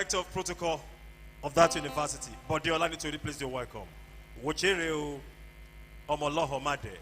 Director of Protocol of that university. But they all need to replace the welcome. Wochere Omoloho Made.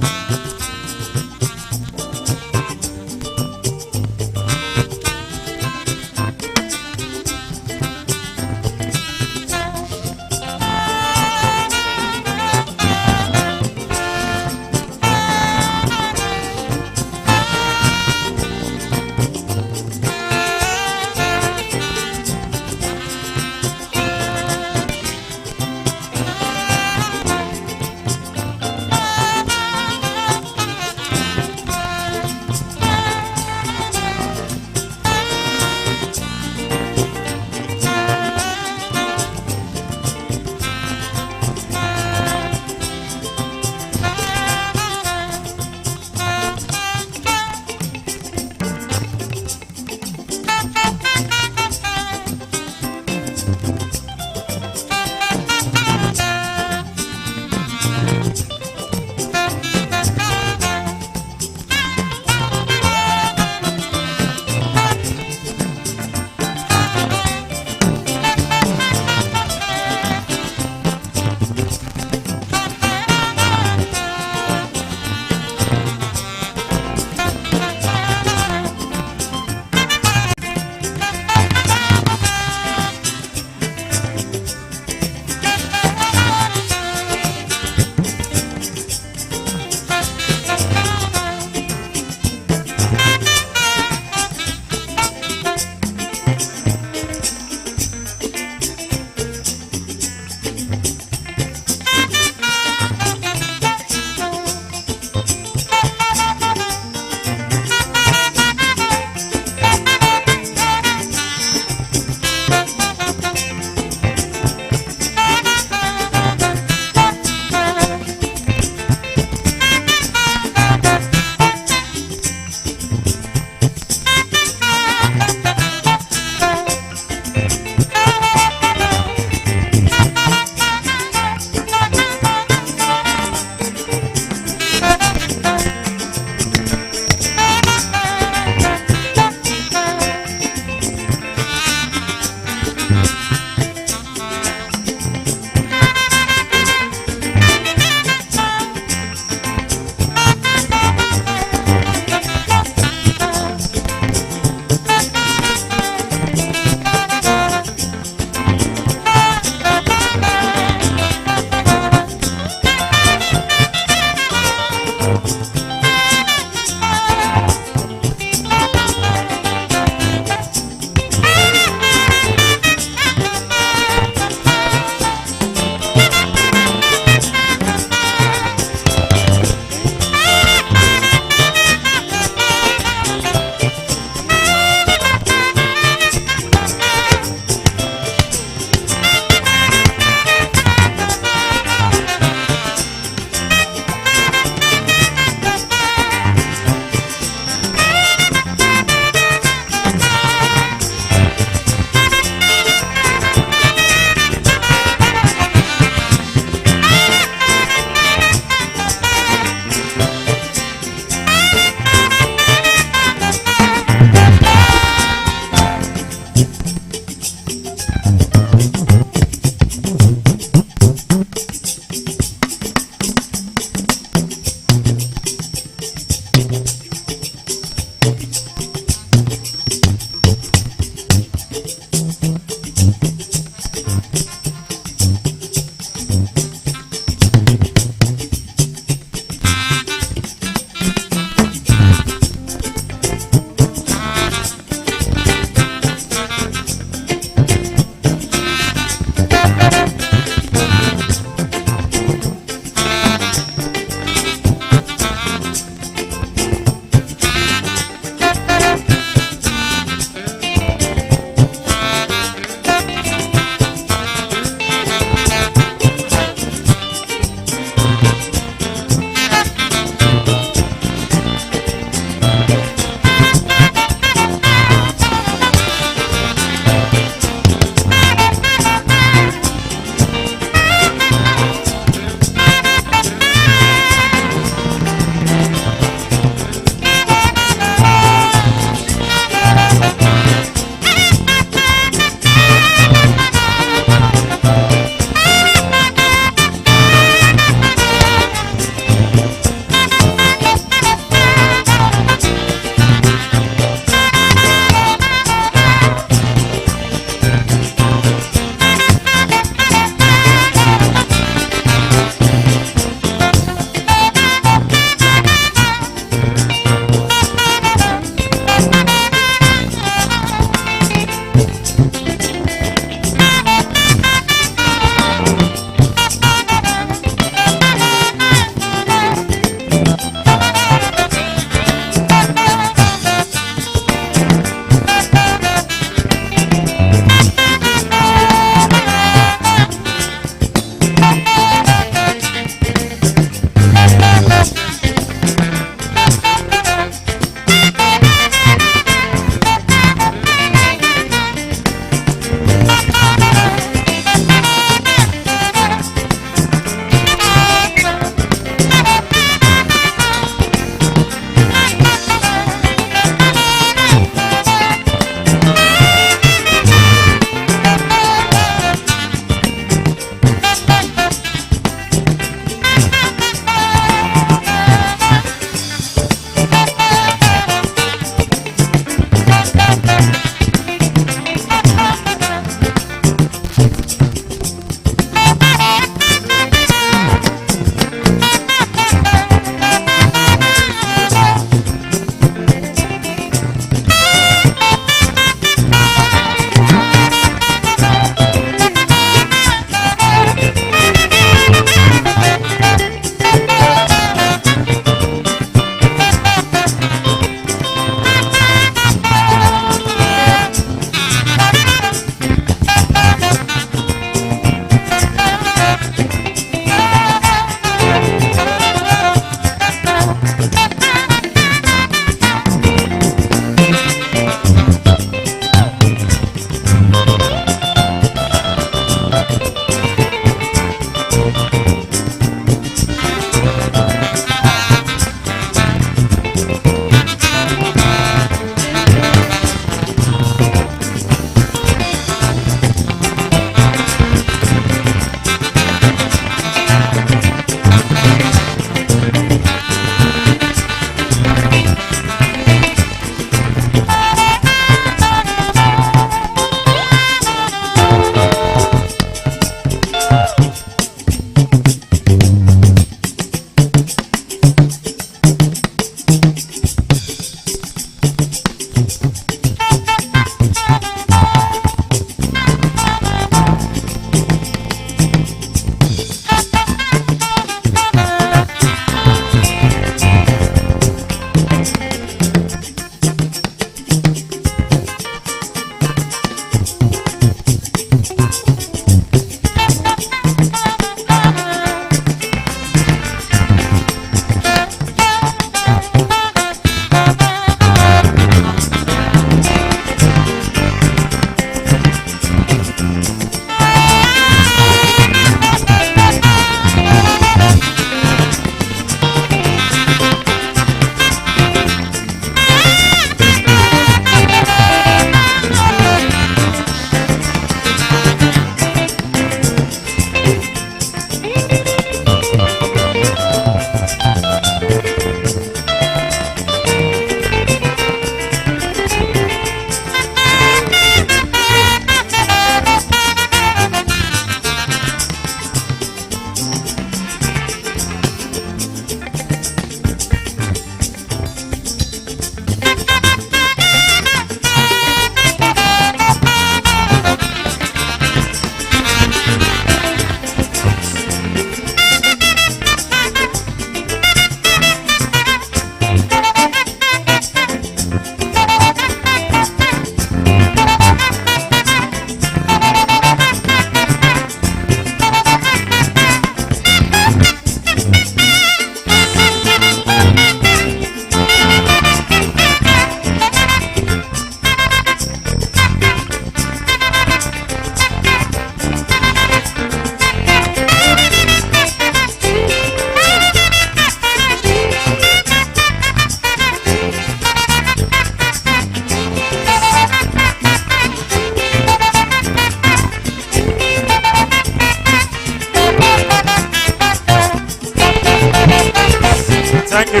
Thank you.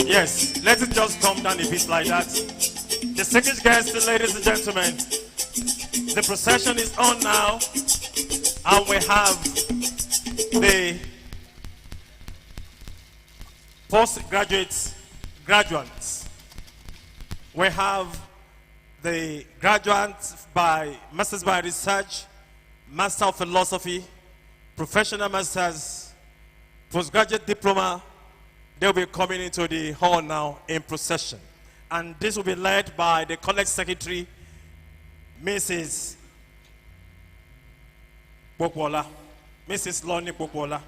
Yes, let it just come down a bit like that. Distinguished guests, ladies and gentlemen, the procession is on now, and we have the postgraduate graduates. We have the graduates by Masters by Research, Master of Philosophy, Professional Masters, Postgraduate Diploma. They'll be coming into the hall now in procession. And this will be led by the College Secretary, Mrs. Bokwola, Mrs. Lonnie Bokwola.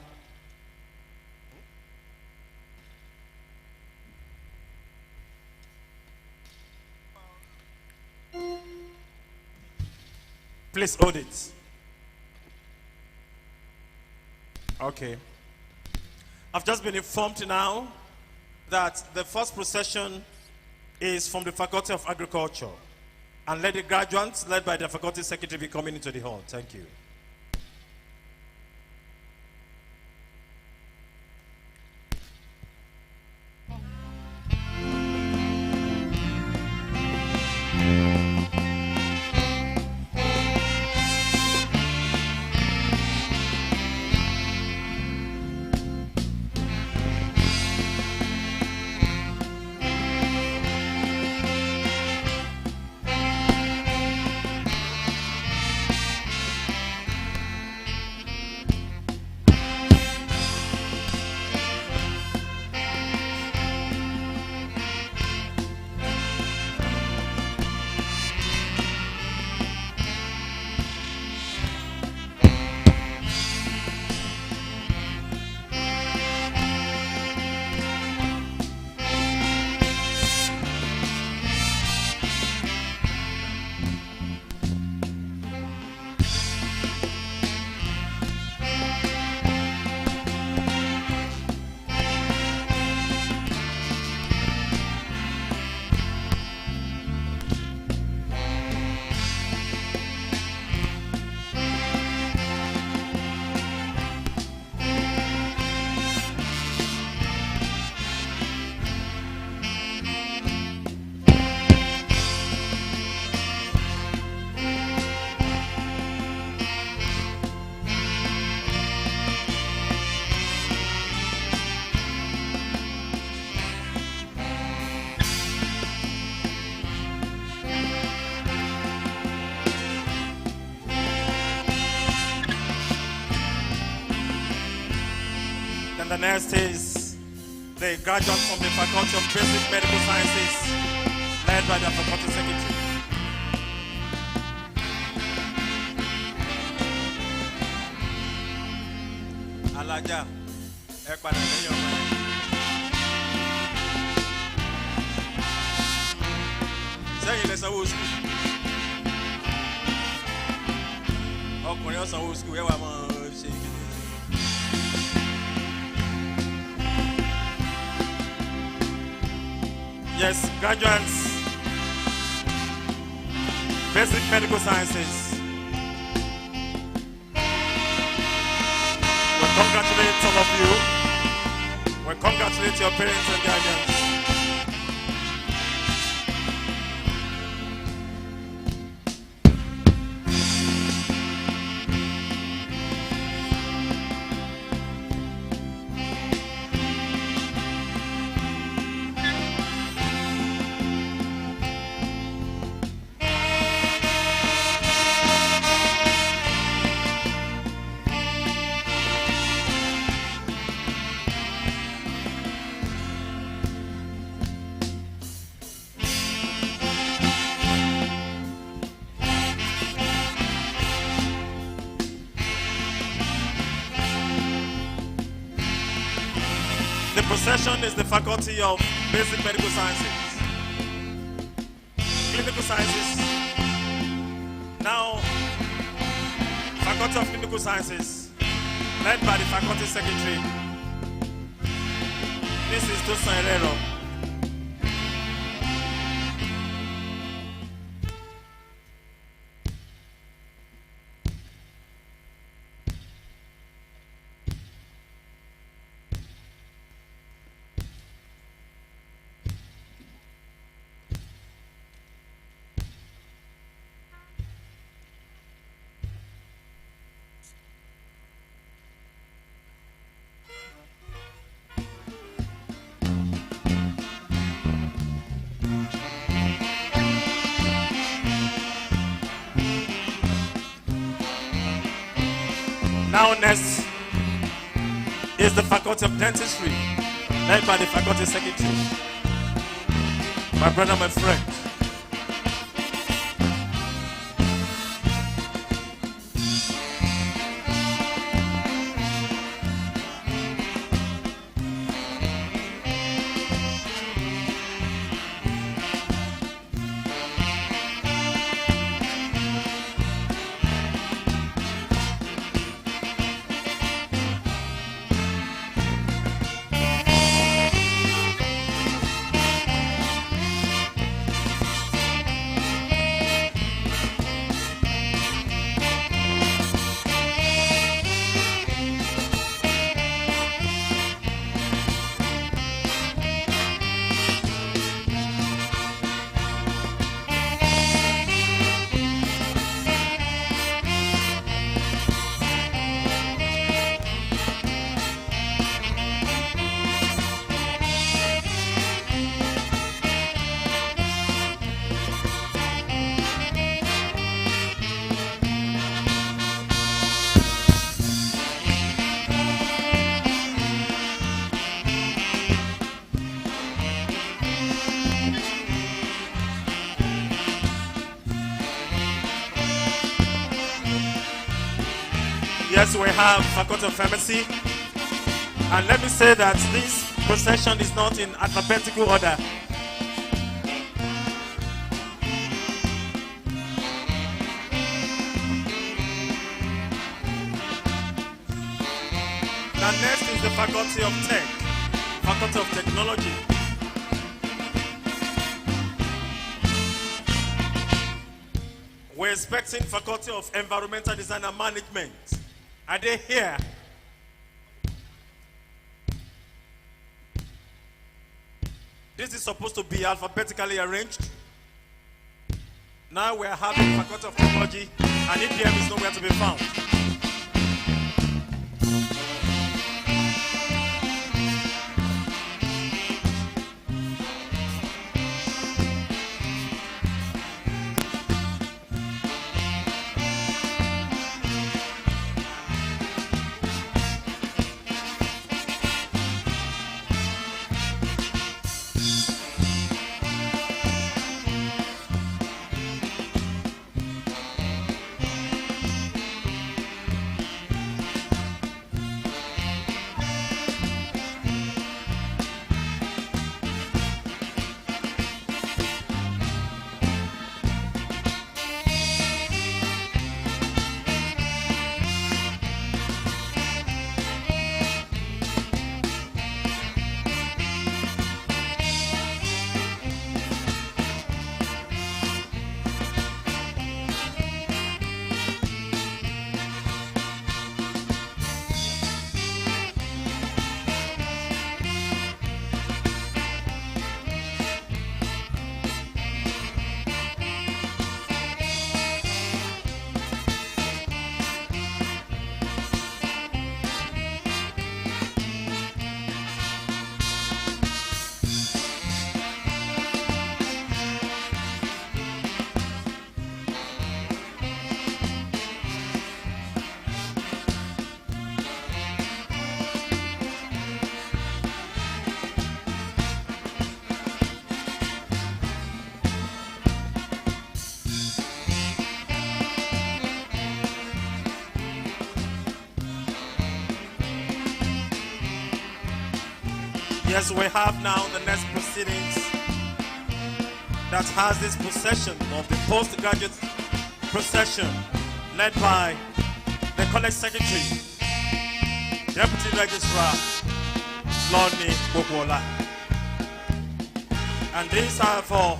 Please hold it. Okay. I've just been informed now that the first procession is from the Faculty of Agriculture. And let the graduates, led by the Faculty Secretary, be coming into the hall. Thank you. And the next is the graduate from the Faculty of Basic Medical Sciences, led by the Faculty Secretary. Alaja, yes, graduates, Basic Medical Sciences. We congratulate all of you. We congratulate your parents and guardians. The procession is the Faculty of Basic Medical Sciences. Clinical Sciences. Now, Faculty of Clinical Sciences, led by the Faculty Secretary, Mrs. Tosa Herrero. Now next is the Faculty of Dentistry, led by the Faculty Secretary, my brother, my friend. Yes, we have Faculty of Pharmacy. And let me say that this procession is not in alphabetical order. Now next is the Faculty of Tech, Faculty of Technology. We're expecting Faculty of Environmental Design and Management. Are they here? This is supposed to be alphabetically arranged. Now we're having Faculty of Technology, and EPM is nowhere to be found. Yes, we have now the next proceedings that has this procession of the postgraduate procession led by the college secretary, deputy registrar, Lorne Bokwola. And these are for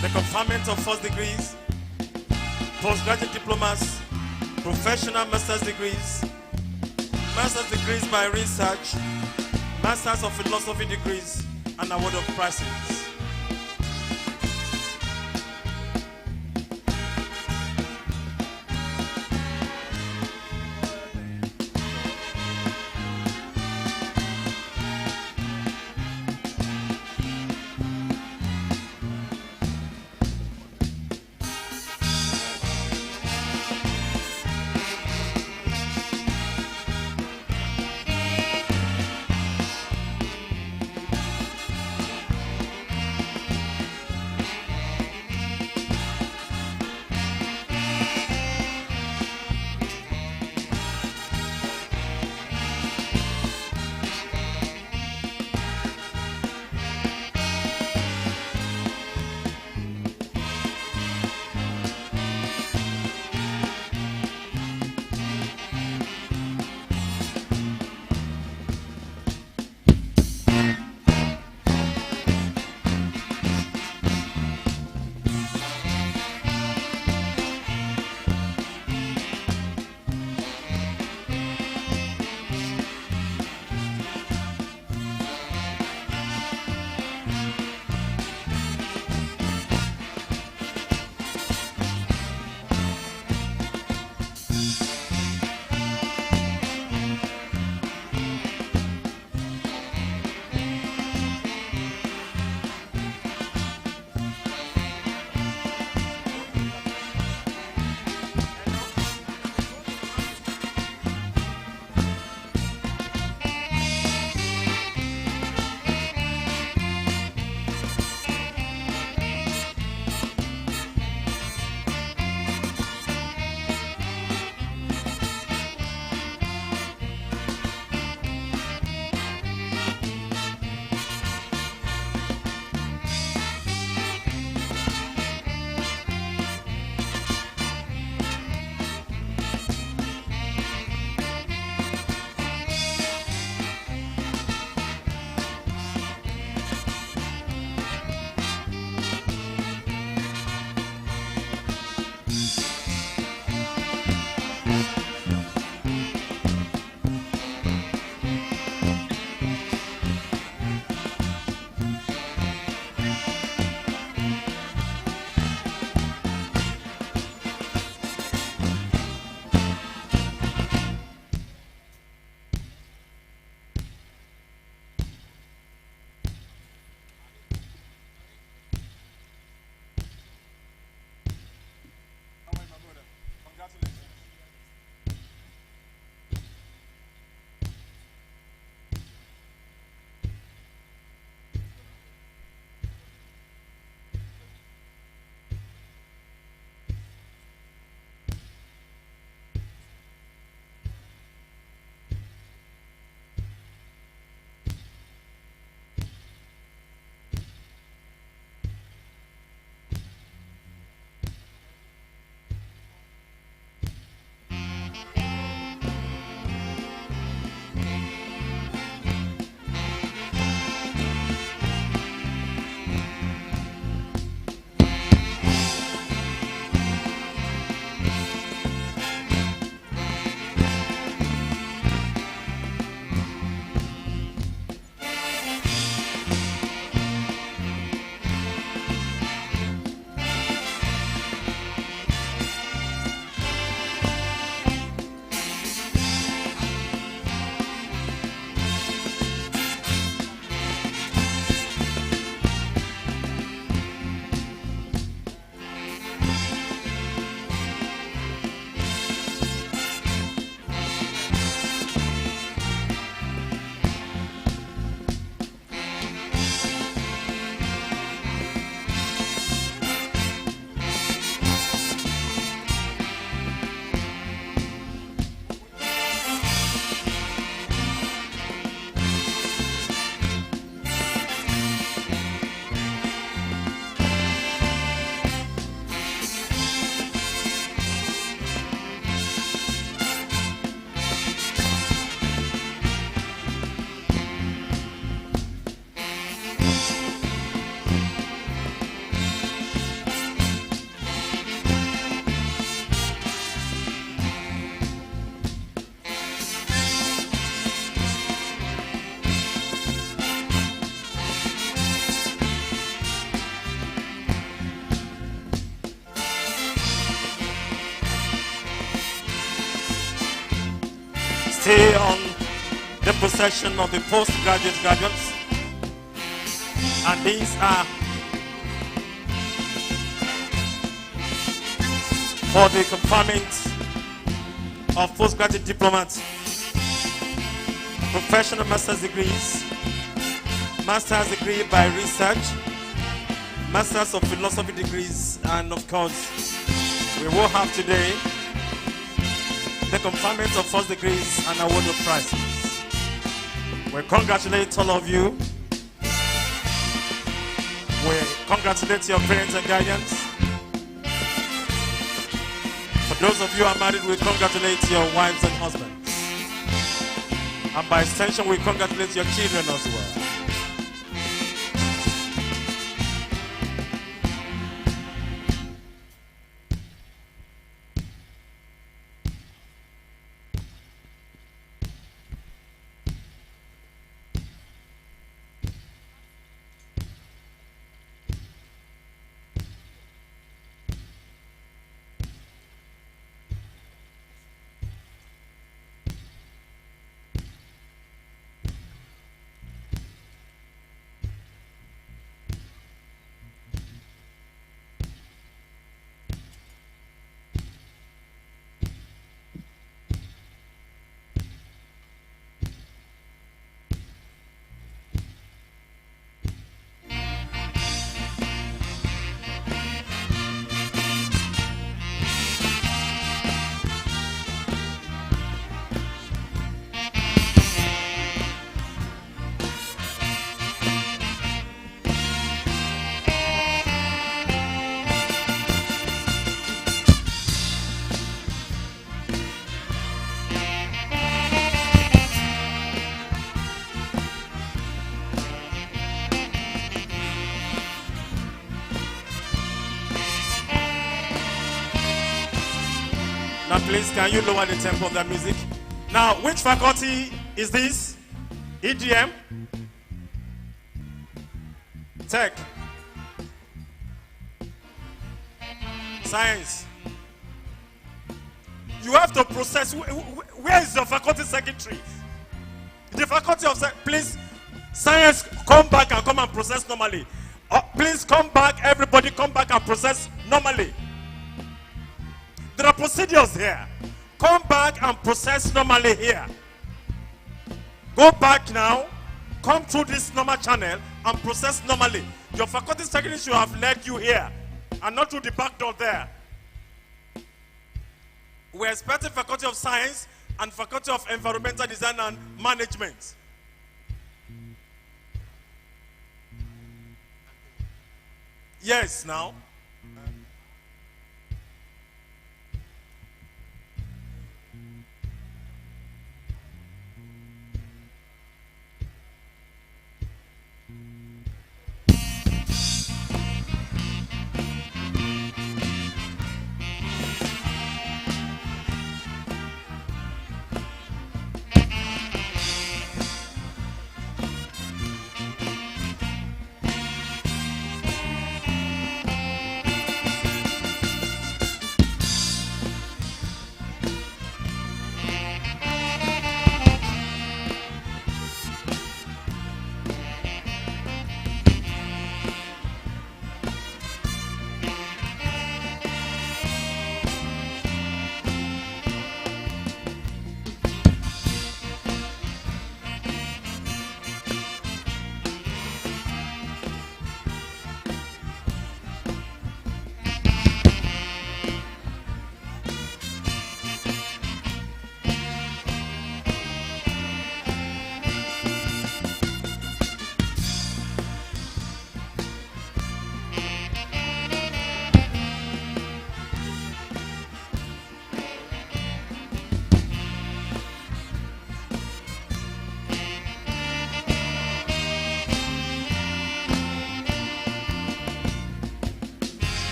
the conferment of first degrees, postgraduate diplomas, professional master's degrees by research, Masters of Philosophy degrees, and award of prizes. still on the procession of the postgraduate graduates. And these are for the conferment of postgraduate diplomas, professional master's degrees, master's degree by research, masters of philosophy degrees, and of course, we will have today the conferment of first degrees and award of prizes. We congratulate all of you. We congratulate your parents and guardians. For those of you who are married, we congratulate your wives and husbands. And by extension, we congratulate your children as well. Now please, can you lower the tempo of that music? Now, which faculty is this? EDM? Tech? Science? You have to process. Where is your faculty secretary? The faculty of please, science, come back and come and process normally. Please come back, everybody come back and process normally. There are procedures here. Come back and process normally here. Go back now, come through this normal channel and process normally. Your faculty secretary should have led you here and not through the back door there. We're expecting Faculty of Science and Faculty of Environmental Design and Management. Yes, now.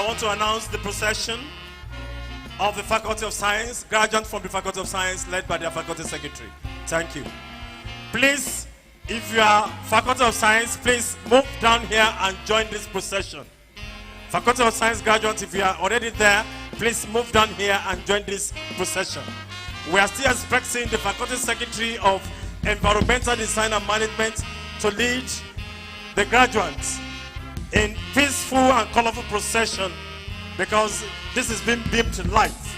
I want to announce the procession of the Faculty of Science, graduates from the Faculty of Science led by their Faculty Secretary. Thank you. Please, if you are Faculty of Science, please move down here and join this procession. Faculty of Science graduates, if you are already there, please move down here and join this procession. We are still expecting the Faculty Secretary of Environmental Design and Management to lead the graduates in peaceful and colorful procession, because this is being beamed to life.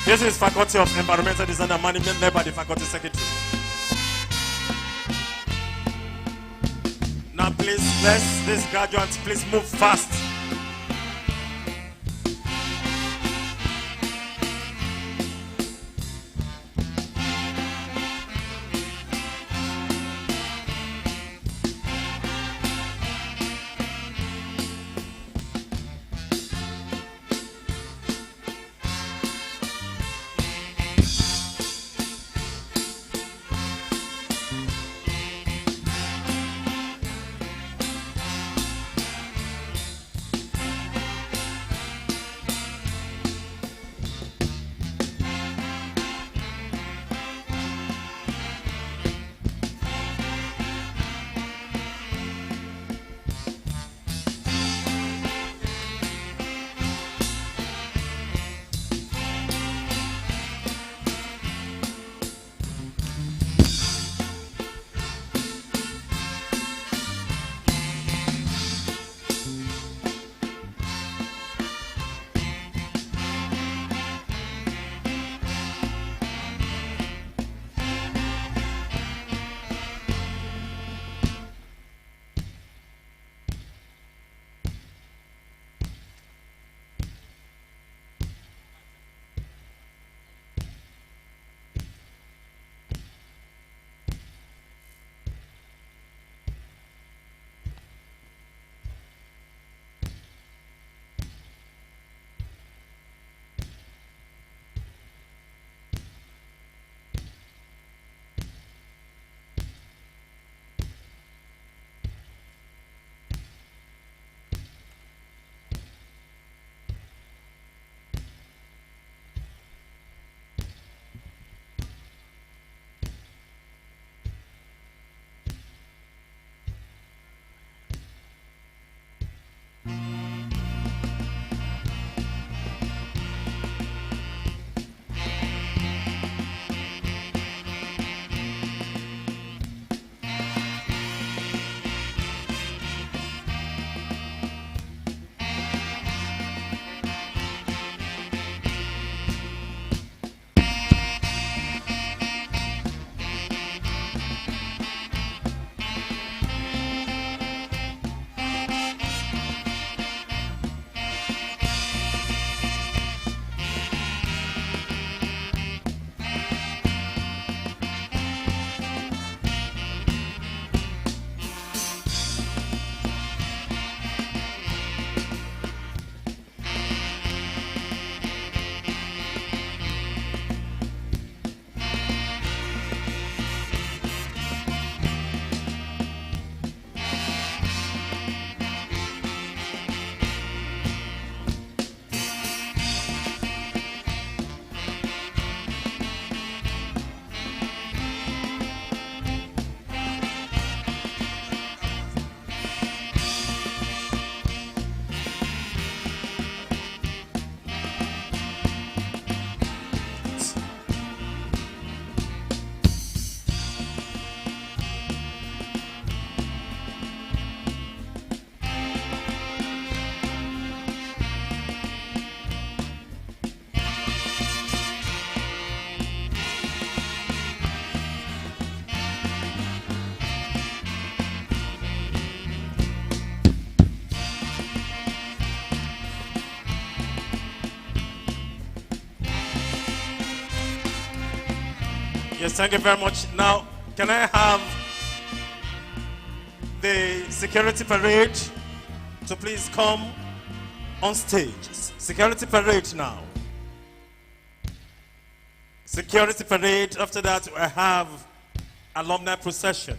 This is Faculty of Environmental Design and Management led by the Faculty Secretary. Now please, these graduates, please move fast. Yes, thank you very much. Now, can I have the security parade to please come on stage? Security parade now. Security parade. After that, I have alumni procession.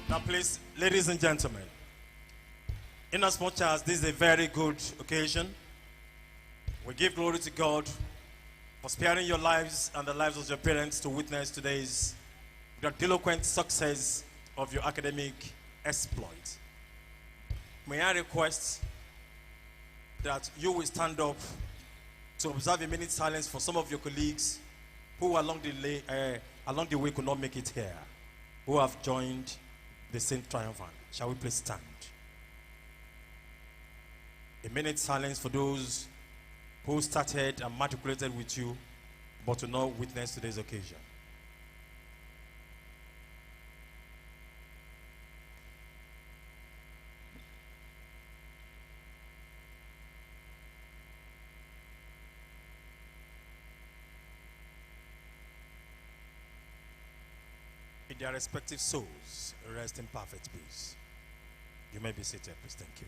Now, please, ladies and gentlemen, inasmuch as this is a very good occasion, we give glory to God for sparing your lives and the lives of your parents to witness today's grandiloquent success of your academic exploit. May I request that you will stand up to observe a minute's silence for some of your colleagues who along the way could not make it here, who have joined the Saint Triumphant. Shall we please stand? A minute's silence for those who started and matriculated with you but to not witness today's occasion. In their respective souls, rest in perfect peace. You may be seated, please. Thank you.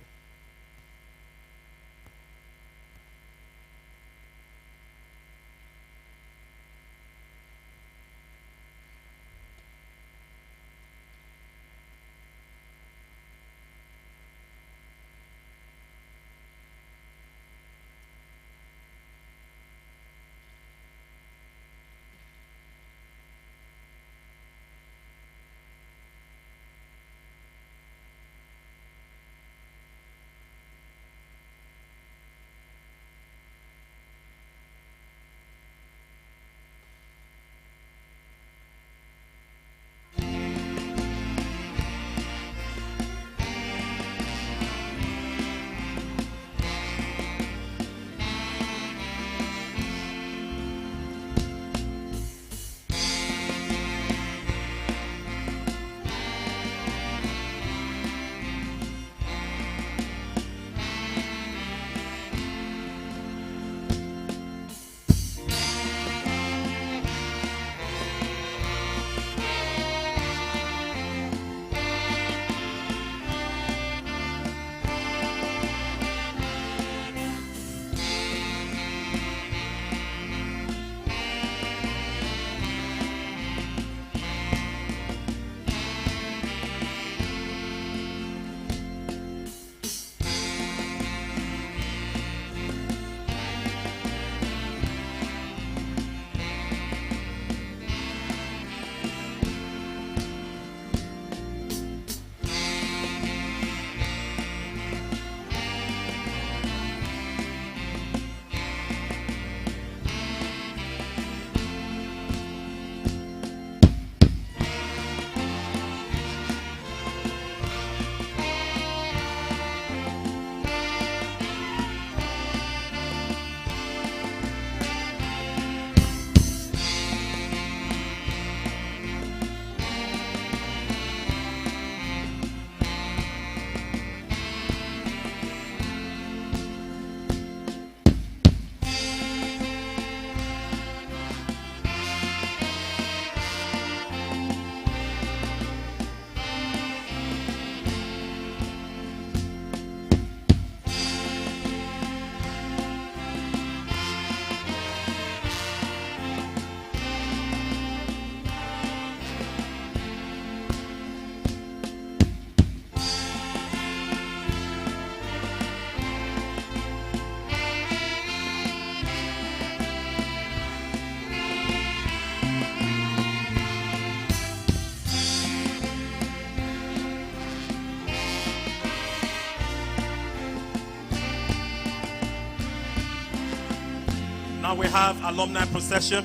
Now we have alumni procession.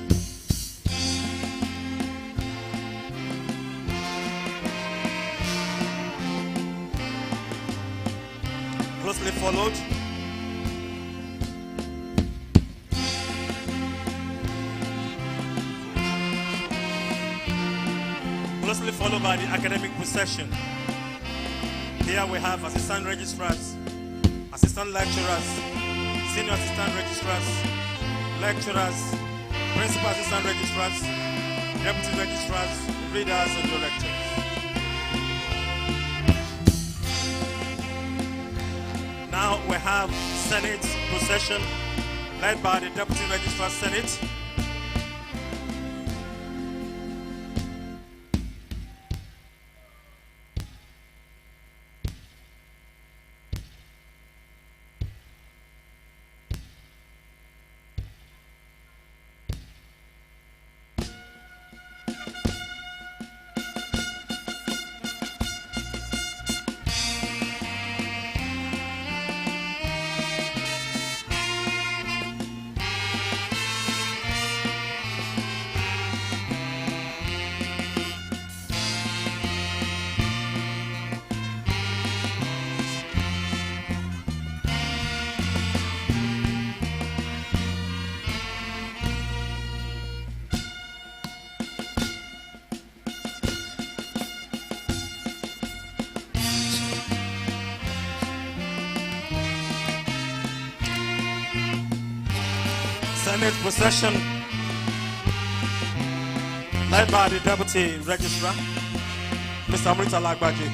Closely followed. Closely followed by the academic procession. Here we have assistant registrars, assistant lecturers, senior assistant registrars, lecturers, principal assistant registrars, deputy registrars, readers, and directors. Now we have Senate procession led by the deputy registrar Senate. Senate procession led by the Deputy Registrar, Mr. Amrita Lagbaji,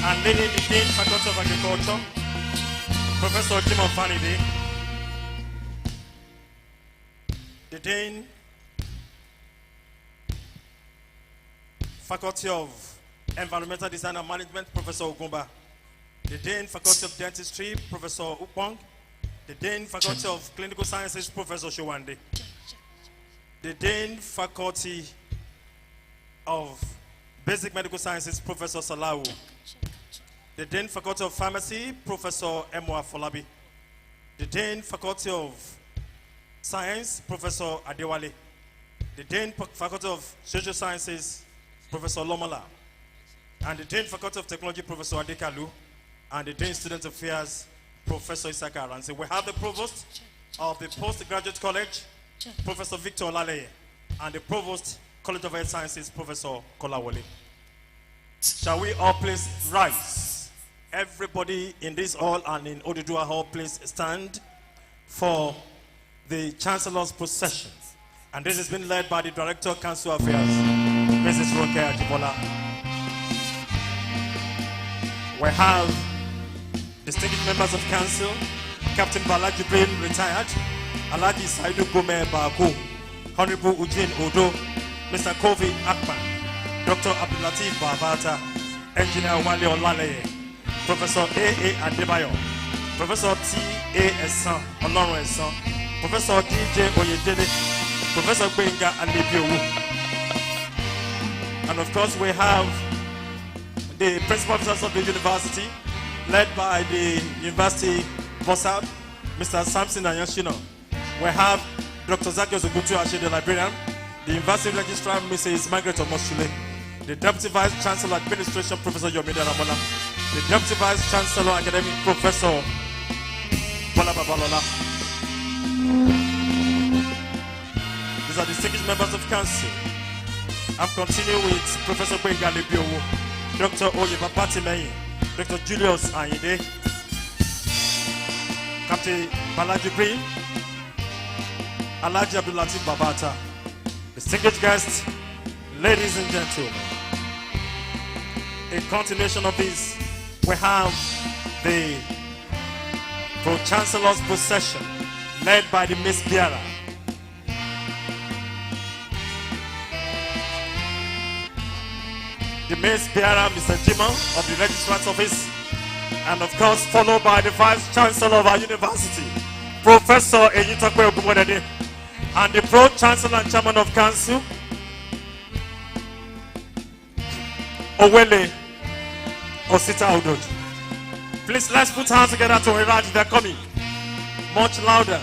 and leading the Dean, Faculty of Agriculture, Professor Jimon Fanide, the Dean, Faculty of Environmental Design and Management, Professor Ogumba, the Dean, Faculty of Dentistry, Professor Upong, the Dean, Faculty of Clinical Sciences, Professor Showande, the Dean, Faculty of Basic Medical Sciences, Professor Salau, the Dean, Faculty of Pharmacy, Professor Emwa Folabi, the Dean, Faculty of Science, Professor Adewale, the Dean, Faculty of Social Sciences, Professor Lomola, and the Dean, Faculty of Technology, Professor Adekalu, and the Dean, Student Affairs, Professor Isaka Aranse. We have the Provost of the Postgraduate College, Professor Victor Olale, and the Provost, College of Health Sciences, Professor Kolawole. Shall we all please rise? Everybody in this hall and in Odudua Hall, please stand for the Chancellor's procession. And this has been led by the Director of Council Affairs, Mrs. Ronke Ajibola. We have distinguished members of council, Captain Balaji Brain, retired, Alaji Saidu Gome Baku, Honorable Eugene Odo, Mr. Kofi Akman, Dr. Abdulatif Babata, Engineer Wale Olaleye, Professor A.A. Adebayo, Professor T.A. Essan, Olorun Essan, Professor D.J. Oyedele, Professor Benga Alebiowu. And of course we have the principal officers of the university, led by the University Bossab, Mr. Samson Ayanshino. We have Dr. Zakios Ogutu Ashe, the librarian, the University Registrar, Mrs. Margaret Omoshule, the Deputy Vice Chancellor Administration, Professor Yomide Ramola, the Deputy Vice Chancellor Academic, Professor Bola Babalola. These are distinguished members of council. I'm continuing with Professor Benga Lebiowo, Dr. Oyepa Patimeyin, Dr. Julius Ayinde, Captain Balaji Green, Alaji Abdulatif Babata. Distinguished guests, ladies and gentlemen, in continuation of this, we have the Pro-Chancellor's procession led by the Miss Biara. The Miss Biara, Mr. Jima of the Registrar's Office, and of course followed by the Vice Chancellor of our university, Professor Eyitakwe Ogumodede, and the Pro-Chancellor and Chairman of Council, Owele Osita Odoji. Please let's put hands together to encourage their coming. Much louder.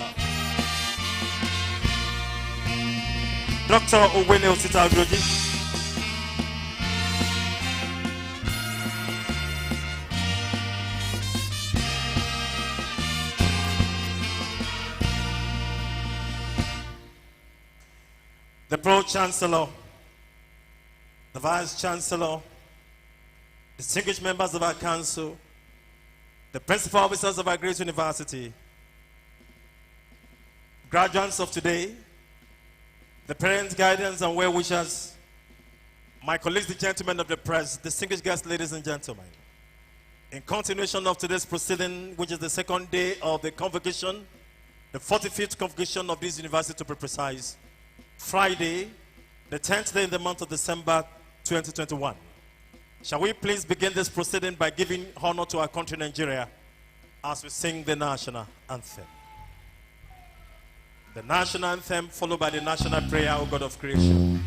Dr. Owene Osita Agroji. The Pro-Chancellor, the Vice-Chancellor, distinguished members of our council, the principal officers of our great university, graduates of today, the parents, guardians, and well-wishers, my colleagues, the gentlemen of the press, distinguished guests, ladies and gentlemen. In continuation of today's proceeding, which is the second day of the convocation, the 45th convocation of this university to be precise, Friday, the 10th day in the month of December 2021. Shall we please begin this proceeding by giving honor to our country, Nigeria, as we sing the national anthem. The national anthem followed by the national prayer, O God of creation.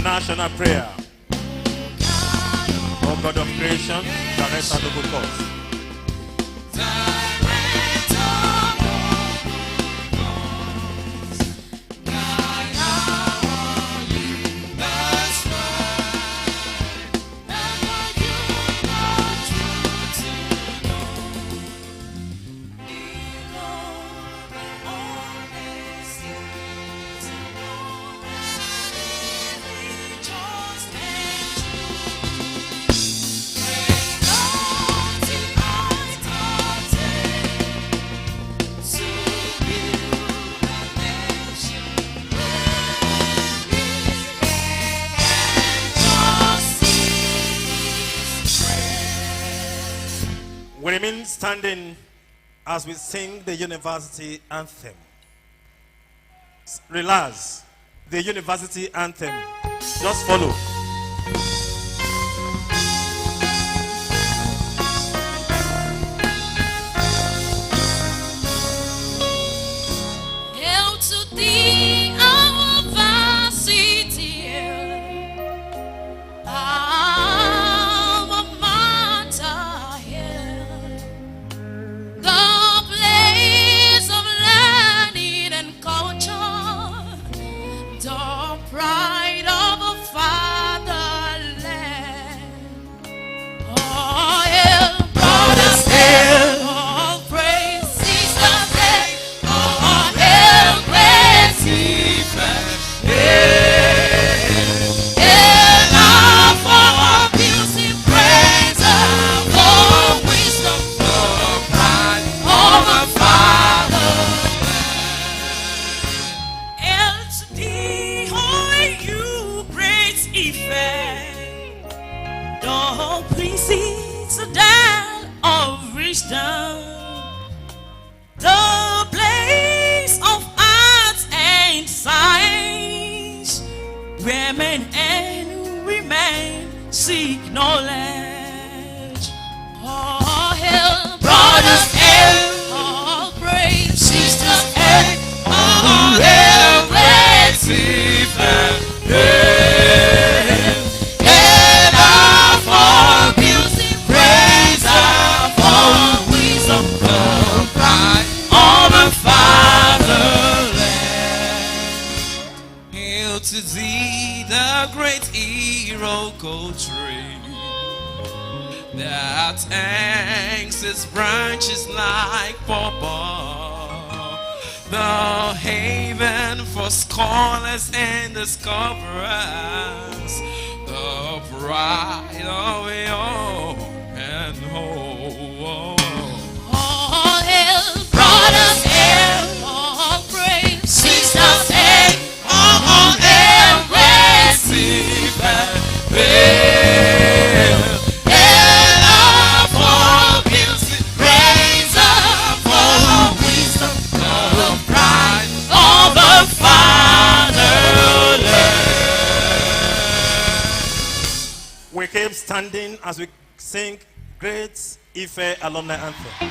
National prayer. O God of creation, direct our noble cause. We remain standing as we sing the university anthem. Relax. The university anthem. Just follow. Hail to thee, our varsity, alma mater here, the place of learning and culture, the pride of a fatherland. Oh, hail, brothers, hail, all praise, sisters, hail, all hail, great Stephen, hail now for beauty, praise, for wisdom, for pride of a fatherland. Hail to thee, oh, you great effect, the princes of wisdom, the place of arts and science, where men and women seek knowledge. All hail, brothers, hail, all praise, sisters, hail, all hail, great Stephen, hail, hail now for beauty, praise, for wisdom, the pride of the fatherland. Hail to thee, the great iroko tree that hangs its branches like pawpaw, the haven for scholars and discoverers, the right away on and home. All hail, brothers hail, all praise, sisters hail, all hail, Receive and hail. hail up for beauty, praise up for wisdom, The pride of the fatherland. We keep standing as we sing Great Ife Alumni Anthem.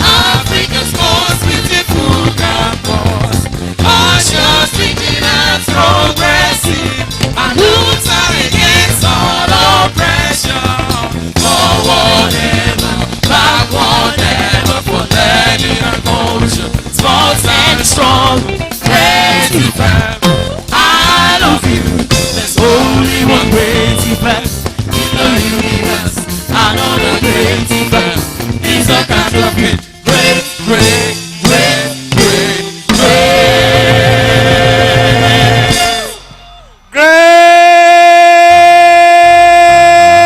Africa's most beautiful campus, cautious, thinking and progressive, and roots are against all oppression. Forward ever, backward never, for learning and culture, sports and strong, great event. I love you. There's only one great event in the universe. Another great event is a kind of it. Great, great, great, great, great.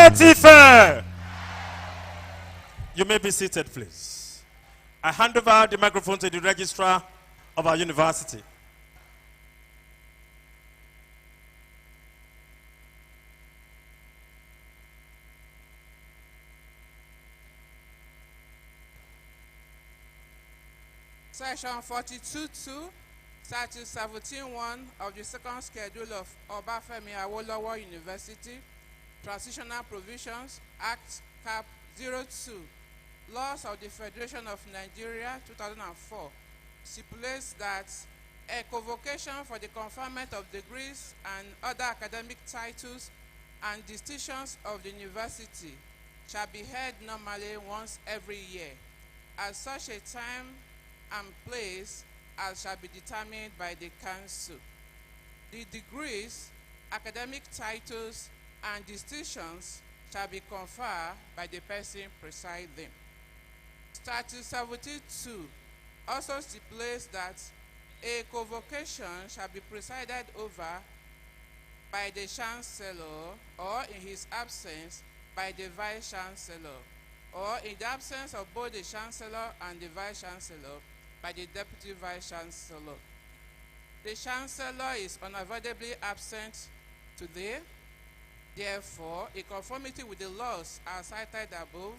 Great Ife! You may be seated, please. I hand over the microphone to the registrar of our university. Section 42.2, Statute 17.1 of the second schedule of Obafemi Awolowo University, Transitional Provisions, Act Cap 02, Laws of the Federation of Nigeria 2004, stipulates that a convocation for the conferment of degrees and other academic titles and distinctions of the university shall be held normally once every year, at such a time and place as shall be determined by the council. The degrees, academic titles, and distinctions shall be conferred by the person presiding. Statute 72 also stipulates that a convocation shall be presided over by the Chancellor, or in his absence by the Vice Chancellor, or in the absence of both the Chancellor and the Vice Chancellor, by the Deputy Vice Chancellor. The Chancellor is unavoidably absent today. Therefore, in conformity with the laws as cited above,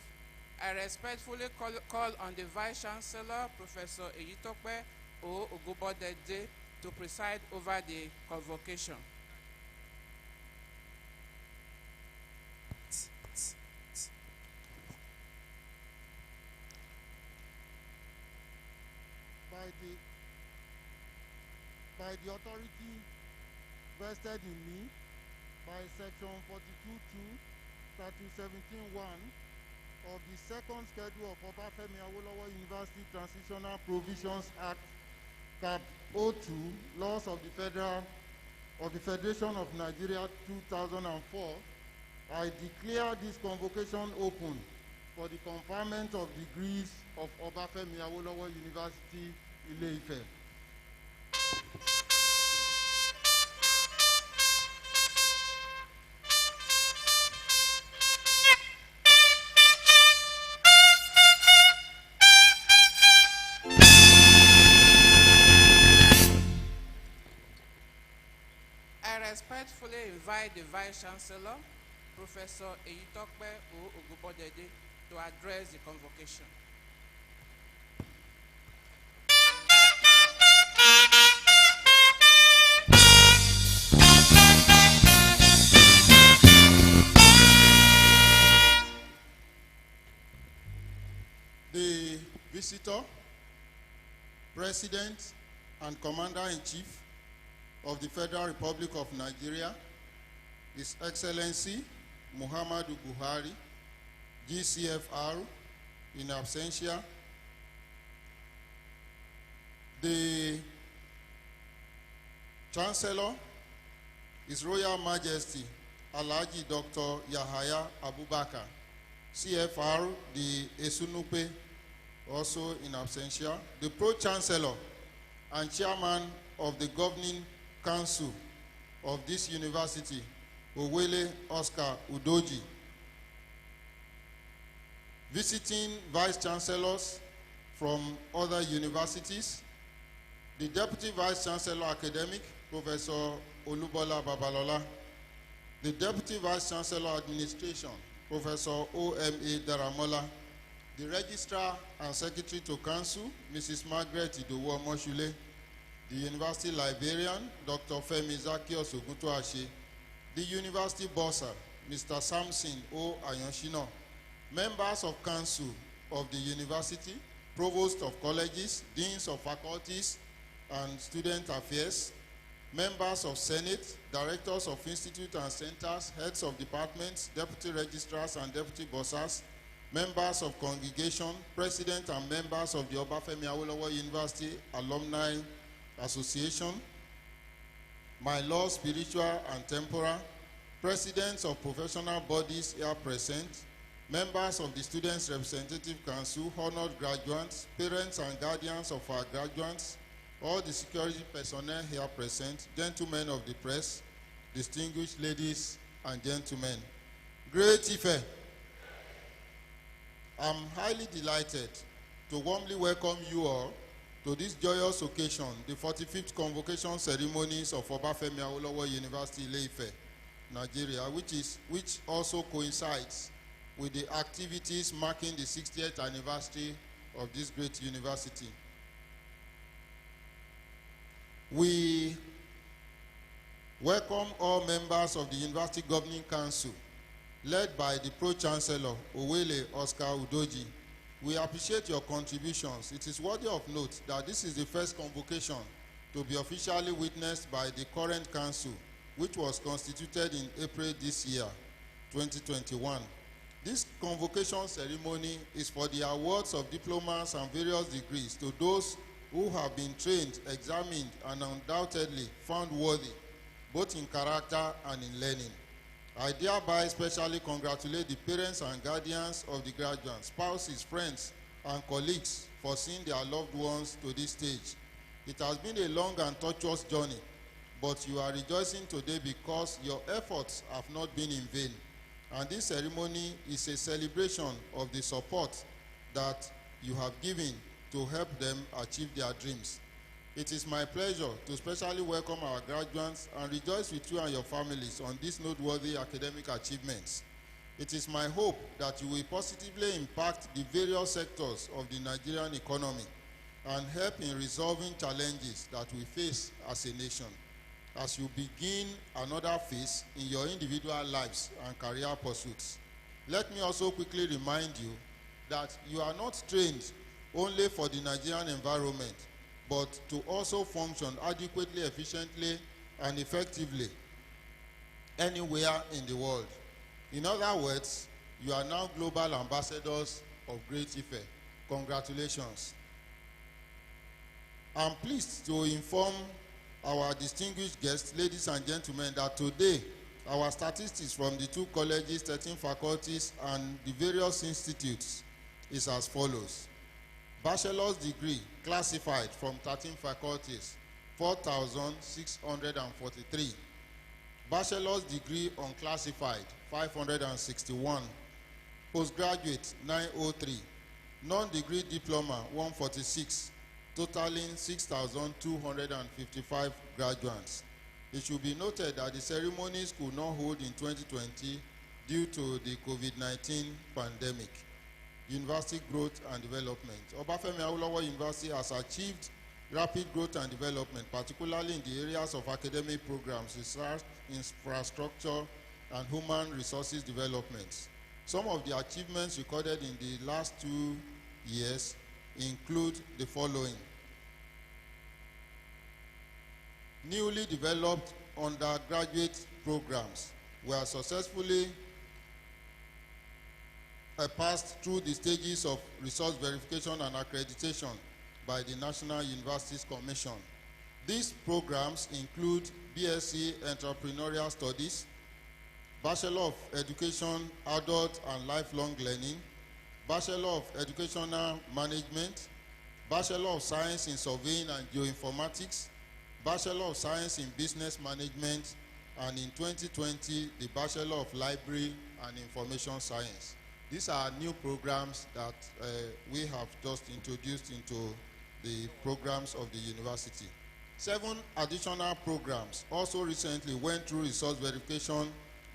I respectfully call on the Vice Chancellor, Professor Eyitope O. Ogubodede, to preside over the convocation. By the authority vested in me by Section 42.2, Statute 17.1 of the second schedule of Obafemi Awolowo University Transitional Provisions Act, Cap 02, Laws of the Federation of Nigeria 2004, I declare this convocation open for the conferment of degrees of Obafemi Awolowo University, Ile-Ife. I respectfully invite the Vice Chancellor, Professor Eyitope O. Ogubodede, to address the convocation. The visitor, President, and Commander-in-Chief of the Federal Republic of Nigeria, His Excellency Muhammadu Buhari, GCFR, in absentia. The Chancellor, His Royal Majesty Alhaji Dr. Yahaya Abubakar, CFR, the Esunupe, also in absentia. The Pro-Chancellor, and Chairman of the Governing Council of this university, Owele Oscar Udoji. Visiting Vice Chancellors from other universities, the Deputy Vice Chancellor Academic, Professor Olubola Babalola, the Deputy Vice Chancellor Administration, Professor O.M.A. Daramola, the Registrar and Secretary to Council, Mrs. Margaret Idowu Omoshule, the University Librarian, Dr. Femi Zakios Oguntoashe, the University Bursar, Mr. Samson O. Ayanshino, members of Council of the University, Provost of Colleges, Deans of Faculties and Student Affairs, members of Senate, Directors of Institutes and Centers, Heads of Departments, Deputy Registrars and Deputy Bursars, members of Congregation, President and members of the Obafemi Awolowo University Alumni Association, my Lord Spiritual and Temporal, Presidents of professional bodies here present, members of the Students' Representative Council, honored graduates, parents and guardians of our graduates, all the security personnel here present, gentlemen of the press, distinguished ladies and gentlemen. Great Ife, I'm highly delighted to warmly welcome you all to this joyous occasion, the 45th Convocation Ceremonies of Obafemi Awolowo University, Ile-Ife, Nigeria, which also coincides with the activities marking the 60th anniversary of this great university. We welcome all members of the University Governing Council, led by the Pro-Chancellor, Owele Oscar Udoji. We appreciate your contributions. It is worthy of note that this is the first convocation to be officially witnessed by the current council, which was constituted in April this year, 2021. This convocation ceremony is for the awards of diplomas and various degrees to those who have been trained, examined, and undoubtedly found worthy, both in character and in learning. I thereby especially congratulate the parents and guardians of the graduates, spouses, friends, and colleagues for seeing their loved ones to this stage. It has been a long and tortuous journey, but you are rejoicing today because your efforts have not been in vain. And this ceremony is a celebration of the support that you have given to help them achieve their dreams. It is my pleasure to especially welcome our graduates and rejoice with you and your families on these noteworthy academic achievements. It is my hope that you will positively impact the various sectors of the Nigerian economy and help in resolving challenges that we face as a nation as you begin another phase in your individual lives and career pursuits. Let me also quickly remind you that you are not trained only for the Nigerian environment, but to also function adequately, efficiently, and effectively anywhere in the world. In other words, you are now global ambassadors of Great Ife. Congratulations. I'm pleased to inform our distinguished guests, ladies and gentlemen, that today our statistics from the 2 colleges, 13 faculties, and the various institutes is as follows. Bachelor's degree classified from 13 faculties, 4,643. Bachelor's degree unclassified, 561. Postgraduate, 903. Non-degree diploma, 146. Totaling 6,255 graduates. It should be noted that the ceremonies could not hold in 2020 due to the COVID-19 pandemic. University growth and development. Obafemi Awolowo University has achieved rapid growth and development, particularly in the areas of academic programs, research, infrastructure, and human resources development. Some of the achievements recorded in the last 2 years include the following. Newly developed undergraduate programs were successfully passed through the stages of resource verification and accreditation by the National Universities Commission. These programs include BSc Entrepreneurial Studies, Bachelor of Education, Adult and Lifelong Learning, Bachelor of Educational Management, Bachelor of Science in Surveying and Geoinformatics, Bachelor of Science in Business Management, and in 2020, the Bachelor of Library and Information Science. These are new programs that we have just introduced into the programs of the university. 7 additional programs also recently went through resource verification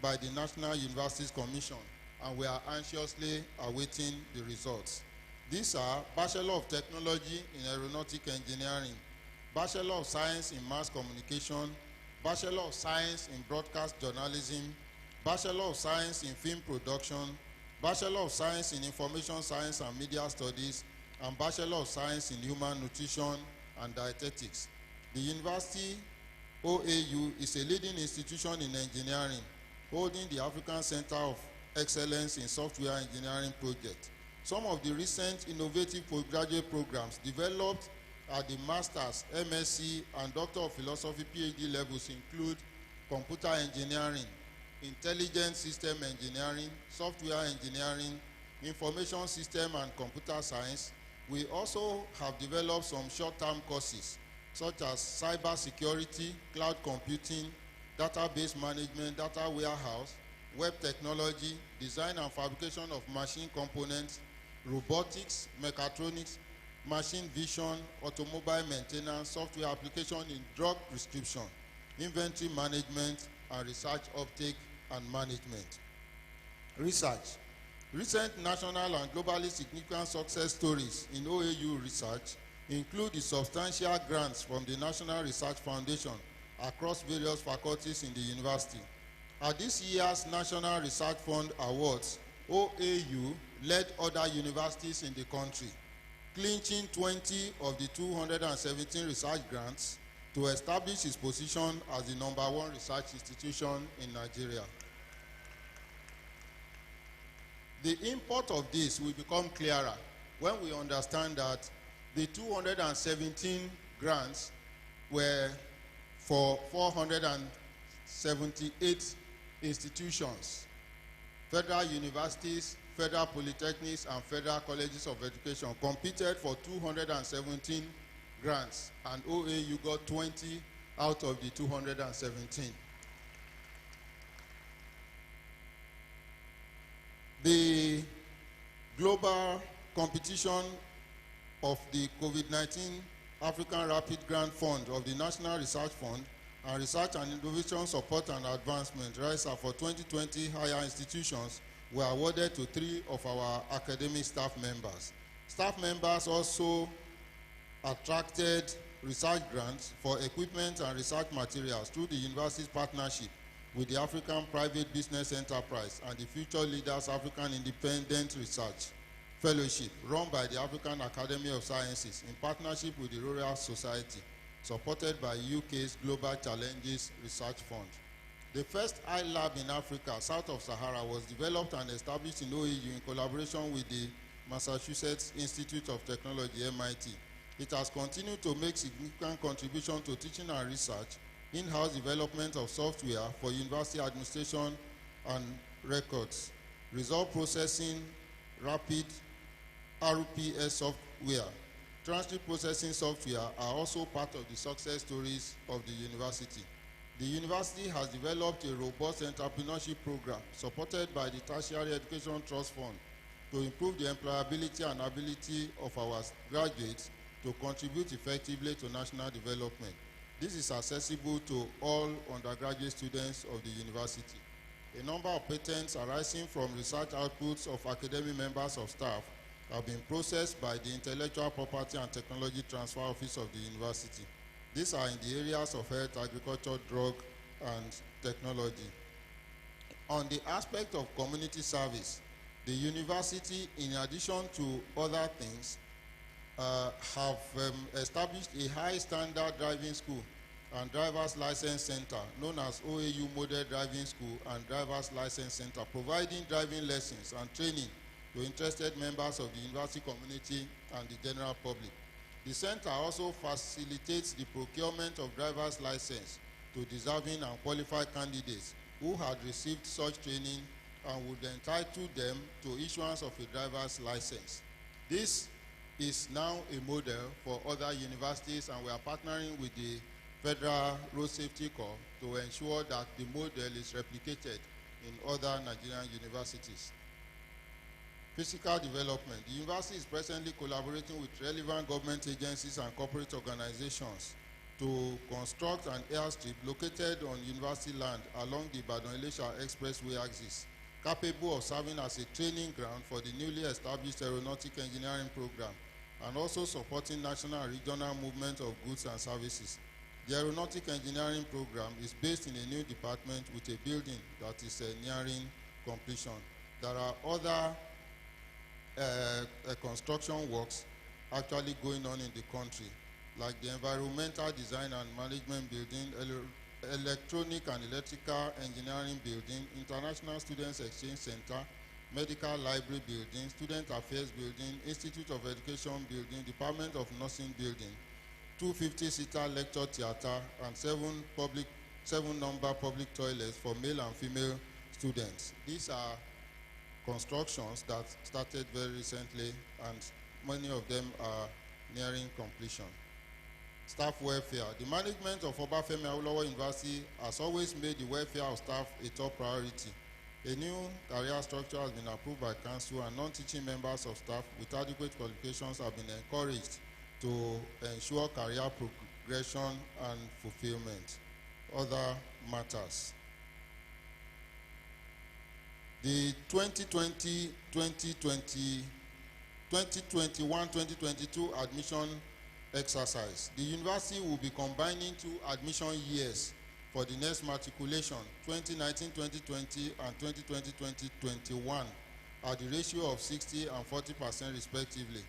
by the National Universities Commission, and we are anxiously awaiting the results. These are Bachelor of Technology in Aeronautic Engineering, Bachelor of Science in Mass Communication, Bachelor of Science in Broadcast Journalism, Bachelor of Science in Film Production, Bachelor of Science in Information Science and Media Studies, and Bachelor of Science in Human Nutrition and Dietetics. The University OAU is a leading institution in engineering, holding the African Center of Excellence in Software Engineering project. Some of the recent innovative postgraduate programs developed at the Master's, MSc, and Doctor of Philosophy PhD levels include Computer Engineering, Intelligent System Engineering, Software Engineering, Information System and Computer Science. We also have developed some short-term courses such as cyber security, cloud computing, database management, data warehouse, web technology, design and fabrication of machine components, robotics, mechatronics, machine vision, automobile maintenance, software application in drug prescription, inventory management, and research uptake and management. Research. Recent national and globally significant success stories in OAU research include the substantial grants from the National Research Foundation across various faculties in the university. At this year's National Research Fund Awards, OAU led other universities in the country, clinching 20 of the 217 research grants to establish its position as the #1 research institution in Nigeria. The import of this will become clearer when we understand that the 217 grants were for 478 institutions, federal universities, federal polytechnics, and federal colleges of education competed for 217 grants, and OAU got 20 out of the 217. The global competition of the COVID-19 African Rapid Grant Fund of the National Research Fund and Research and Innovation Support and Advancement for 2020 higher institutions were awarded to 3 of our academic staff members. Staff members also attracted research grants for equipment and research materials through the university's partnership with the African Private Business Enterprise and the Future Leaders African Independent Research Fellowship run by the African Academy of Sciences in partnership with the Royal Society, supported by UK's Global Challenges Research Fund. The first iLab in Africa, south of Sahara, was developed and established in OAU in collaboration with the Massachusetts Institute of Technology, MIT. It has continued to make significant contribution to teaching and research, in-house development of software for university administration and records, result processing, rapid RPS software, transcript processing software are also part of the success stories of the university. The university has developed a robust entrepreneurship program supported by the Tertiary Education Trust Fund to improve the employability and ability of our graduates to contribute effectively to national development. This is accessible to all undergraduate students of the university. A number of patents arising from research outputs of academic members of staff have been processed by the Intellectual Property and Technology Transfer Office of the university. These are in the areas of health, agriculture, drug, and technology. On the aspect of community service, the university, in addition to other things, have established a high standard driving school and driver's license center known as OAU Model Driving School and Driver's License Center, providing driving lessons and training to interested members of the university community and the general public. The center also facilitates the procurement of driver's license to deserving and qualified candidates who had received such training and would entitle them to issuance of a driver's license. This is now a model for other universities, and we are partnering with the Federal Road Safety Corps to ensure that the model is replicated in other Nigerian universities. Physical development. The university is presently collaborating with relevant government agencies and corporate organizations to construct an airstrip located on university land along the Ibadan-Ilesha Expressway axis, capable of serving as a training ground for the newly established aeronautic engineering program, and also supporting national and regional movement of goods and services. The aeronautic engineering program is based in a new department with a building that is nearing completion. There are other construction works actually going on in the country, like the environmental design and management building, electronic and electrical engineering building, international students exchange center, medical library building, student affairs building, institute of education building, department of nursing building, 250-seater lecture theater, and 7-number public toilets for male and female students. These are constructions that started very recently, and many of them are nearing completion. Staff welfare. The management of Obafemi Awolowo University has always made the welfare of staff a top priority. A new career structure has been approved by council, and non-teaching members of staff with adequate qualifications have been encouraged to ensure career progression and fulfillment. Other matters. The 2021-2022 admission exercise. The university will be combining 2 admission years for the next matriculation, 2019-2020 and 2020-2021, at the ratio of 60 and 40% respectively.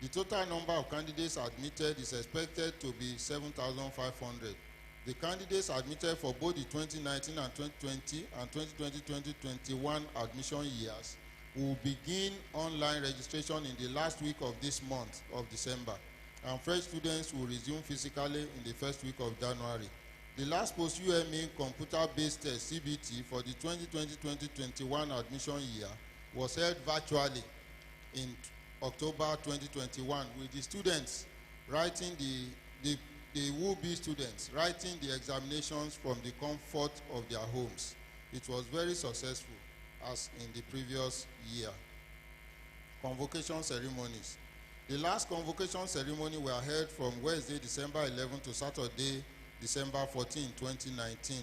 The total number of candidates admitted is expected to be 7,500. The candidates admitted for both the 2019 and 2020 and 2020-2021 admission years will begin online registration in the last week of this month of December, and fresh students will resume physically in the first week of January. The last post-UME computer-based test, CBT, for the 2020-2021 admission year was held virtually in October 2021, with the students writing the will-be students writing the examinations from the comfort of their homes. It was very successful, as in the previous year. Convocation ceremonies. The last convocation ceremony were held from Wednesday, December 11 to Saturday, December 14, 2019.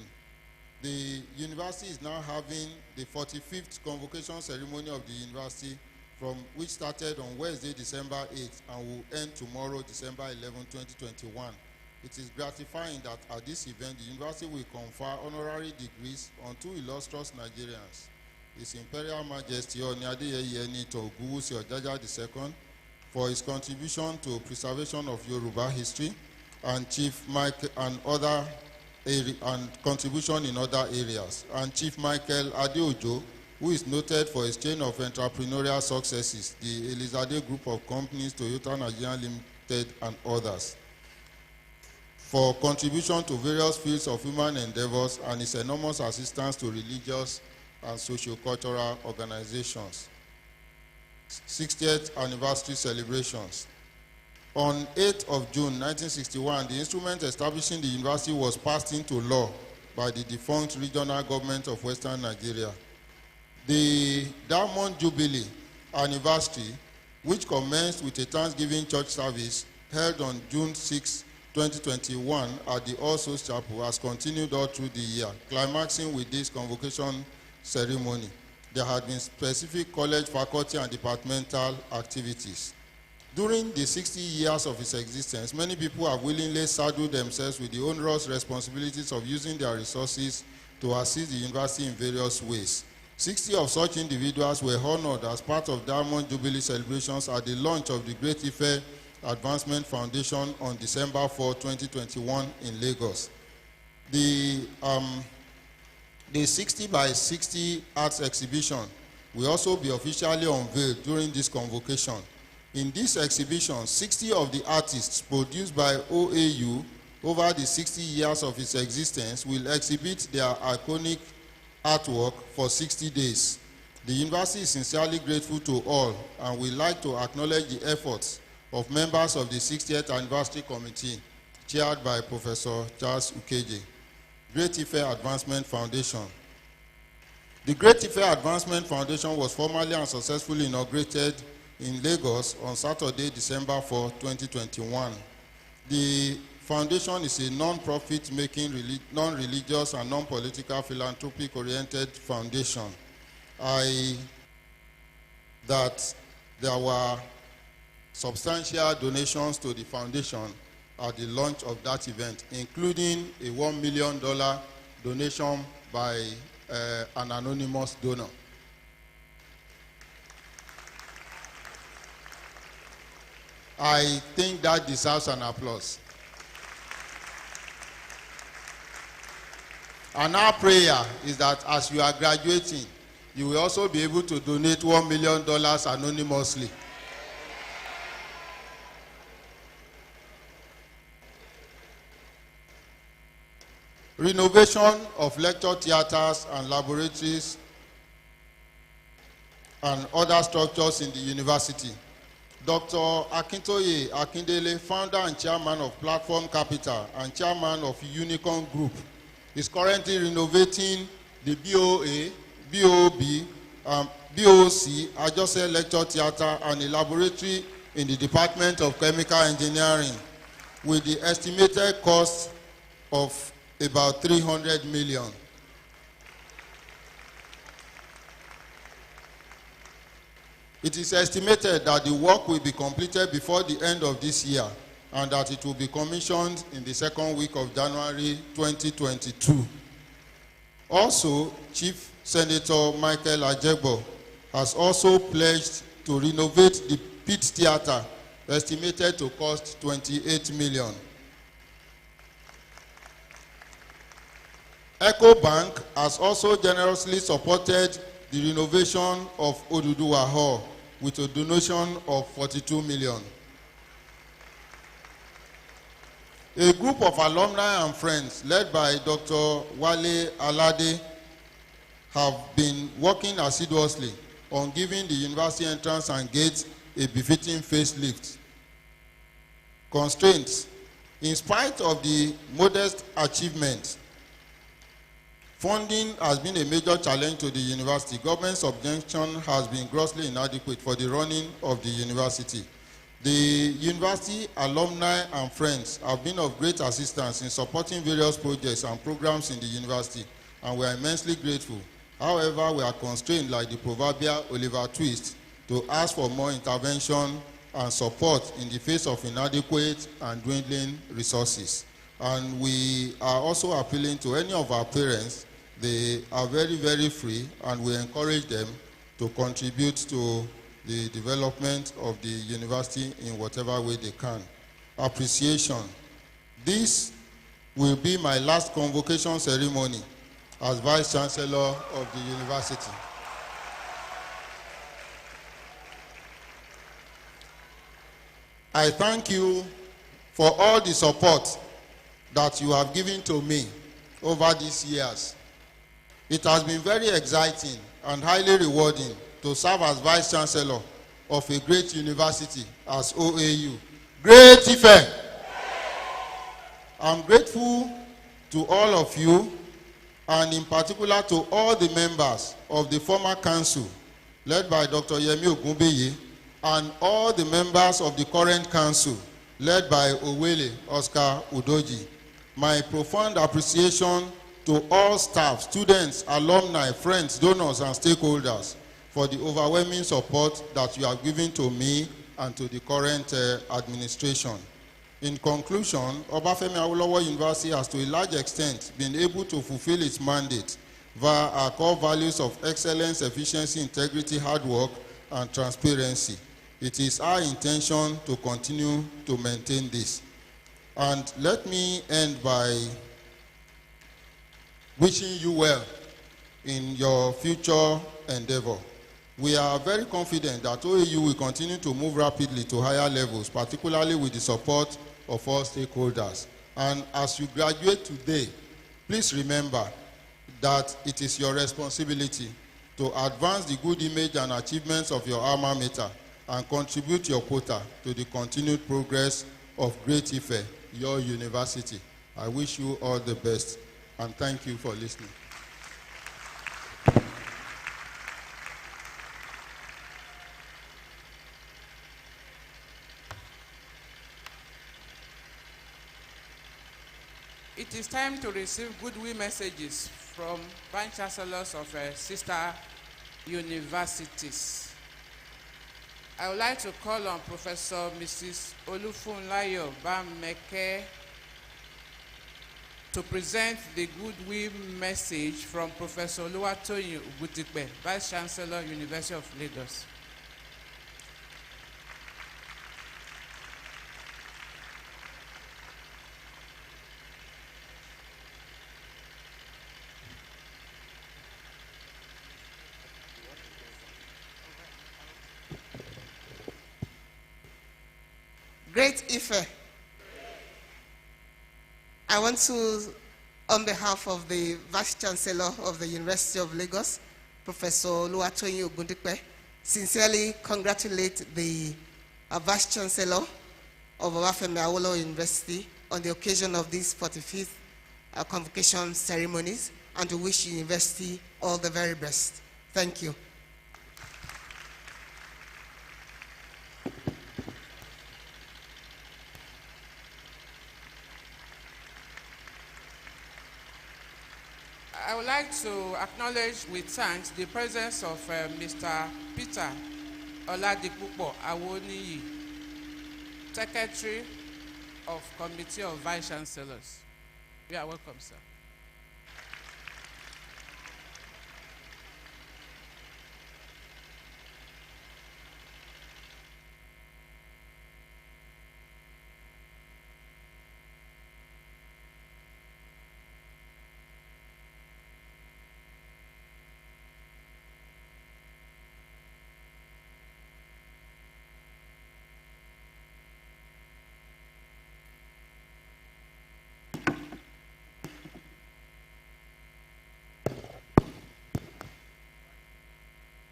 The university is now having the 45th convocation ceremony of the university, from which started on Wednesday, December 8 and will end tomorrow, December 11, 2021. It is gratifying that at this event, the university will confer honorary degrees on 2 illustrious Nigerians. His Imperial Majesty Oni Adeyeye Enito Ogunwusi Ojaja II, for his contribution to preservation of Yoruba history, and Chief Mike and contribution in other areas, and Chief Michael Adeojo, who is noted for his chain of entrepreneurial successes, the Elizade Group of Companies, Toyota Nigeria Limited, and others, for contribution to various fields of human endeavors and his enormous assistance to religious and socio-cultural organizations. 60th anniversary celebrations. On 8th of June 1961, the instrument establishing the university was passed into law by the defunct regional government of Western Nigeria. The Diamond Jubilee anniversary, which commenced with a Thanksgiving church service held on June 6, 2021 at the All Souls Chapel, has continued all through the year, climaxing with this convocation ceremony. There had been specific college, faculty, and departmental activities. During the 60 years of its existence, many people have willingly saddled themselves with the onerous responsibilities of using their resources to assist the university in various ways. 60 of such individuals were honored as part of Diamond Jubilee celebrations at the launch of the Great Ife Advancement Foundation on December 4, 2021 in Lagos. The 60 by 60 arts exhibition will also be officially unveiled during this convocation. In this exhibition, 60 of the artists produced by OAU over the 60 years of its existence will exhibit their iconic artwork for 60 days. The university is sincerely grateful to all and would like to acknowledge the efforts of members of the 60th Anniversary Committee, chaired by Professor Charles Ukeje. Great Ife Advancement Foundation. The Great Ife Advancement Foundation was formally and successfully inaugurated in Lagos on Saturday, December 4, 2021. The foundation is a non-profit making, non-religious and non-political philanthropic oriented foundation. That there were substantial donations to the foundation at the launch of that event, including a $1 million donation by an anonymous donor. I think that deserves an applause. And our prayer is that as you are graduating, you will also be able to donate $1 million anonymously. Renovation of lecture theaters and laboratories and other structures in the university. Dr. Akintoye Akindele, founder and chairman of Platform Capital and chairman of Unicorn Group, is currently renovating the BOC, Ajose Lecture Theatre and a laboratory in the Department of Chemical Engineering with the estimated cost of about 300 million. It is estimated that the work will be completed before the end of this year and that it will be commissioned in the second week of January 2022. Also, Chief Senator Michael Ajegbo has also pledged to renovate the Pit Theatre, estimated to cost 28 million. EcoBank has also generously supported the renovation of Oduduwa Hall with a donation of 42 million. A group of alumni and friends led by Dr. Wale Alade have been working assiduously on giving the university entrance and gates a befitting facelift. Constraints. In spite of the modest achievements, funding has been a major challenge to the university. Government subvention has been grossly inadequate for the running of the university. The university alumni and friends have been of great assistance in supporting various projects and programs in the university, and we are immensely grateful. However, we are constrained, like the proverbial Oliver Twist, to ask for more intervention and support in the face of inadequate and dwindling resources. And we are also appealing to any of our parents. They are very, very free, and we encourage them to contribute to the development of the university in whatever way they can. Appreciation. This will be my last convocation ceremony as Vice Chancellor of the university. I thank you for all the support that you have given to me over these years. It has been very exciting and highly rewarding to serve as Vice Chancellor of a great university as OAU. Great Ife! I'm grateful to all of you, and in particular to all the members of the former council, led by Dr. Yemi Ogunbeye, and all the members of the current council, led by Owele Oscar Udoji. My profound appreciation to all staff, students, alumni, friends, donors, and stakeholders for the overwhelming support that you have given to me and to the current administration. In conclusion, Obafemi Awolowo University has to a large extent been able to fulfill its mandate via our core values of excellence, efficiency, integrity, hard work, and transparency. It is our intention to continue to maintain this. And let me end by wishing you well in your future endeavor. We are very confident that OAU will continue to move rapidly to higher levels, particularly with the support of all stakeholders. And as you graduate today, please remember that it is your responsibility to advance the good image and achievements of your alma mater and contribute your quota to the continued progress of Great Ife, your university. I wish you all the best, and thank you for listening. It is time to receive goodwill messages from Vice Chancellors of sister universities. I would like to call on Professor Mrs. Olufunlayo Bameke to present the goodwill message from Professor Oluwatoyin Ogutikpe, Vice Chancellor, University of Lagos. Great Ife. I want to, on behalf of the Vice Chancellor of the University of Lagos, Professor Oluwatoyin Ogundipe, sincerely congratulate the Vice Chancellor of Obafemi Awolowo University on the occasion of these 45th convocation ceremonies, and to wish the university all the very best. Thank you. I would like to acknowledge with thanks the presence of Mr. Peter Oladipupo Awoniyi, Secretary of Committee of Vice Chancellors. You are welcome, sir.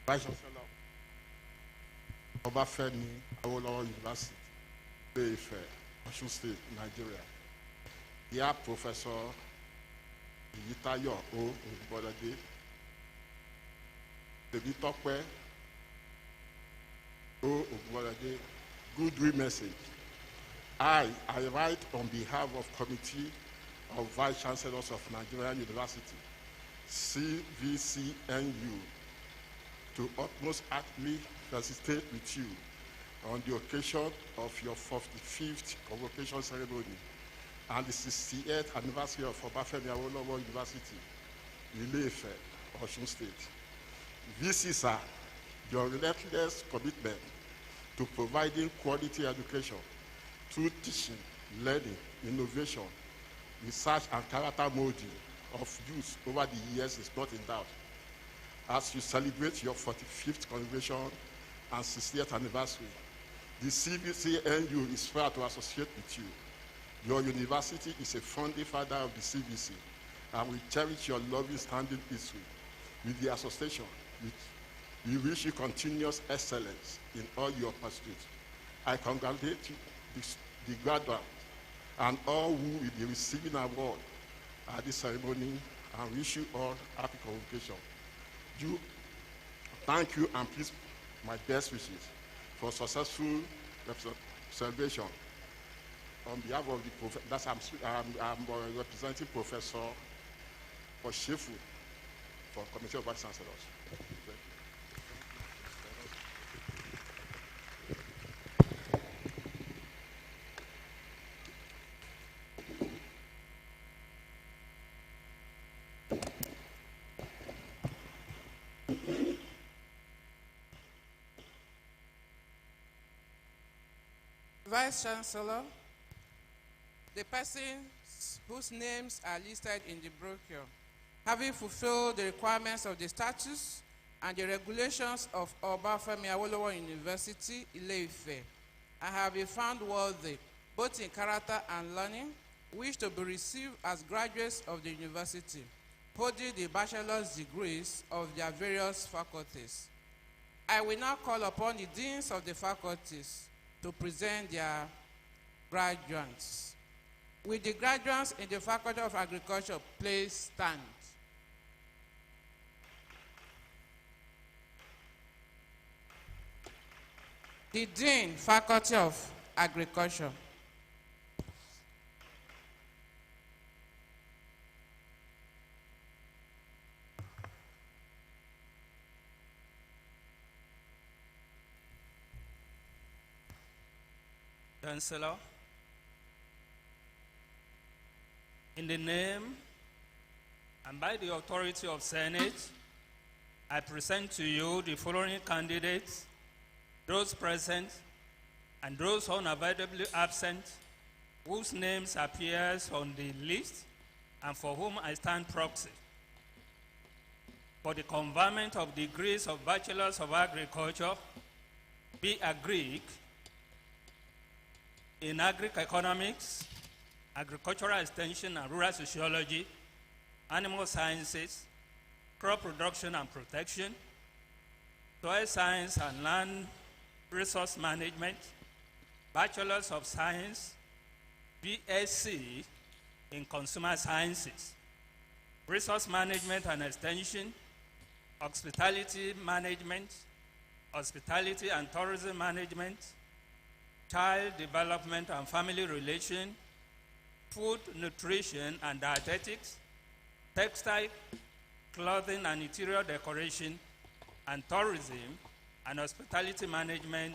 Vice Chancellor, Obafemi Awolowo University, Ife, Osun State, Nigeria. Dear Professor Iyitayo O. Ogunbolade, Temitope O. Ogunbolade, goodwill message. I write on behalf of Committee of Vice Chancellors of Nigerian University, CVCNU, to utmost heartily felicitate with you on the occasion of your 45th convocation ceremony and the 68th anniversary of Obafemi Awolowo University, Ile-Ife, Osun State. This is your relentless commitment to providing quality education through teaching, learning, innovation, research, and character molding of youth over the years is not in doubt. As you celebrate your 45th convocation and 60th anniversary, the CVCNU is proud to associate with you. Your university is a founding father of the CVC, and we cherish your loving standing history with the association. We wish you continuous excellence in all your pursuits. I congratulate you, the graduates and all who will be receiving an award at this ceremony, and wish you all happy convocation. Thank you, and please my best wishes for successful celebration. On behalf of the I'm representing Professor Oshefu from Committee of Vice Chancellors. Vice Chancellor, the persons whose names are listed in the brochure, having fulfilled the requirements of the statutes and the regulations of Obafemi Awolowo University, Ile-Ife, and have been found worthy, both in character and learning, wish to be received as graduates of the university, holding the bachelor's degrees of their various faculties. I will now call upon the deans of the faculties to present their graduates. Will the graduates in the Faculty of Agriculture please stand? The Dean, Faculty of Agriculture. Chancellor, in the name and by the authority of Senate, I present to you the following candidates, those present and those unavoidably absent, whose names appears on the list and for whom I stand proxy. For the conferment of degrees of Bachelors of Agriculture, be agreed in agri-economics, agricultural extension and rural sociology, animal sciences, crop production and protection, soil science and land resource management, Bachelors of Science, BSc in consumer sciences, resource management and extension, hospitality management, hospitality and tourism management, child development and family relation, food, nutrition and dietetics, textile, clothing and interior decoration, and tourism and hospitality management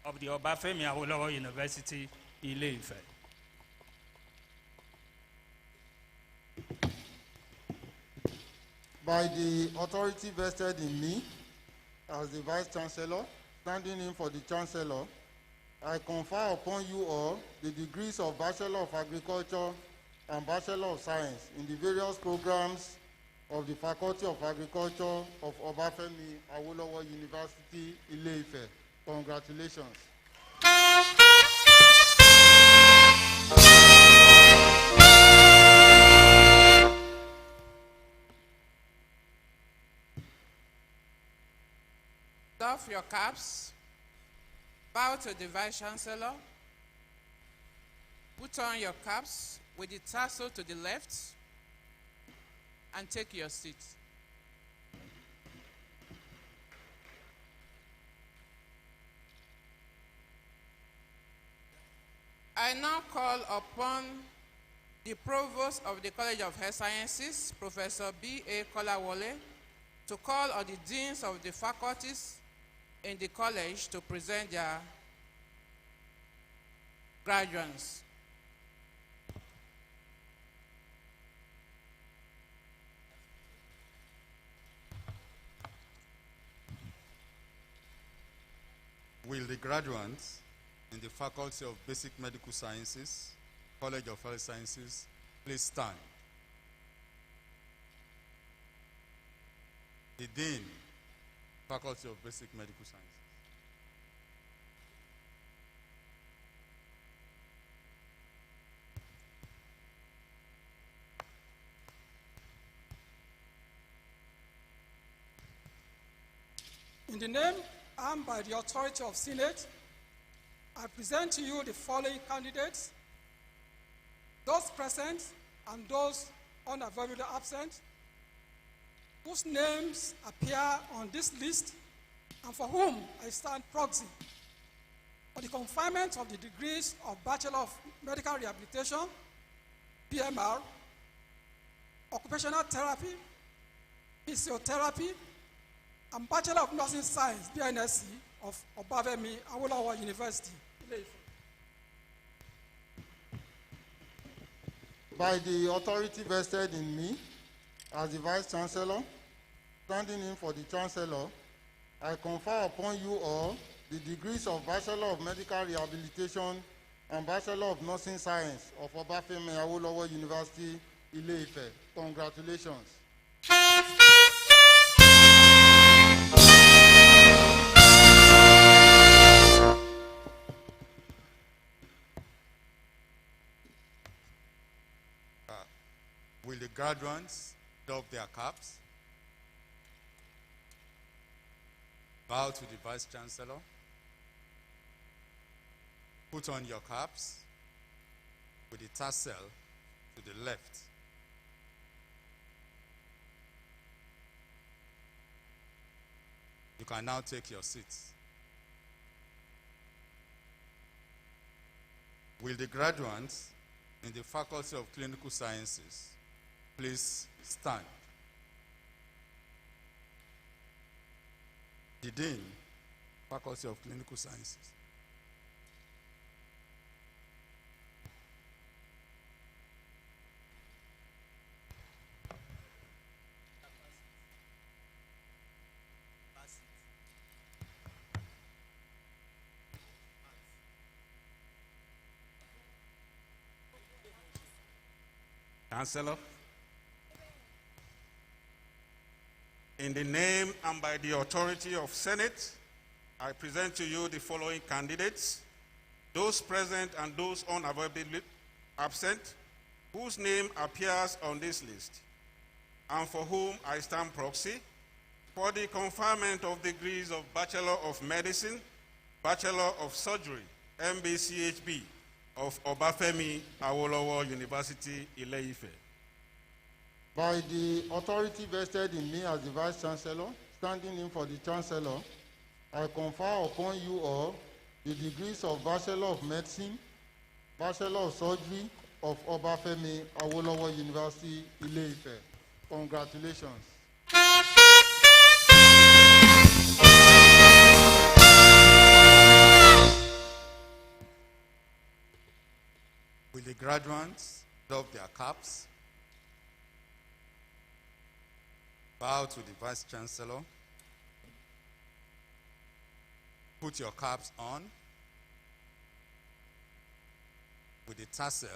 of the Obafemi Awolowo University, Ile-Ife. By the authority vested in me as the Vice Chancellor, standing in for the Chancellor, I confer upon you all the degrees of Bachelor of Agriculture and Bachelor of Science in the various programs of the Faculty of Agriculture of Obafemi Awolowo University, Ile-Ife. Congratulations. Doff your caps, bow to the Vice Chancellor, put on your caps with the tassel to the left, and take your seat. I now call upon the Provost of the College of Health Sciences, Professor B.A. Kolawole, to call on the deans of the faculties in the college to present their graduates. Will the graduates in the Faculty of Basic Medical Sciences, College of Health Sciences, please stand? The Dean, Faculty of Basic Medical Sciences. In the name and by the authority of Senate, I present to you the following candidates, those present and those unavoidably absent, whose names appear on this list and for whom I stand proxy for the conferment of the degrees of Bachelor of Medical Rehabilitation, PMR, Occupational Therapy, Physiotherapy, and Bachelor of Nursing Science, BNSC, of Obafemi Awolowo University. By the authority vested in me as the Vice Chancellor, standing in for the Chancellor, I confer upon you all the degrees of Bachelor of Medical Rehabilitation and Bachelor of Nursing Science of Obafemi Awolowo University, Ile-Ife. Congratulations. Will the graduates doff their caps, Bow to the Vice Chancellor. Put on your caps with the tassel to the left. You can now take your seats. Will the graduates in the Faculty of Clinical Sciences please stand? The Dean, Faculty of Clinical Sciences. Chancellor, in the name and by the authority of Senate, I present to you the following candidates, those present and those unavoidably absent, whose name appears on this list, and for whom I stand proxy for the conferment of degrees of Bachelor of Medicine, Bachelor of Surgery, MBCHB, of Obafemi Awolowo University, Ile-Ife. By the authority vested in me as the Vice Chancellor, standing in for the Chancellor, I confer upon you all the degrees of Bachelor of Medicine, Bachelor of Surgery of Obafemi Awolowo University, Ile-Ife. Congratulations. Will the graduates doff their caps? Bow to the Vice Chancellor. Put your caps on. With the tassel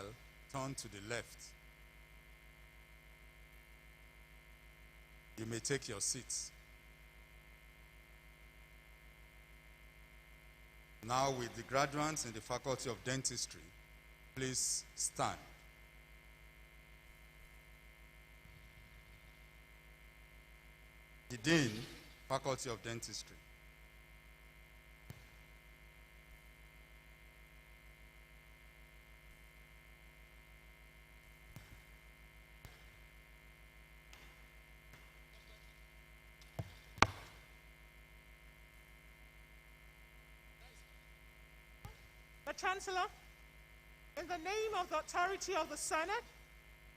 turned to the left. You may take your seats. Now, with the graduates in the Faculty of Dentistry, please stand. The Dean, Faculty of Dentistry. The Chancellor, in the name of the authority of the Senate,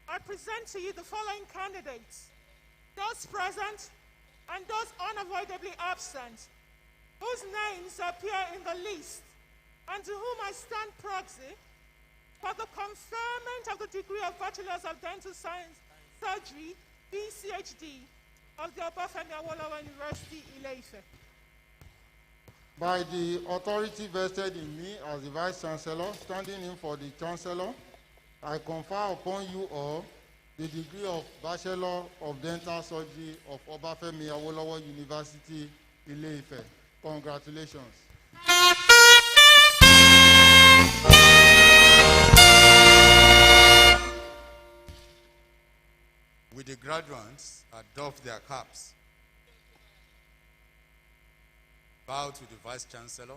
I present to you the following candidates, those present and those unavoidably absent, whose names appear in the list, and to whom I stand proxy for the conferment of the degree of Bachelors of Dental Science, Surgery, BCHD, of the Obafemi Awolowo University, Ile-Ife. By the authority vested in me as the Vice Chancellor, standing in for the Chancellor, I confer upon you all the degree of Bachelor of Dental Surgery of Obafemi Awolowo University, Ile-Ife. Congratulations. Will the graduates doff their caps? Bow to the Vice Chancellor.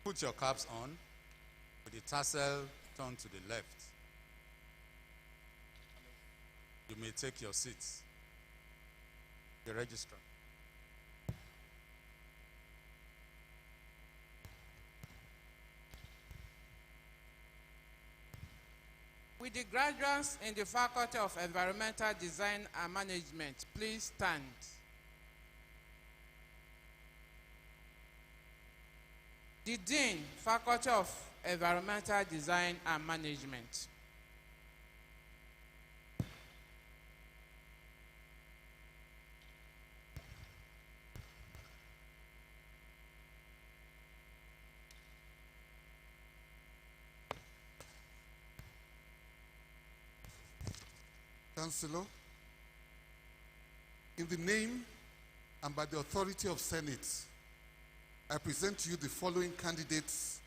Put your caps on with the tassel turned to the left. You may take your seats. The registrar. With the graduates in the Faculty of Environmental Design and Management, please stand. The Dean, Faculty of Environmental Design and Management. Chancellor, in the name and by the authority of Senate, I present to you the following candidates,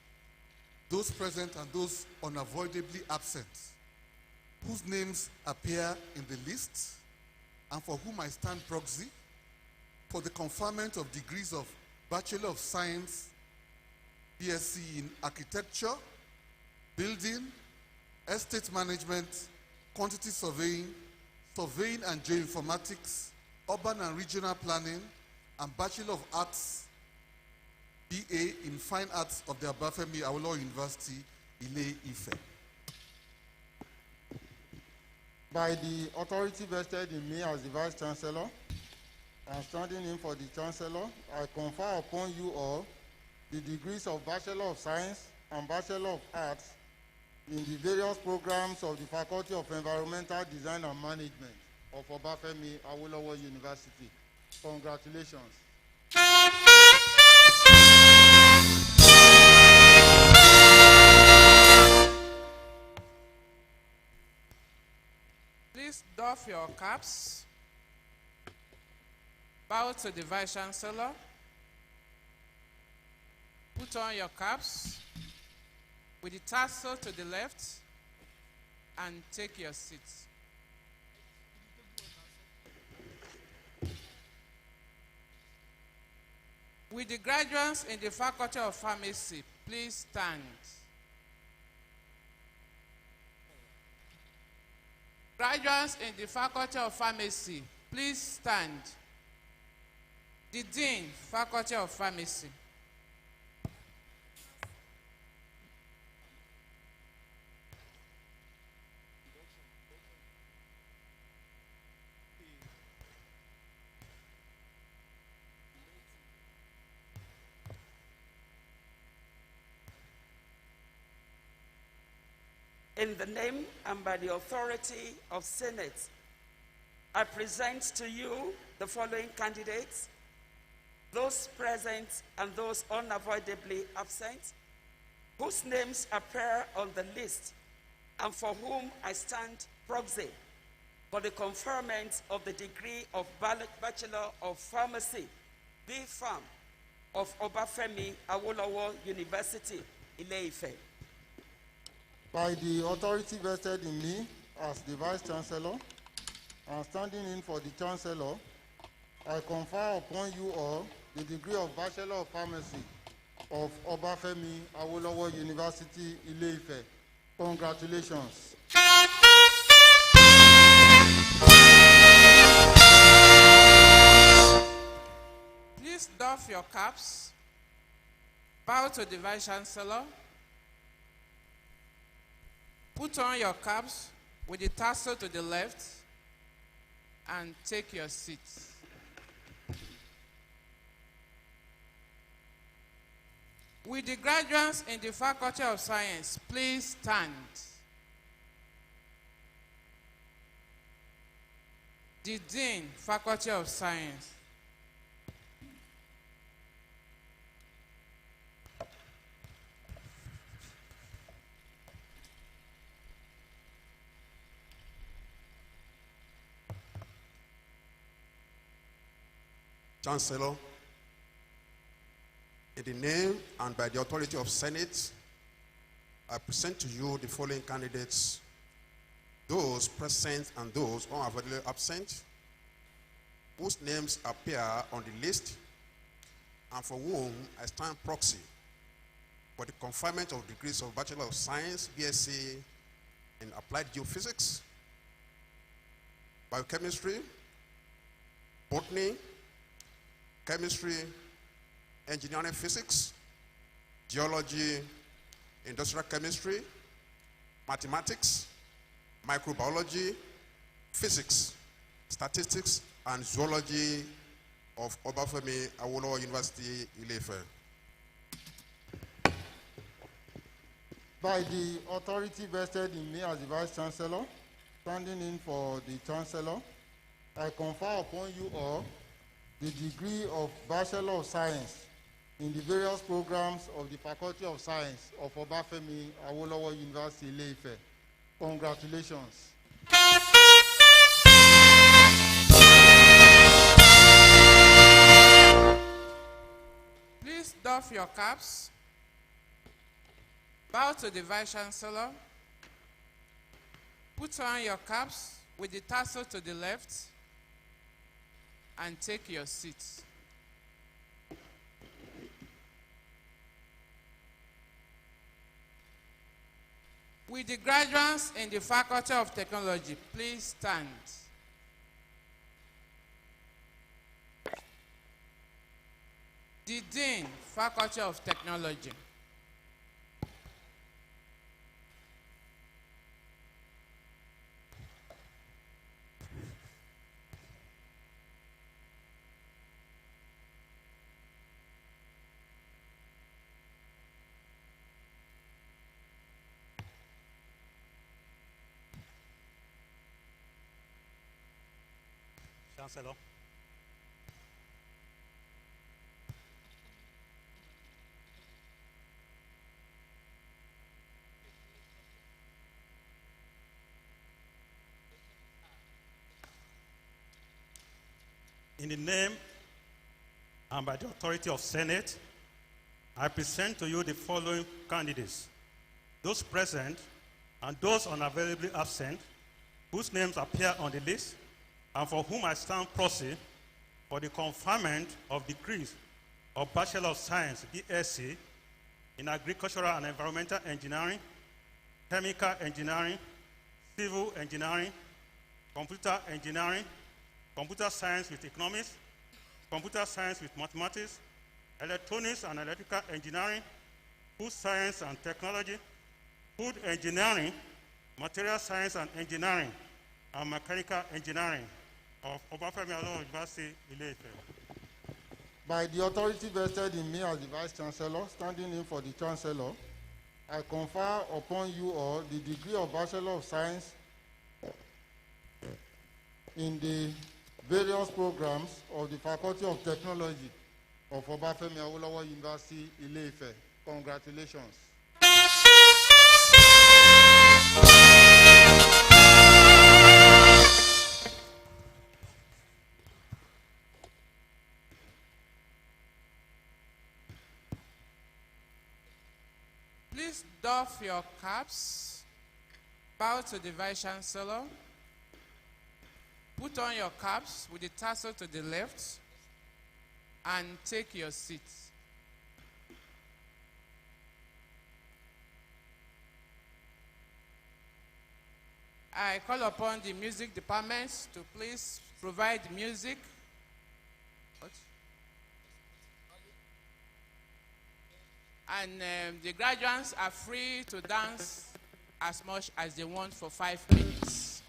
those present and those unavoidably absent, whose names appear in the list and for whom I stand proxy for the conferment of degrees of Bachelor of Science, BSc in Architecture, Building, Estate Management, Quantity Surveying, Surveying and Geoinformatics, Urban and Regional Planning, and Bachelor of Arts, BA in Fine Arts of the Obafemi Awolowo University, Ile-Ife. By the authority vested in me as the Vice Chancellor, and standing in for the Chancellor, I confer upon you all the degrees of Bachelor of Science and Bachelor of Arts in the various programs of the Faculty of Environmental Design and Management of Obafemi Awolowo University. Congratulations. Please doff your caps. Bow to the Vice Chancellor. Put on your caps with the tassel to the left and take your seats. With the graduates in the Faculty of Pharmacy, please stand. Graduates in the Faculty of Pharmacy, please stand. The Dean, Faculty of Pharmacy. In the name and by the authority of Senate, I present to you the following candidates, those present and those unavoidably absent, whose names appear on the list and for whom I stand proxy for the conferment of the degree of Bachelor of Pharmacy, B.Pharm, of Obafemi Awolowo University, Ile-Ife. By the authority vested in me as the Vice Chancellor, and standing in for the Chancellor, I confer upon you all the degree of Bachelor of Pharmacy of Obafemi Awolowo University, Ile-Ife. Congratulations. Please doff your caps. Bow to the Vice Chancellor. Put on your caps with the tassel to the left and take your seats. With the graduates in the Faculty of Science, please stand. The Dean, Faculty of Science. Chancellor, in the name and by the authority of Senate, I present to you the following candidates, those present and those unavoidably absent, whose names appear on the list and for whom I stand proxy for the conferment of degrees of Bachelor of Science, BSc in Applied Geophysics, Biochemistry, Botany, Chemistry, Engineering Physics, Geology, Industrial Chemistry, Mathematics, Microbiology, Physics, Statistics, and Zoology of Obafemi Awolowo University, Ile-Ife. By the authority vested in me as the Vice Chancellor, standing in for the Chancellor, I confer upon you all the degree of Bachelor of Science in the various programs of the Faculty of Science of Obafemi Awolowo University, Ile-Ife. Congratulations. Please doff your caps. Bow to the Vice Chancellor. Put on your caps with the tassel to the left and take your seats. With the graduates in the Faculty of Technology, please stand. The Dean, Faculty of Technology. Chancellor. In the name and by the authority of Senate, I present to you the following candidates. Those present and those unavailably absent, whose names appear on the list, and for whom I stand proxy for the conferment of degrees of Bachelor of Science, BSc, in Agricultural and Environmental Engineering, Chemical Engineering, Civil Engineering, Computer Engineering, Computer Science with Economics, Computer Science with Mathematics, Electronics and Electrical Engineering, Food Science and Technology, Food Engineering, Material Science and Engineering, and Mechanical Engineering of Obafemi Awolowo University, Ile-Ife. By the authority vested in me as the Vice Chancellor, standing in for the Chancellor, I confer upon you all the degree of Bachelor of Science in the various programs of the Faculty of Technology of Obafemi Awolowo University, Ile-Ife. Congratulations. Please doff your caps, bow to the Vice Chancellor, put on your caps with the tassel to the left, and take your seats. I call upon the music departments to please provide music. What? And the graduates are free to dance as much as they want for 5 minutes.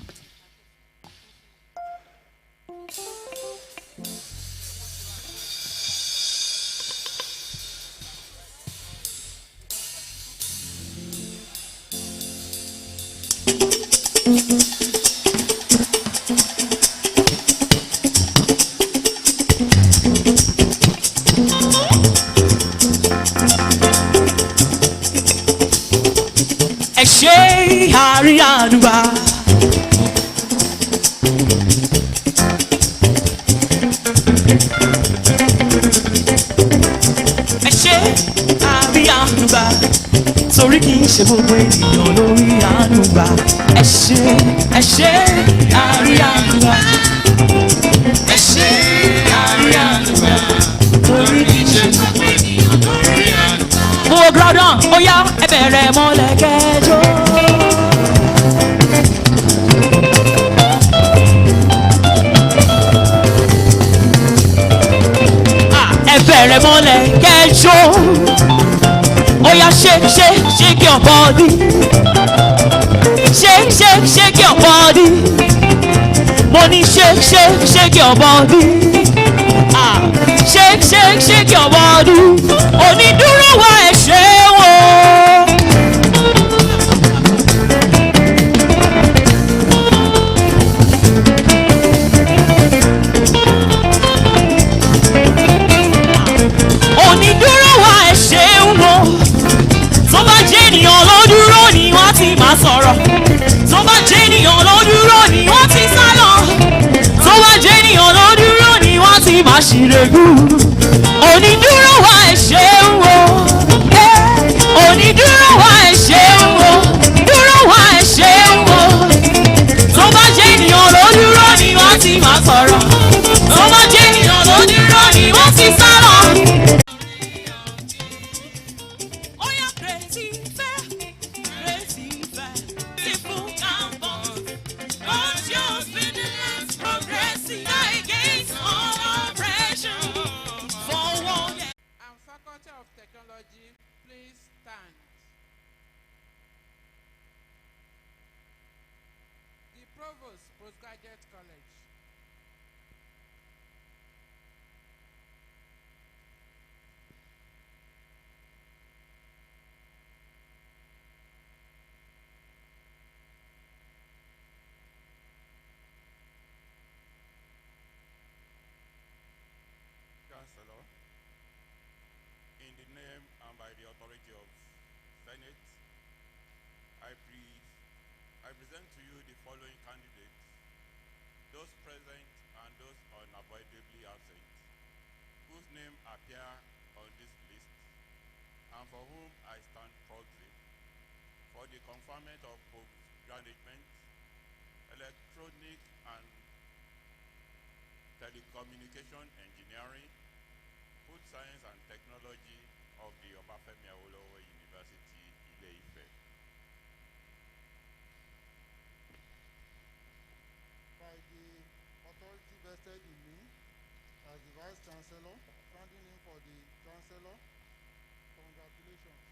Arianuba. Ẹ ṣé Arianuba, torí kì í ṣe gbogbo ènìyàn lórí ànúbà. Ẹ ṣé Arianuba. Ẹ ṣé Arianuba, torí kì í ṣe gbogbo ènìyàn lórí ànúbà. Mo gbọ́dọ̀ ó yá ẹ bẹ̀rẹ̀ mọ́lẹ̀ kẹjọ. Bẹ̀rẹ̀ mọ́lẹ̀ kẹjọ. Ó yá shake your body. Shake your body. Mo ní shake your body. Shake your body. Onídùúró wa ẹ̀ ṣe wò. Onídùúró wa ẹ̀ ṣe wò. Tó bá jẹ́ ènìyàn ló dúró ni wọ́n ti máa sọ̀rọ̀. Tó bá jẹ́ ènìyàn ló dúró ni wọ́n ti sá lọ. Tó bá jẹ́ ènìyàn ló dúró ni wọ́n ti máa ṣìrègù. Onídùúró wa ẹ̀ ṣe wò. Onídùúró wa ẹ̀ ṣe wò. Dúró wa ẹ̀ ṣe wò. Tó bá jẹ́ ènìyàn ló dúró ni wọ́n ti máa sọ̀rọ̀. Tó bá jẹ́ stand. The Provost, Postgraduate College. Chancellor, in the name and by the authority of Senate, I present to you the following candidates, those present and those unavoidably absent, whose name appear on this list, and for whom I stand proxy for the conferment of postgraduate, electronic and telecommunication engineering, food science and technology of the Obafemi Awolowo University, Ile-Ife. By the authority vested in me as the Vice Chancellor, standing in for the Chancellor, congratulations.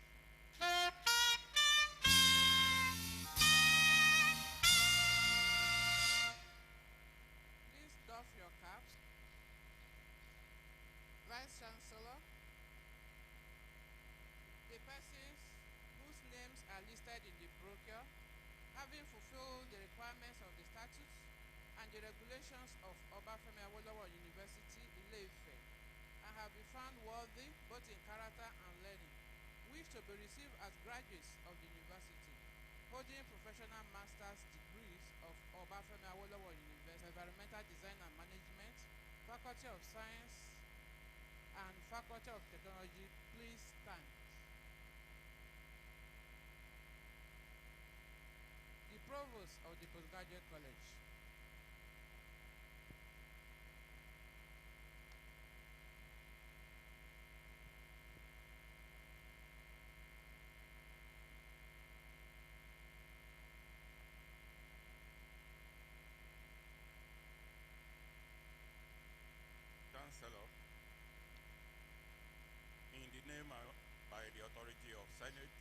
Please doff your caps. Vice Chancellor, the persons whose names are listed in the brochure, having fulfilled the requirements of the statutes and the regulations of Obafemi Awolowo University, Ile-Ife, and have been found worthy both in character and learning, wish to be received as graduates of the university, holding professional master's degrees of Obafemi Awolowo University, Environmental Design and Management, Faculty of Science, and Faculty of Technology, please stand. The Provost of the Postgraduate College. Chancellor, in the name and by the authority of Senate,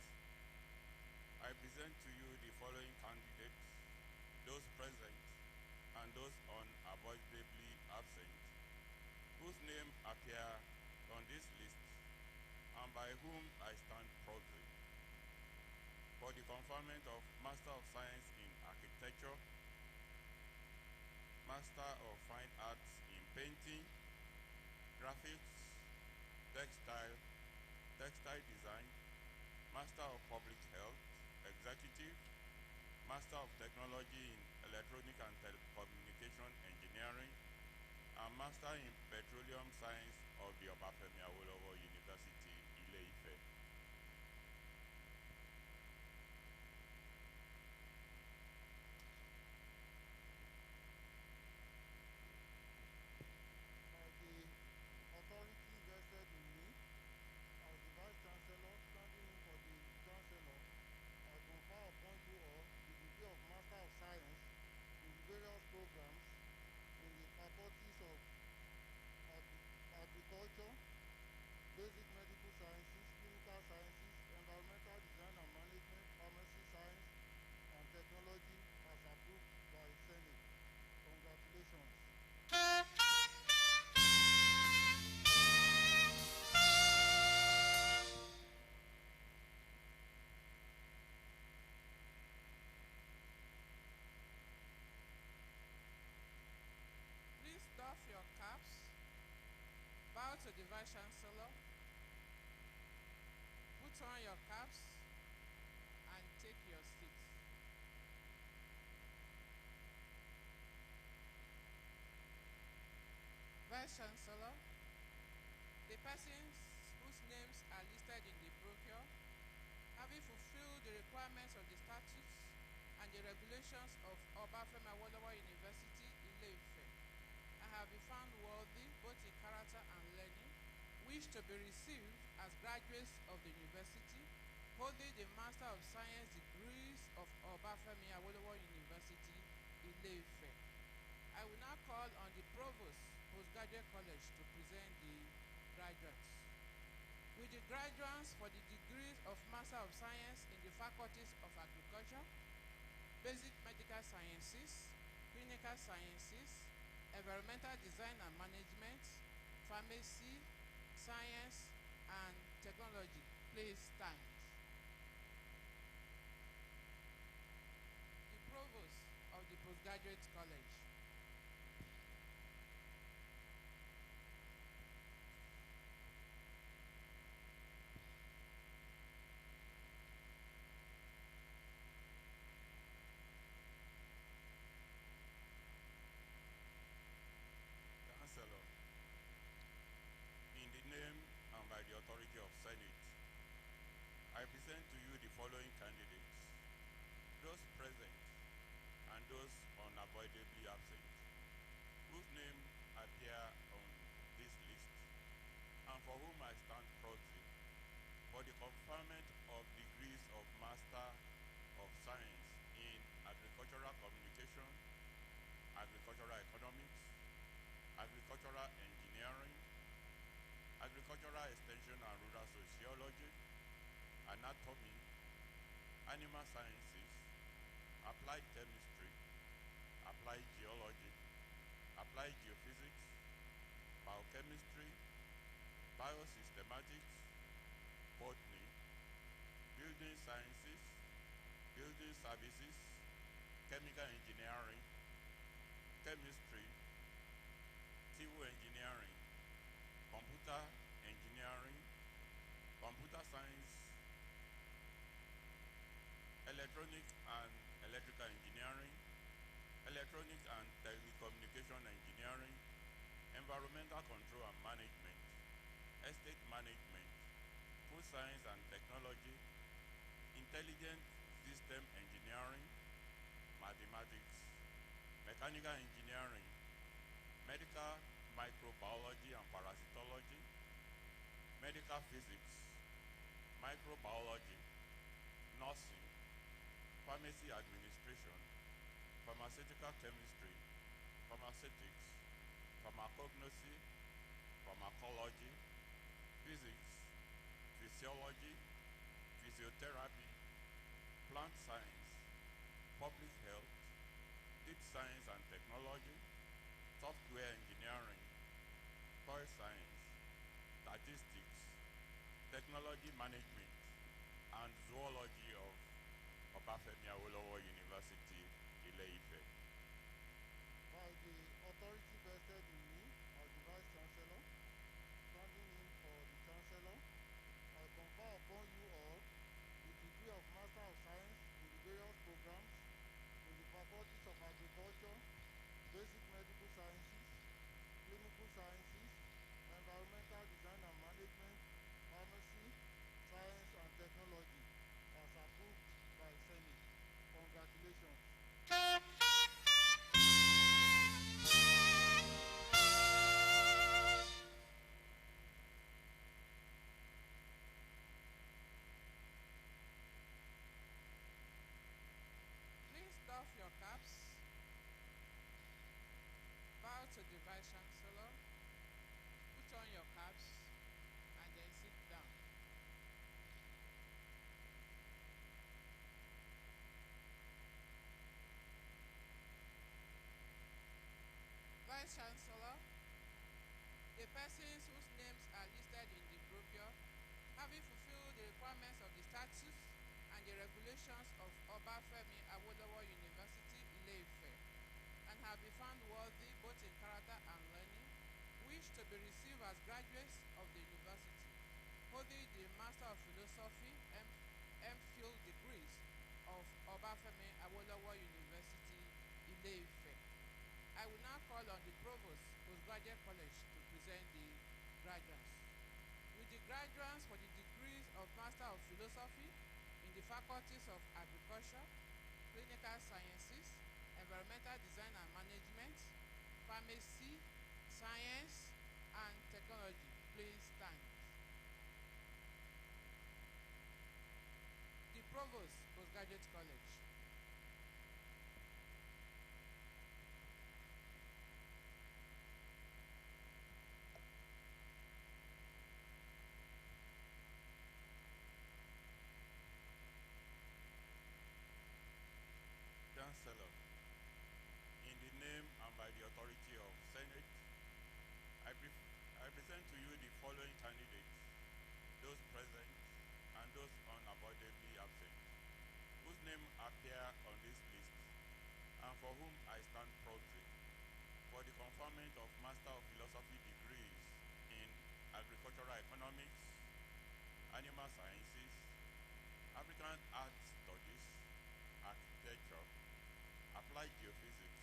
I present to you the following candidates, those present and those unavoidably absent, whose name appear on this list and by whom I stand proxy for the conferment of Master of Science in Architecture, Master of Fine Arts in Painting, Graphics, Textile Design, Master of Public Health, Executive, Master of Technology in Electronic and Telecommunication Engineering, and Master in Petroleum Science of the Obafemi Awolowo University, Ile-Ife. By the authority vested in me as the Vice Chancellor, standing in for the Chancellor, I confer upon you all the degree of Master of Science in various programs in the Faculties of Agriculture, Basic Medical Sciences, Clinical Sciences, Environmental Design and Management, Pharmacy Science, and Technology as approved by Senate. Congratulations. Please doff your caps, bow to the Vice Chancellor, put on your caps, and take your seats. Vice Chancellor, the persons whose names are listed in the brochure, having fulfilled the requirements of the statutes and the regulations of Obafemi Awolowo University, Ile-Ife, and have been found worthy both in character and learning, wish to be received as graduates of the university, holding the Master of Science degrees of Obafemi Awolowo University, Ile-Ife. I will now call on the Provost, Postgraduate College, to present the graduates. With the graduates for the degrees of Master of Science in the Faculties of Agriculture, Basic Medical Sciences, Clinical Sciences, Environmental Design and Management, Pharmacy, Science, and Technology. Please stand. The Provost of the Postgraduate College. Chancellor, in the name and by the authority of Senate, I present to you the following candidates, those present and those unavoidably absent, whose name appear on this list, and for whom I stand proxy for the conferment of degrees of Master of Science in Agricultural Communication, Agricultural Economics, Agricultural Engineering, Agricultural Extension and Rural Sociology, Anatomy, Animal Sciences, Applied Chemistry, Applied Geology, Applied Geophysics, Biochemistry, Biosystematics, Botany, Building Sciences, Building Services, Chemical Engineering, Chemistry, Civil Engineering, Computer Engineering, Computer Science, Electronic and Electrical Engineering, Electronics and Telecommunication Engineering, Environmental Control and Management, Estate Management, Food Science and Technology, Intelligent System Engineering, Mathematics, Mechanical Engineering, Medical Microbiology and Parasitology, Medical Physics, Microbiology, Nursing, Pharmacy Administration, Pharmaceutical Chemistry, Pharmaceutics, Pharmacognosy, Pharmacology, Physics, Physiology, Physiotherapy, Plant Science, Public Health, Deep Science and Technology, Software Engineering, Toy Science, Statistics, Technology Management, and Zoology of Obafemi Awolowo University, Ile-Ife. By the authority vested in me as the Vice Chancellor, standing in for the Chancellor, I confer upon you all the degree of Master of Science in the various programs in the Faculties of Agriculture, Basic Medical Sciences, Clinical Sciences, Environmental Design and Management, Pharmacy, Science and Technology, as approved by Senate. Congratulations. Please doff your caps, bow to the Vice Chancellor, put on your caps, and then sit down. Vice Chancellor, the persons whose names are listed in the brochure, having fulfilled the requirements of the statutes and the regulations of Obafemi Awolowo University, Ile-Ife, and have been found worthy both in character and learning, wish to be received as graduates of the university, holding the Master of Philosophy MPhil degrees of Obafemi Awolowo University, Ile-Ife. I will now call on the Provost, Postgraduate College, to present the graduates. With the graduates for the degrees of Master of Philosophy in the Faculties of Agriculture, Clinical Sciences, Environmental Design and Management, Pharmacy, Science, and Technology, please stand. The Provost, Postgraduate College. you the following candidates, those present and those unavoidably absent, whose name appear on this list, and for whom I stand proudly for the conferment of Master of Philosophy degrees in Agricultural Economics, Animal Sciences, African Art Studies, Architecture, Applied Geophysics,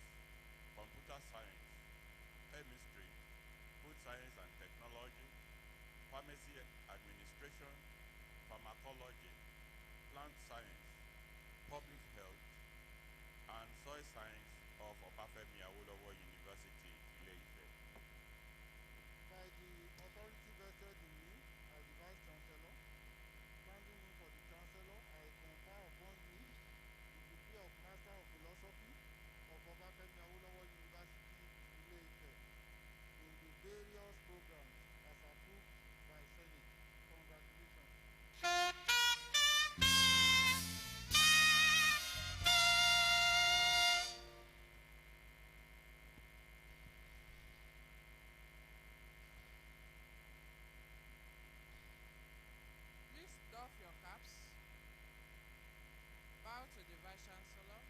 Computer Science, Chemistry, Food Science and Technology, Pharmacy Administration, Pharmacology, Plant Science, Public Health, and Soil Science of Obafemi Awolowo University, Ile-Ife. By the authority vested in me as the Vice Chancellor, standing in for the Chancellor, I confer upon you the degree of Master of Philosophy of Obafemi Awolowo University, Ile-Ife, in the various programs as approved by Senate. Congratulations. Please doff your caps. Bow to the Vice Chancellor.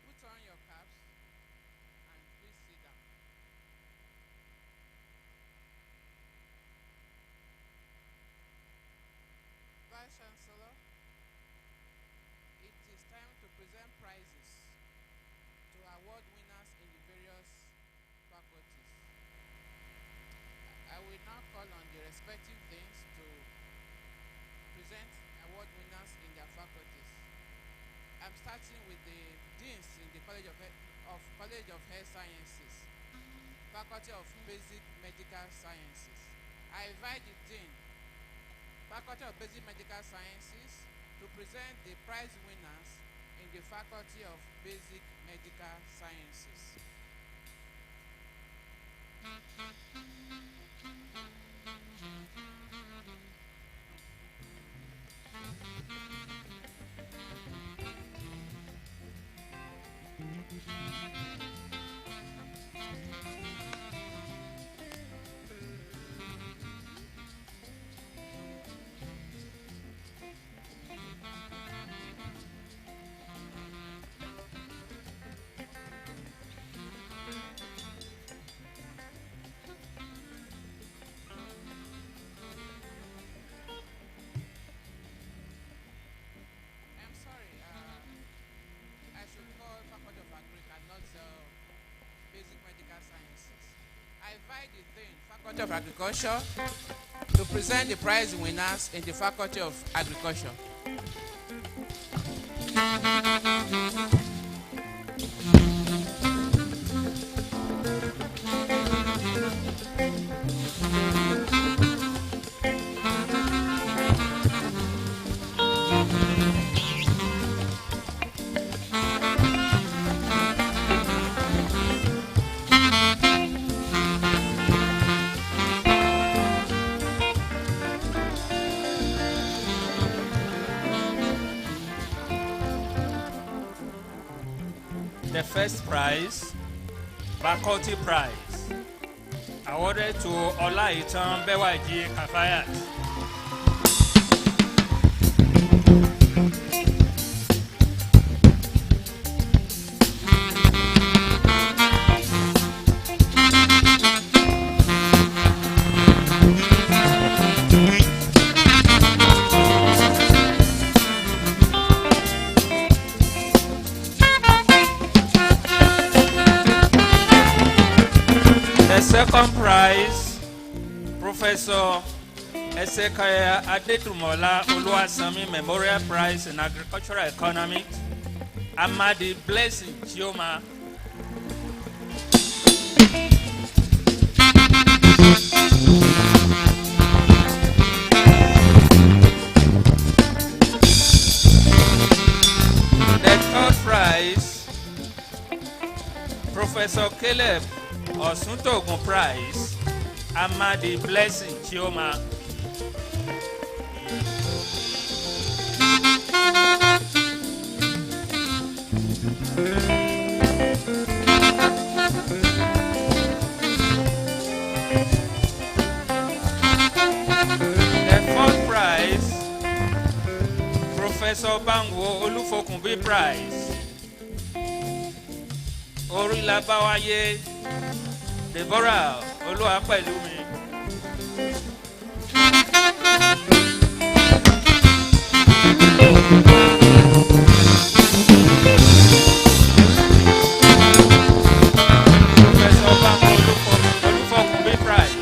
Put on your caps and please sit down. Vice Chancellor, it is time to present prizes to award winners in the various faculties. I will now call on the respective deans to present award winners in their faculties. I'm starting with the deans in the College of Health Sciences, Faculty of Basic Medical Sciences. I invite the dean, Faculty of Basic Medical Sciences, to present the prize winners in the Faculty of Basic Medical Sciences. I invite the dean, Faculty of Agriculture, to present the prize winners in the Faculty of Agriculture. The first prize, Faculty Prize, awarded to Olaitan Bewaji Kafayat. Second prize, Professor Esekaya Adetumola Oluwasami Memorial Prize in Agricultural Economics, Amadi Blessing Chioma. The third prize, Professor Caleb Osuntogun Prize, Amadi Blessing Chioma. Professor Bangwo Olufokunbi Prize. Orilabawaye Deborah Oluwapelumi. Professor Bangwo Olufokunbi Prize.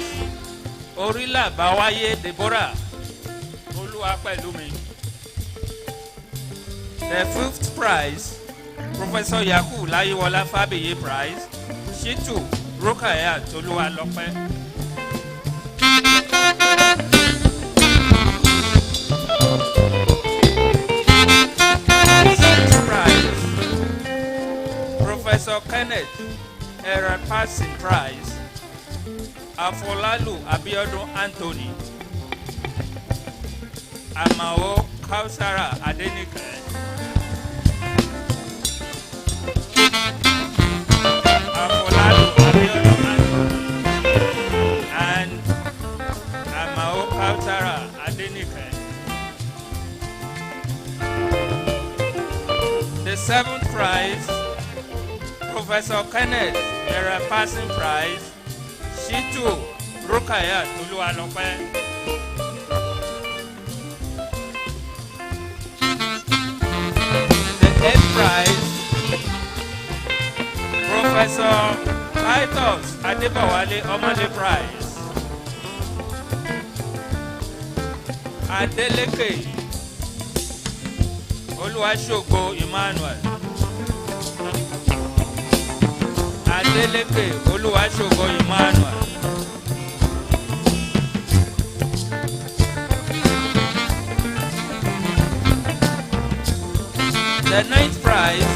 Orilabawaye Deborah Oluwapelumi. The fifth prize, Professor Yaku Layiwola Fabiyi Prize, Shitu Rukaya Toluwalope. Sixth prize, Professor Kenneth Era Passing Prize, Afolalu Abiodun Anthony, Amao Kausara Adenike. And Amao Kautara Adenike. The seventh prize, Professor Kenneth Era Passing Prize, Shitu Rukaya Toluwalope. The eighth prize, Professor Titus Adebawale Omale Prize. Adeleke Oluwasogo Emmanuel. Adeleke Oluwasogo Emmanuel. The ninth prize,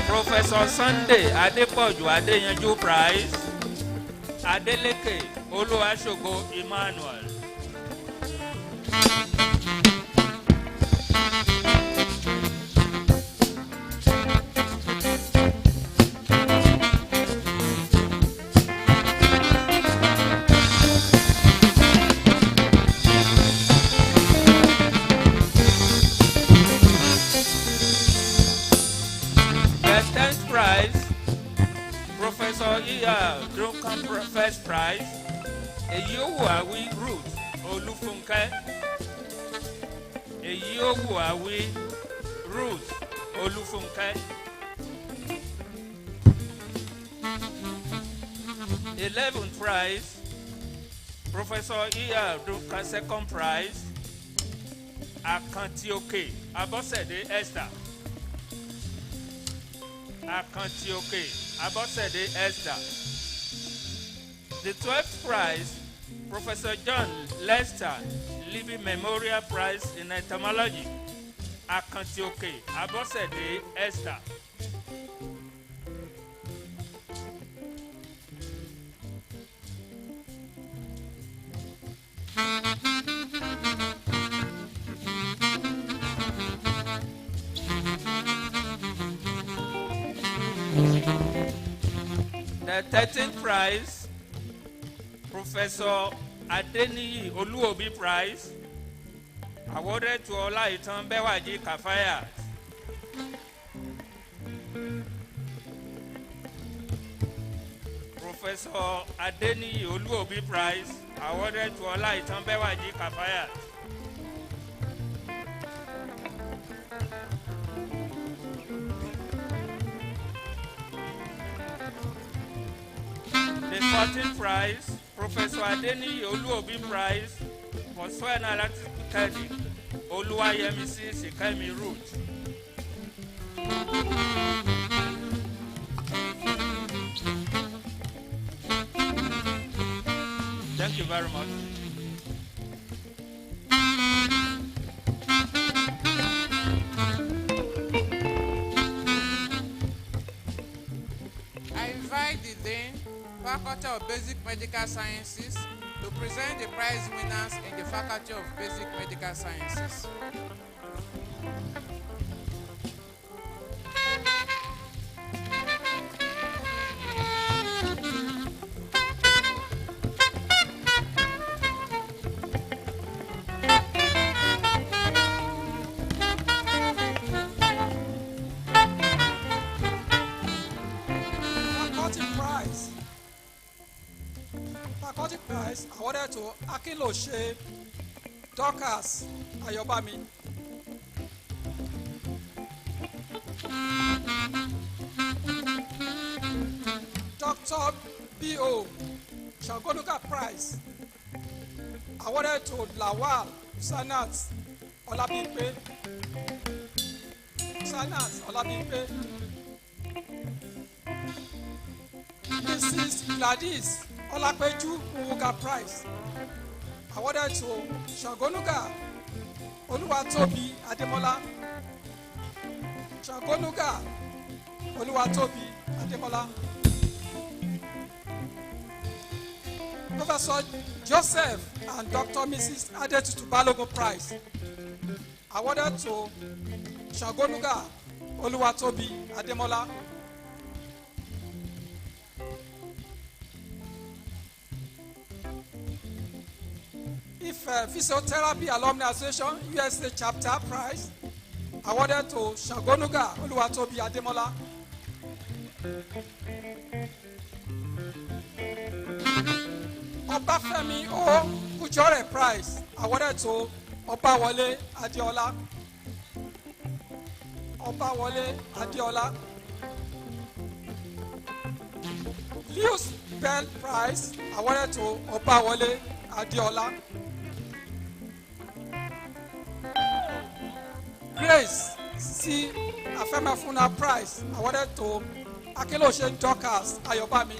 Professor Sunday Adepoju Adeyanju Prize, Adeleke Oluwasogo Emmanuel. Professor Iya Duncan First Prize, Eyowawi Ruth Olufunke. Eyowawi Ruth Olufunke. 11th prize, Professor Iya Duncan Second Prize, Akantioke Abosede Esther. Akantioke Abosede Esther. The 12th prize, Professor John Lester Libby Memorial Prize in Entomology, Akantioke Abosede Esther. The 13th prize, Professor Adeniyi Oluobi Prize, awarded to Olaitan Bewaji Kafaya. Professor Adeniyi Oluobi Prize, awarded to Olaitan Bewaji Kafaya. The 14th prize, Professor Adeniyi Oluobi Prize for Soil Analytical Technique, Oluwayemisi Sikemi Root. Thank you very much. I invite the Dean, Faculty of Basic Medical Sciences, to present the prize winners in the Faculty of Basic Medical Sciences. Akínlòṣe Dorcas Ayọ̀bámi. Dr. B.O. Shagonuka Prize awarded to Lawal Sanat Olabimpe. Mrs. Gladys Olapeju Uwuga Prize awarded to Shagonuka Oluwatobi Ademola. Shagonuka Oluwatobi Ademola. Professor Joseph and Dr. Mrs. Adetutu Balogun Prize awarded to Shagonuga Oluwatobi Ademola. Physiotherapy Alumni Association USA Chapter Prize awarded to Shagonuga Oluwatobi Ademola. Obafemi O. Kujore Prize awarded to Obawole Adeola. Lewis Bell Prize awarded to Obawole Adeola. Grace C. Afemafuna Prize awarded to Akínlòṣe Dorcas Ayọ̀bámi.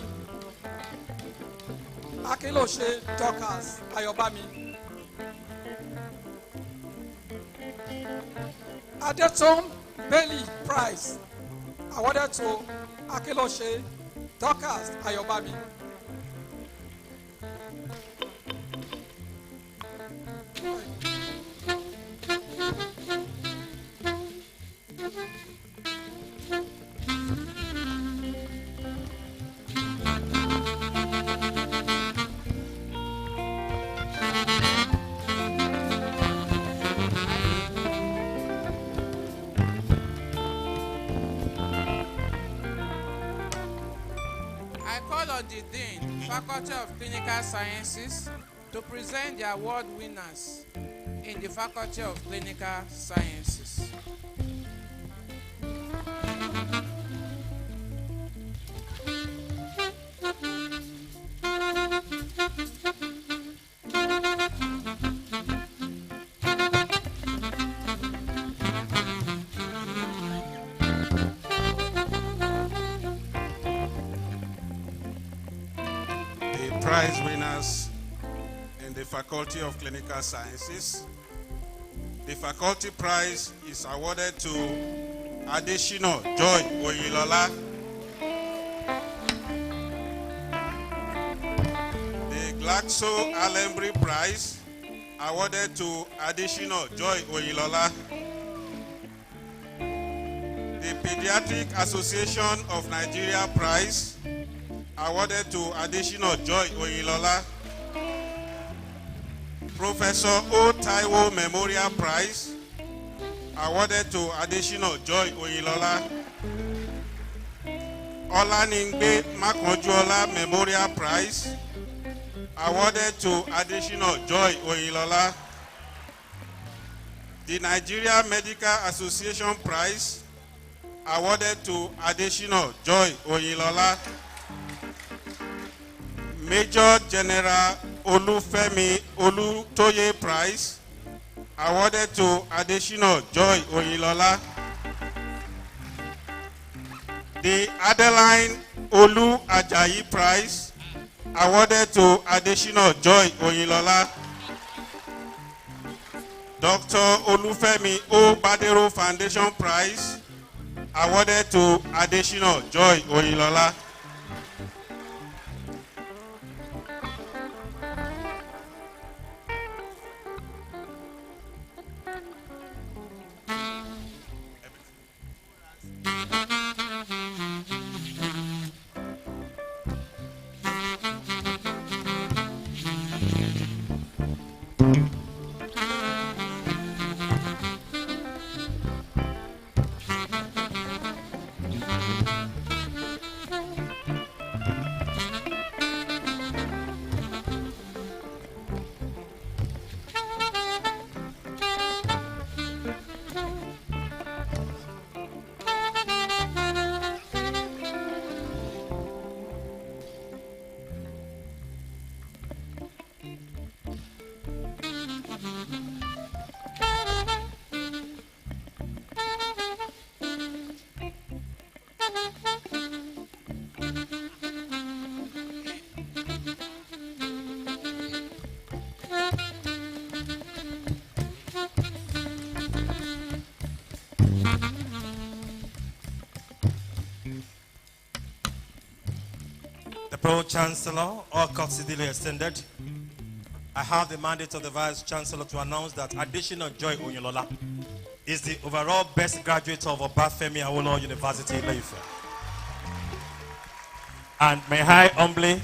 Adeton Bailey Prize awarded to Akínlòṣe Dorcas Ayọ̀bámi. I call on the Dean, Faculty of Clinical Sciences, to present the award winners in the Faculty of Clinical Sciences. Prize winners in the Faculty of Clinical Sciences. The faculty prize is awarded to Adeshino Joy Oyilola. The Glaxo Alembri Prize awarded to Adeshino Joy Oyilola. The Pediatric Association of Nigeria Prize awarded to Adeshino Joy Oyilola. Professor O. Taiwo Memorial Prize awarded to Adeshino Joy Oyilola. Olaningbe Makonjuola Memorial Prize awarded to Adeshino Joy Oyilola. The Nigeria Medical Association Prize awarded to Adeshino Joy Oyilola. Major General Olufemi Olutoye Prize awarded to Adeshino Joy Oyilola. The Adeline Olu Ajayi Prize awarded to Adeshino Joy Oyilola. Dr. Olufemi O. Badero Foundation Prize awarded to Adeshino Joy Oyilola. Pro-Chancellor, all considerably extended. I have the mandate of the Vice-Chancellor to announce that additional Joy Onyolola is the overall best graduate of Obafemi Awolowo University, Ile-Ife. And may I humbly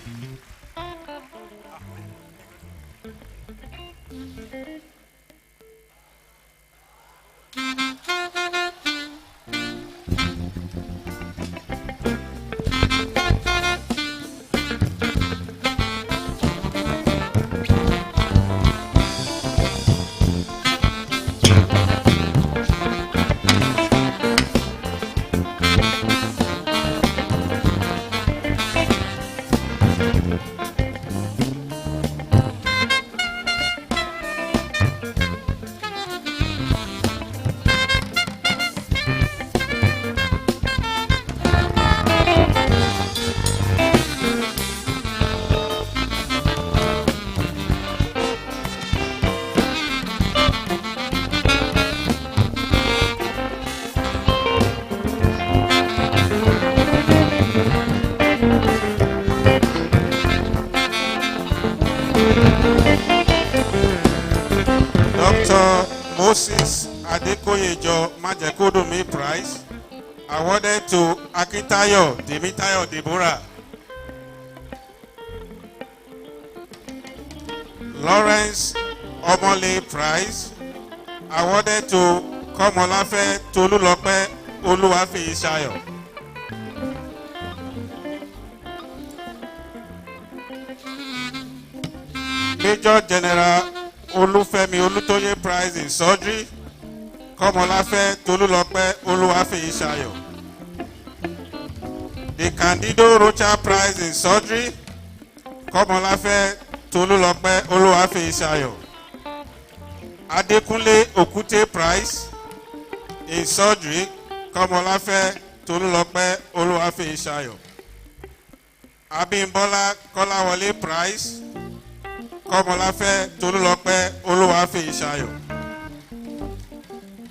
Dr. Moses Adekoyejo Majekodumi Prize, awarded to Akintayo Demitayo Deborah. Lawrence Omole Prize, awarded to Komolafe Tolulope Oluwafe Ishayo. Major General Olufemi Olutoye Prize in Surgery, Komolafe Tolulope Oluwafe Ishayo. The Candido Rocha Prize in Surgery, Komolafe Tolulope Oluwafe Ishayo. Adekunle Okute Prize in Surgery, Komolafe Tolulope Oluwafe Ishayo. Abimbola Kolawole Prize, Komolafe Tolulope Oluwafe Ishayo.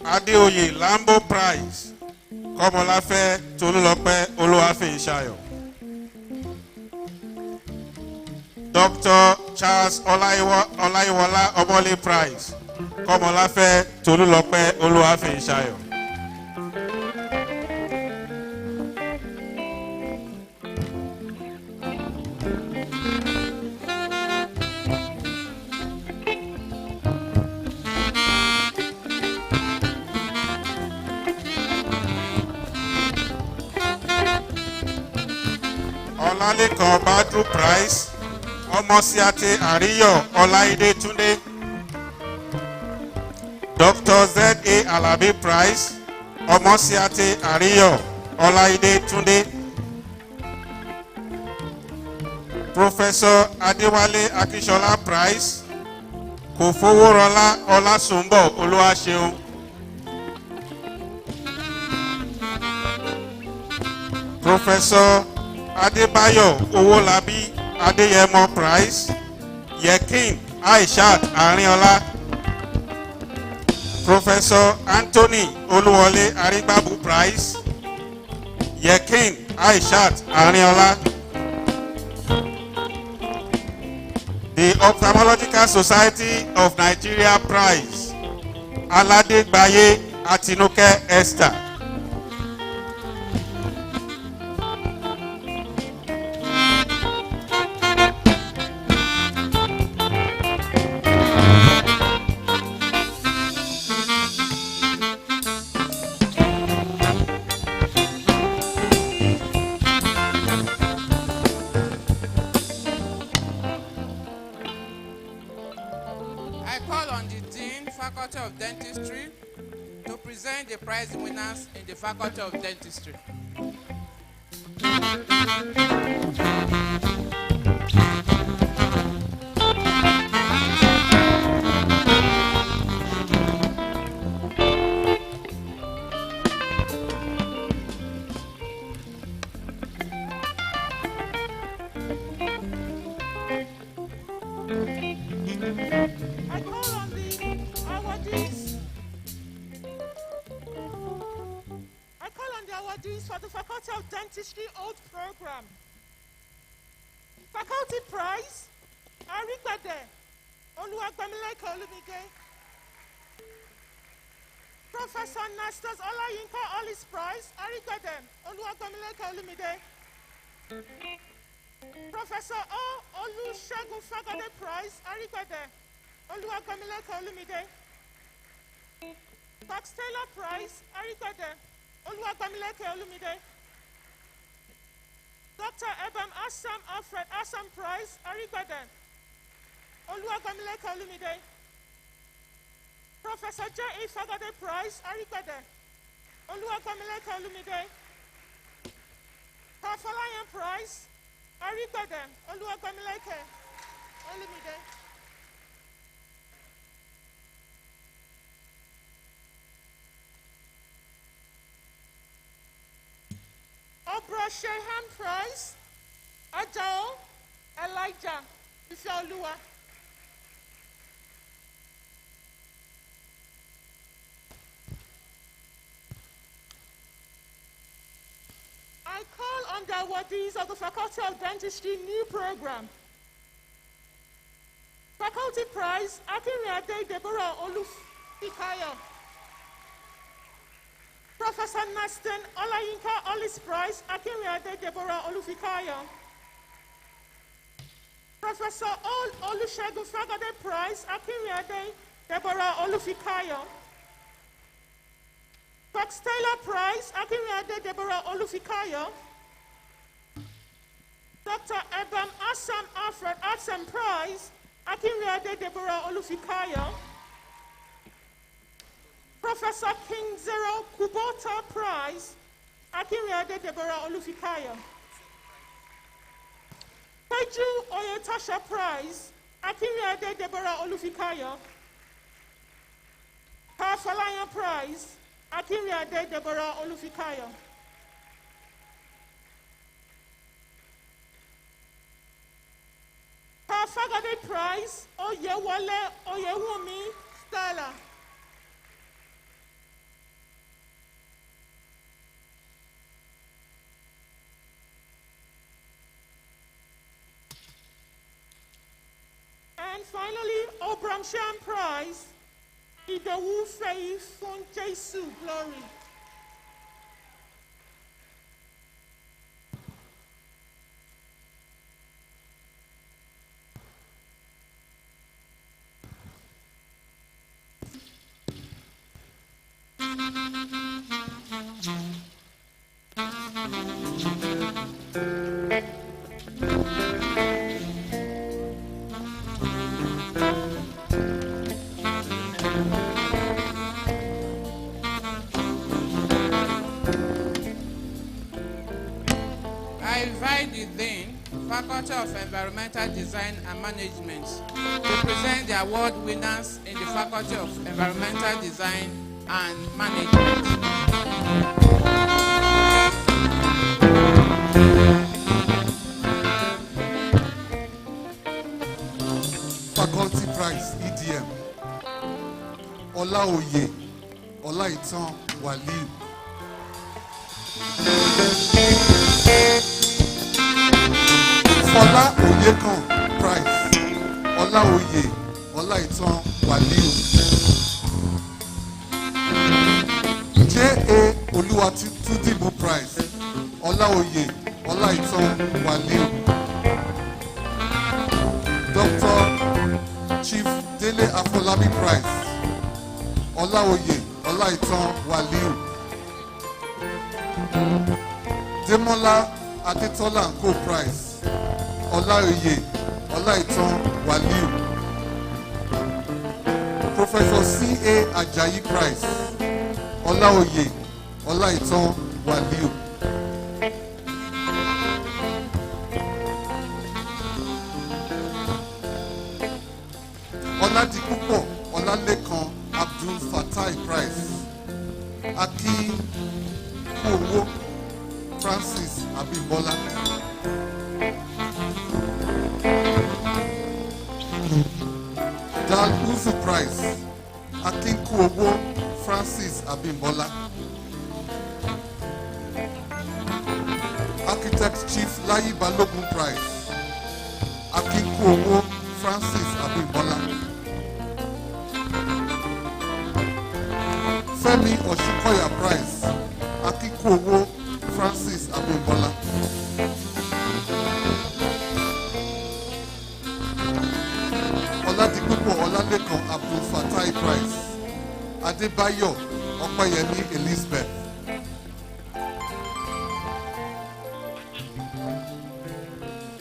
Adeoye Lambo Prize, Komolafe Tolulope Oluwafe Ishayo. Dr. Charles Olaiwola Omole Prize, Komolafe Tolulope Oluwafe Ishayo. Olalekan Badru Prize, Omosiate Ariyo Olaide Tunde. Dr. Z.A. Alabi Prize, Omosiate Ariyo Olaide Tunde. Professor Adewale Akishola Prize, Kofoworola Olasunbo Oluwaseun. Professor Adebayo Owolabi Adeyemo Prize, Yekin Aishat Arinola. Professor Anthony Oluwole Arigbabu Prize, Yekin Aishat Arinola. The Ophthalmological Society of Nigeria Prize, Aladegbaye Atinuke Esther. I call on the Dean, Faculty of Dentistry, to present the prize winners in the Faculty of Dentistry. I call on the awardees. I call on the awardees for the Faculty of Dentistry Oath Program. Faculty Prize, Arikade, Oluwagbamileke Olumide. Professor Nastas Olayinka Ollis Prize, Arikade, Oluwagbamileke Olumide. Professor O. Olusegun Fagade Prize, Arikade, Oluwagbamileke Olumide. Fox Taylor Prize, Arikade, Oluwagbamileke Olumide. Dr. Ebam Assam Alfred Assam Prize, Arikade, Oluwagbamileke Olumide. Professor J.E. Fagade Prize, Arikade, Oluwagbamileke Olumide. Parfalayan Prize, Arikade, Oluwagbamileke Olumide. Obra Shehan Prize, Ajao Elijah Ifeoluwa. I call on the awardees of the Faculty of Dentistry new program. Faculty Prize, Akinriade Deborah Olufikayo. Professor Naston Olayinka Ollis Prize, Akinriade Deborah Olufikayo. Professor Olusegun Fagade Prize, Akinriade Deborah Olufikayo. Fox Taylor Prize, Akinriade Deborah Olufikayo. Dr. Ebam Assam Alfred Assam Prize, Akinriade Deborah Olufikayo. Professor King Zero Kubota Prize, Akinriade Deborah Olufikayo. Peju Oyetasha Prize, Akinriade Deborah Olufikayo. Parfalayan Prize, Akinriade Deborah Olufikayo. Parfagade Prize, Oyewale Oyewumi Stella. And finally, Obramsham Prize, Idowu Fei Fun Jesu Glory. I invite the Dean, Faculty of Environmental Design and Management, to present the award winners in the Faculty of Environmental Design and Management. Faculty Prize, EDM. Olaoye, Olaitan Waliu. Fola Oyekan Prize, Olaoye, Olaitan Waliu. J.A. Oluwatudimu Prize, Olaoye, Olaitan Waliu. Dr. Chief Dele Afolabi Prize, Olaoye, Olaitan Waliu. Demola Adetola and Co Prize, Olaoye, Olaitan Waliu. Professor C.A. Ajayi Prize, Olaoye, Olaitan Waliu. Oladipupo Olalekan Abdul Fatai Prize, Aki Kowo Francis Abimbola. Dal Uzu Prize, Aki Kowo Francis Abimbola. Architect Chief Layi Balogun Prize, Akínkúowó Francis Abímbọ́lá. Fẹ́mi Ọ̀ṣùnkọ̀yà Price Akínkúowó Francis Abímbọ́lá. Ọládipúpọ̀ Ọlálékan Abdul Fatai Price Adébáyọ̀ Ọpẹ́yẹmí Elizabeth.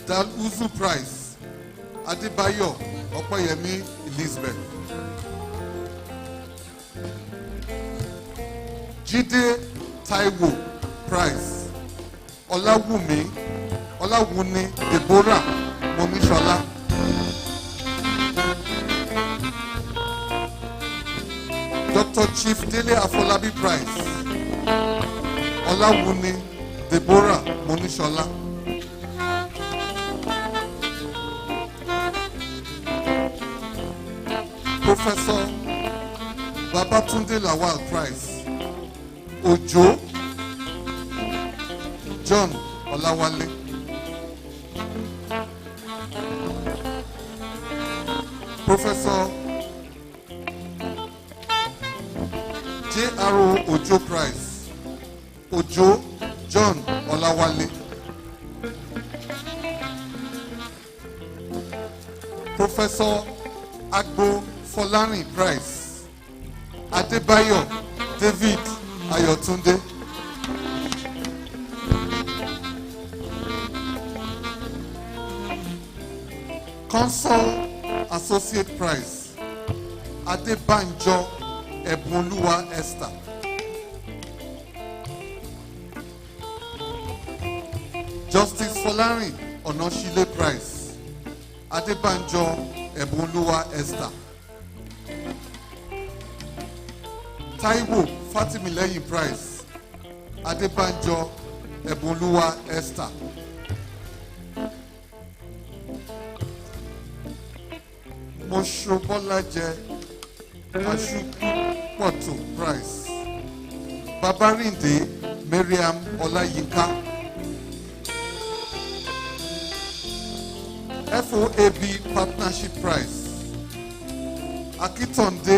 Dal Uzu Price Adébáyọ̀ Ọpẹ́yẹmí Elizabeth. Jídé Táíwò Price Ọláwùní Deborah Mọ́míṣọlá. Dr. Chief Dele Afolabi Price Ọláwùní Deborah Mọ́míṣọlá. Professor Babatunde Lawal Price Ojo John Olawale. Professor J.R.O. Ojo Price Ojo John Olawale. Professor Agbo Folarin Price Adébáyọ̀ David Ayọ̀túndé. Consul Associate Price Adébánjọ Ẹ̀bùnolúwa Esther. Justice Folarin Ọ̀nàṣílẹ̀ Price Adébánjọ Ẹ̀bùnolúwa Esther. Taiwo Fatimileyin Price Adébánjọ Ẹ̀bùnolúwa Esther. Moshobolajẹ Ashukpọ̀tù Price Babarinde Mariam Ọláyínká. FOAB Partnership Price Akíntàndé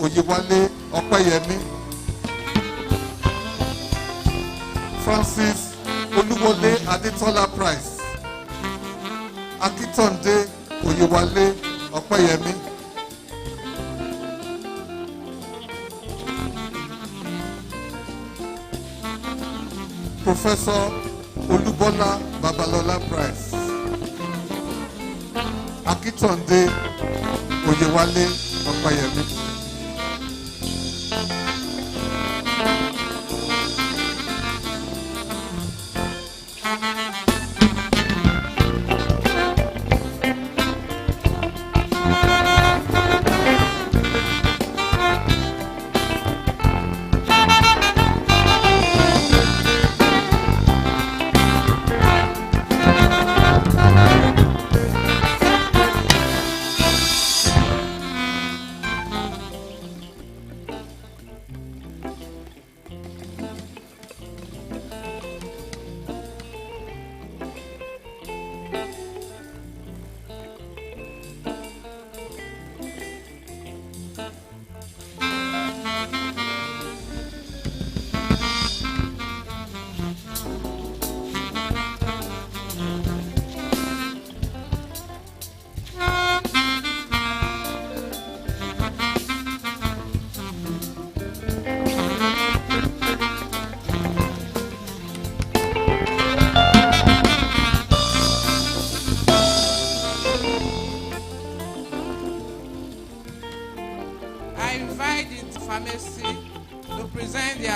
Oyèwálé Ọpẹ́yẹmí. Francis Olúwọlé Adétọ́lá Price Akíntàndé Oyèwálé Ọpẹ́yẹmí. Professor Olúbọ́lá Babalọ́lá Price Akíntàndé Oyèwálé Ọpẹ́yẹmí.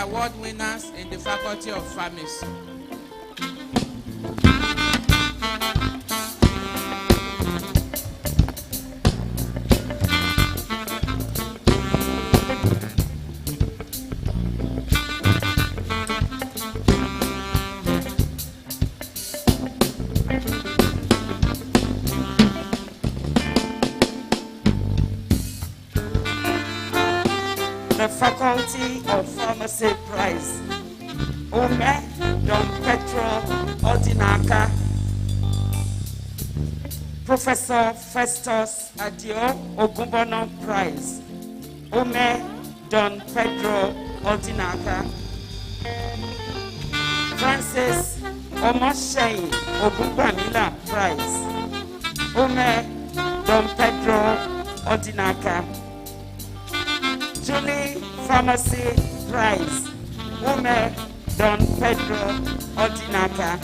Award winners in the Faculty of Pharmacy. The Faculty of Pharmacy Prize Ome Don Petro Odinaka. Professor Festus Adio Ogumbono Prize, Ome Don Pedro Ordinaga, Francis Omoshein Ogunbamila Prize, Ome Don Pedro Ordinaga, Julie Pharmacy Prize, Ome Don Pedro Ordinaga,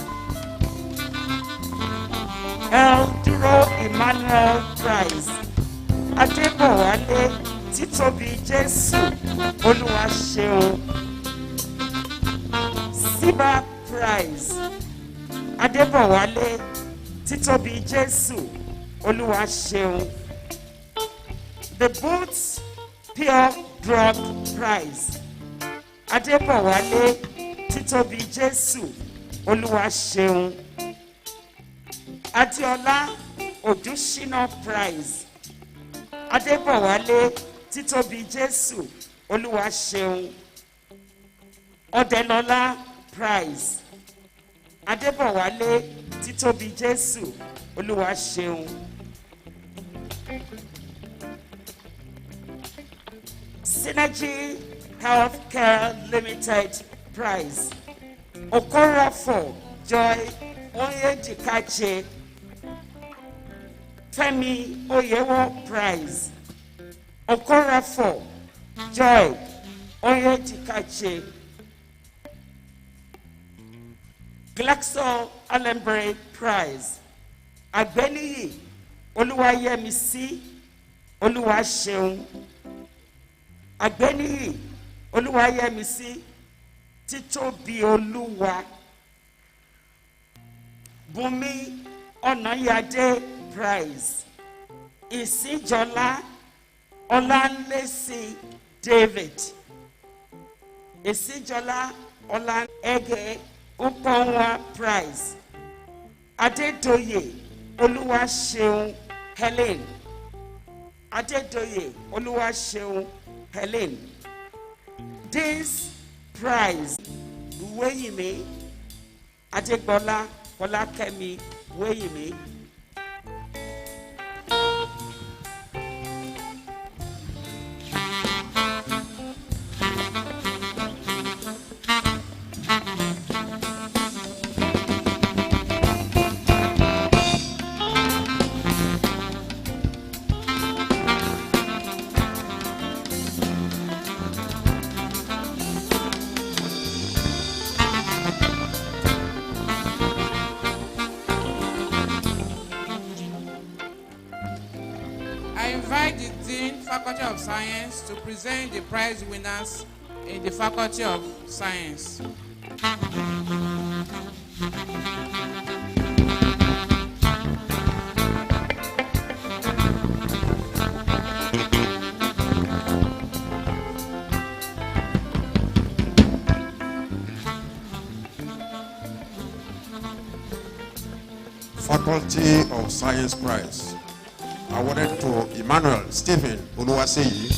El Duro Emmanuel Prize, Adebowale Titobi Jesu Oluwaseun, Siba Prize, Adebowale Titobi Jesu Oluwaseun, the Boots Pure Drug Prize, Adebowale Titobi Jesu Oluwaseun, Adiola Odushina Prize, Adebowale Titobi Jesu Oluwaseun, Odelola Prize, Adebowale Titobi Jesu Oluwaseun, Synergy Healthcare Limited Prize, Okorafo Joy Oyejikache, Femi Oyewo Prize, Okorafo Joy Oyejikache, Glaxo Alembre Prize, Agbeniyi Oluwayemisi Oluwaseun, Agbeniyi Oluwayemisi Titobi Oluwa, Bumi Onayade Prize, Isijola Olanlesi David, Isijola Olan Ege Uponwa Prize, Adedoye Oluwaseun Helen, Adedoye Oluwaseun Helen. This prize, Weyime Adegbola Olakemi Weyime, I invite the Dean, Faculty of Science, to present the prize winners in the Faculty of Science. Faculty of Science Prize, awarded to Emmanuel Stephen Oluwaseyi,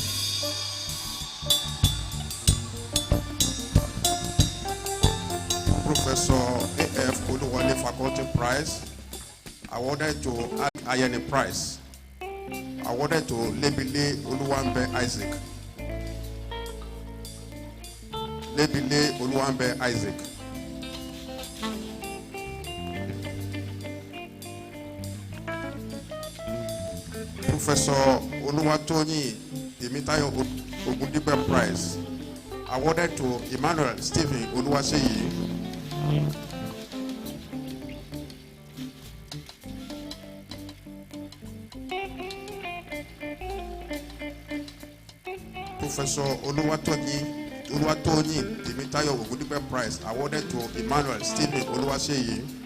Professor A.F. Oluwale Faculty Prize, awarded to Ayeni Prize, awarded to Lebile Oluwambe Isaac, Lebile Oluwambe Isaac, Professor Oluwatoyin Temitayo Ogundipe Prize, awarded to Emmanuel Stephen Oluwaseyi, Professor Oluwatoyin Temitayo Ogundipe Prize, awarded to Emmanuel Stephen Oluwaseyi,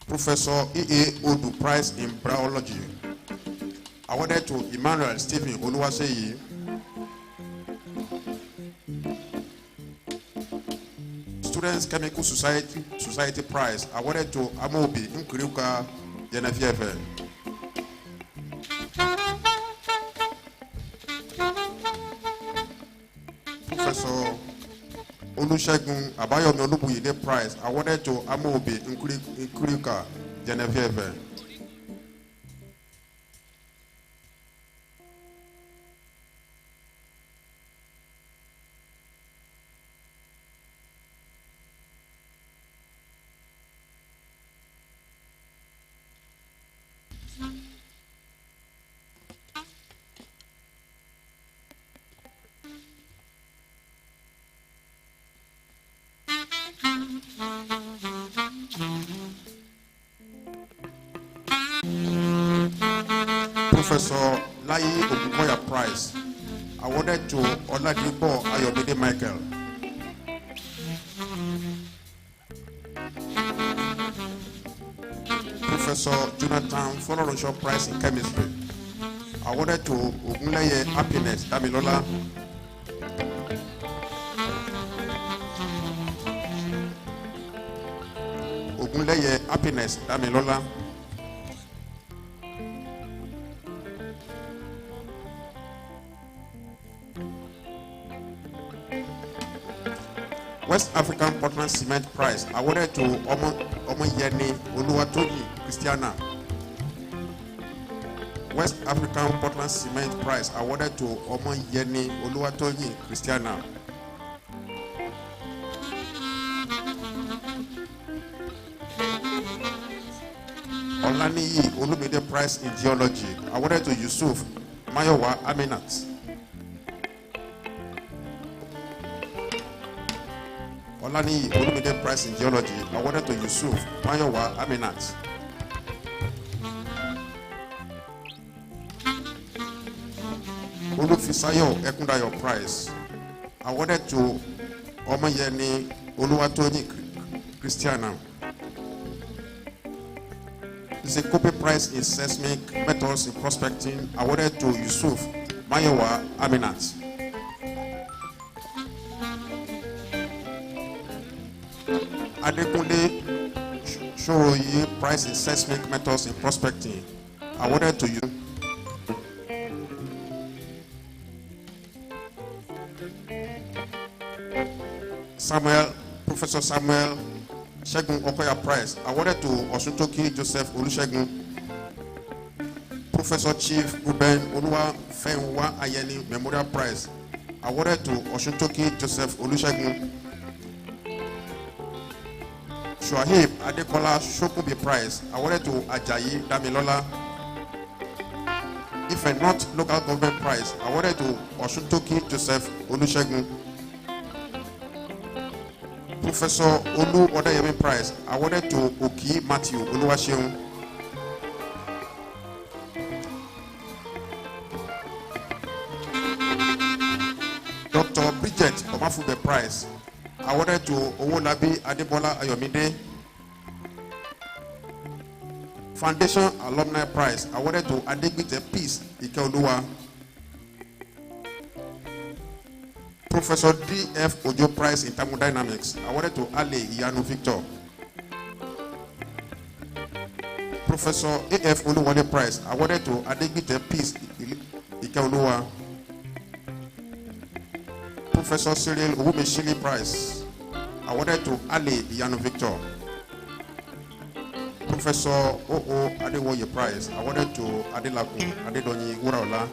Professor E.A. Odu Prize in Biology, awarded to Emmanuel Stephen Oluwaseyi, Students Chemical Society Prize, awarded to Amobi Nkuriuka Genevieve, Professor Olusegun Abayomi Olubuyide Prize awarded to Amobi Nkurika Genevieve. Professor Lai Ogunkoya Prize awarded to Oladipo Ayomide Michael. Professor Jonathan Foloronshaw Prize in Chemistry awarded to Ogunleye Happiness Damilola. Ogunleye Happiness Damilola. West African Portland Cement Prize awarded to Omoyeni Oluwatoyi Christiana. West African Portland Cement Prize awarded to Omoyeni Oluwatoyi Christiana. Olaniyi Olumide Prize in Geology awarded to Yusuf Mayowa Aminat. Olaniyi Olumide Prize in Geology awarded to Yusuf Mayowa Aminat. Olufisayo Ekundayo Prize awarded to Omoyeni Oluwatoyi Christiana. The Kope Prize in Seismic Methods in Prospecting awarded to Yusuf Mayowa Aminat. Adekunle Shoroyi Prize in Seismic Methods in Prospecting awarded to you. Professor Samuel Shegun Okoya Prize awarded to Osuntoki Joseph Olusegun. Professor Chief Ruben Oluwafenwa Ayeni Memorial Prize awarded to Osuntoki Joseph Olusegun. Shuaib Adekola Shokunbi Prize awarded to Ajayi Damilola. If a not local government prize awarded to Osuntoki Joseph Olusegun. Professor Olu Odayemi Prize awarded to Oki Matthew Oluwaseun. Dr. Bridget Omafube Prize awarded to Owolabi Adebola Ayomide. Foundation Alumni Prize awarded to Adegbite Peace Ikeoluwa. Professor D.F. Ojo Prize in Thermodynamics awarded to Ale Iyanu Victor. Professor A.F. Oluwole Prize awarded to Adegbite Peace Ikeoluwa. Professor Cyril Owumeshili Prize awarded to Ale Iyanu Victor. Professor O.O. Adewoye Prize awarded to Adelakun Adedonyi Wuraola.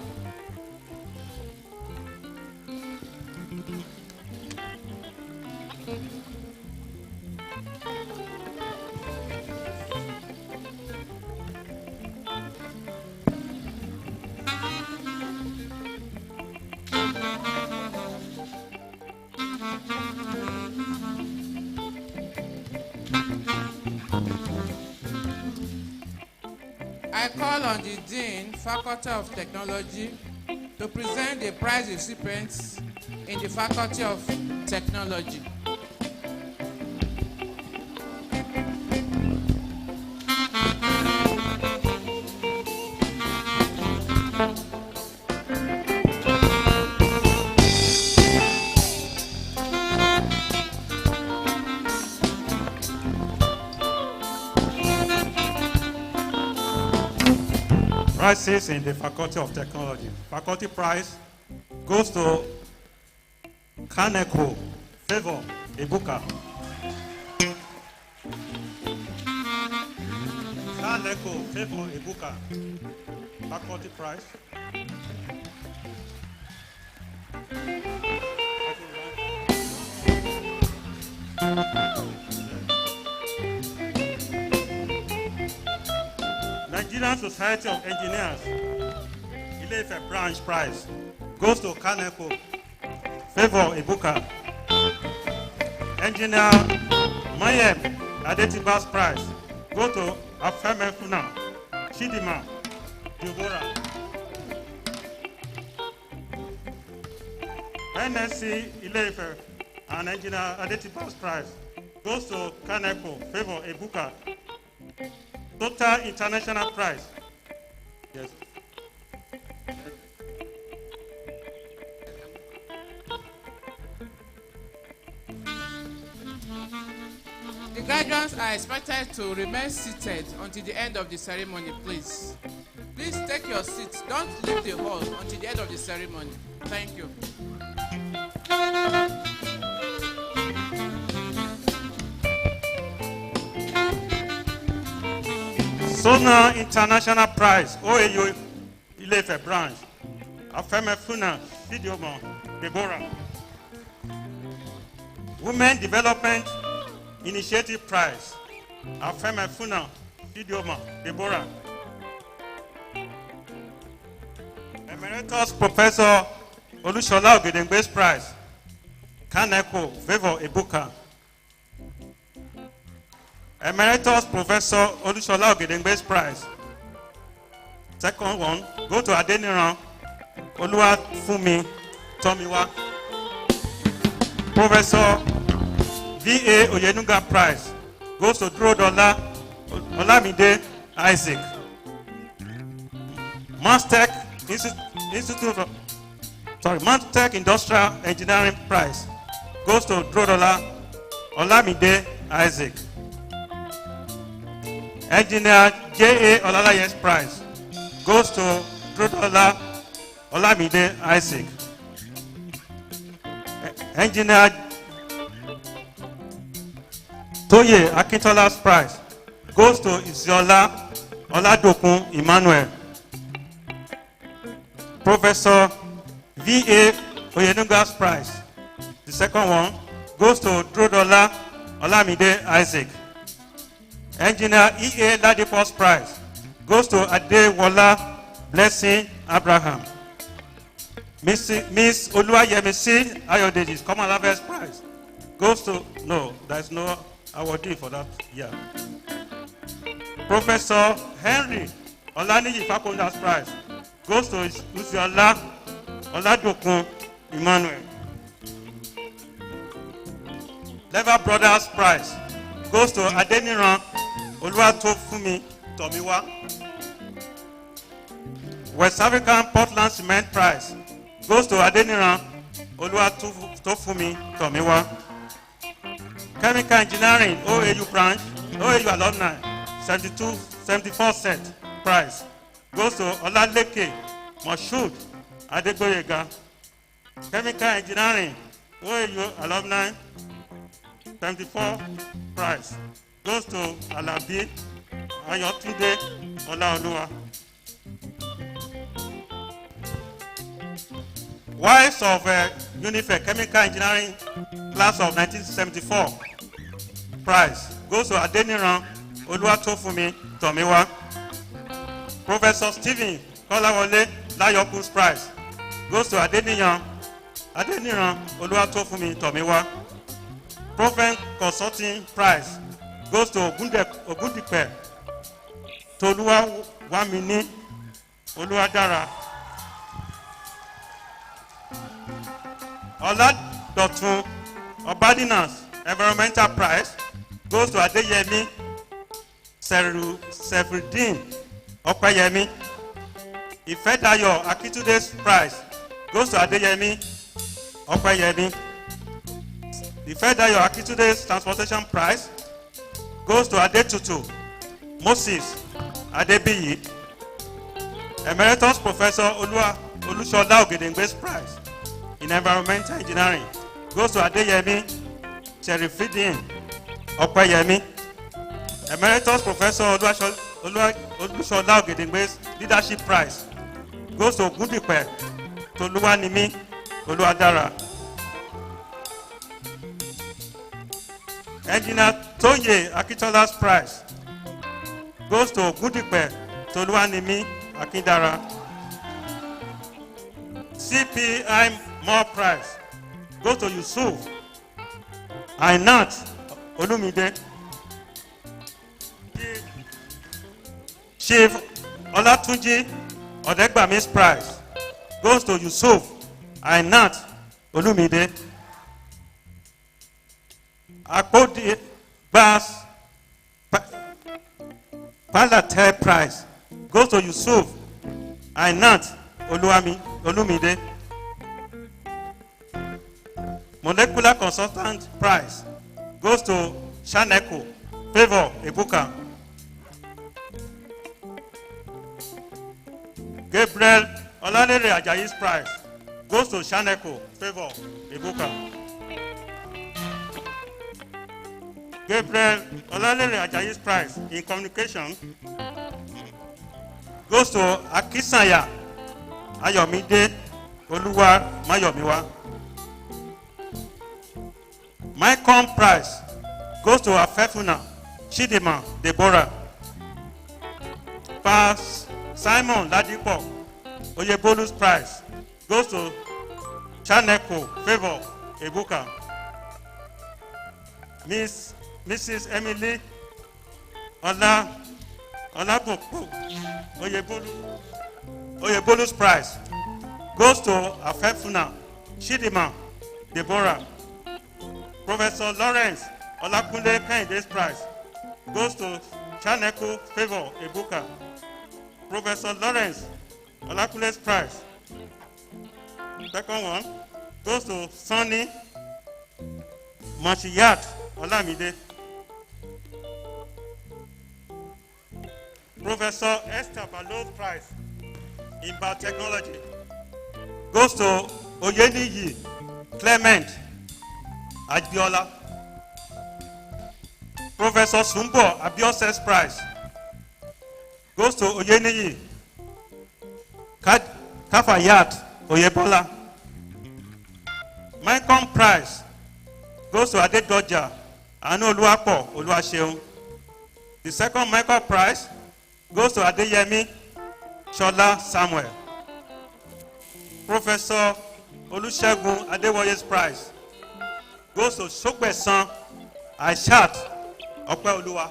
I call on the Dean, Faculty of Technology, to present the prize recipients in the Faculty of Technology. Prizes in the Faculty of Technology. Faculty prize goes to Kaneko Favor Ebuka. Kaneko, Favor Ebuka. Faculty prize. Nigerian Society of Engineers, Ile-Ife branch prize goes to Kaneko, Favor Ebuka. Engineer Mayem Adetiba's prize go to Afeme Funa, Chidima, Deborah. NSC Ile-Ife and Engineer Adetiba's prize goes to Kaneko, Favor Ebuka. Total International Prize. Yes. The graduates are expected to remain seated until the end of the ceremony, please. Please take your seats. Don't leave the hall until the end of the ceremony. Thank you. Sona International Prize, OAU Ile-Ife branch. Afeme Funa, Sidioma, Deborah. Women Development Initiative Prize. Afeme Funa, Sidioma, Deborah. Emeritus Professor Olushola Ogedengbe's Prize. Kaneko, Favor Ebuka. Emeritus Professor Olushola Ogedengbe's Prize. Second one, go to Adeniran Oluwafumi Tomiwa. Professor V.A. Oyenuga Prize goes to Drodola Olamide Isaac. Mastech Mastech Industrial Engineering Prize goes to Drodola Olamide Isaac. Engineer J.A. Olalaye's Prize goes to Drodola Olamide Isaac. Engineer Toye Akintola's Prize goes to Isiola Oladokun Emmanuel. Professor V.A. Oyenuga's Prize, the second one, goes to Drodola Olamide Isaac. Engineer E.A. Ladipo's Prize goes to Adewola Blessing Abraham. Miss Oluwayemisi Ayodeji's Common Harvest Prize goes to, no, there's no awardee for that year. Professor Henry Olaniyi Fakunda's Prize goes to Usiola Oladokun Emmanuel. Lever Brothers Prize goes to Adeniran Oluwatofumi Tomiwa. West African Portland Cement Prize goes to Adeniran Oluwatofumi Tomiwa. Chemical Engineering OAU branch, OAU alumni, 74 set prize goes to Olaleke Moshood Adegboyega. Chemical Engineering OAU alumni, 74 prize goes to Alabi Ayotunde Olaoluwa. Wives of Unife Chemical Engineering class of 1974 prize goes to Adeniran Oluwatofumi Tomiwa. Professor Stephen Kolawole Layokun's prize goes to Adeniran Oluwatofumi Tomiwa. Proven Consulting Prize goes to Ogundipe Toluwa Wamini Oluwadara. Oladotun Obadinas Environmental Prize goes to Adeyemi Serudin Opeyemi. Ifedayo Akitude's Prize goes to Adeyemi Opeyemi. Ifedayo Akitude's Transportation Prize goes to Adetutu Moses Adebiyi. Emeritus Professor Olushola Ogedengbe's Prize in Environmental Engineering goes to Adeyemi Sherifidin Opeyemi. Emeritus Professor Olusola Ogedengbe's Leadership Prize goes to Ogundipe Toluwanimi Oluwadara. Engineer Toye Akintola's Prize goes to Ogundipe Toluwanimi Akindara. CPI More Prize goes to Yusuf Ainat Olumide. Chief Olatunji Odegbami's Prize goes to Yusuf Ainat Olumide. Akodi Bas Palate Prize goes to Yusuf Ainat Olumide. Molecular Consultant Prize goes to Shaneko Favor Ebuka. Gabriel Olalere Ajayi's Prize goes to Shaneko Favor Ebuka. Gabriel Olalere Ajayi's Prize in Communication goes to Akisanya Ayomide Oluwa Mayomiwa. Mycom Prize goes to Afefuna Chidima Deborah. Pass Simon Ladipo Oyebolu's Prize goes to Chaneko Favor Ebuka. Mrs. Emily Olaboko Oyebolu's Prize goes to Afefuna Chidima Deborah. Professor Lawrence Olakunle Kende's Prize goes to Chaneko Favor Ebuka. Professor Lawrence Olakunle's Prize. Second one goes to Sonny Machiyat Olamide. Professor Esther Balot's Prize in Biotechnology goes to Oyeniyi Clement Adiola. Professor Sumbo Abiose's Prize goes to Oyeniyi Kafayat Oyebola. Mycom Prize goes to Adedoja Anu Oluwapo Oluwaseun. The second Mycom Prize goes to Adeyemi Shola Samuel. Professor Olusegun Adewoye's Prize goes to Sogbesan Aishat Opeoluwa.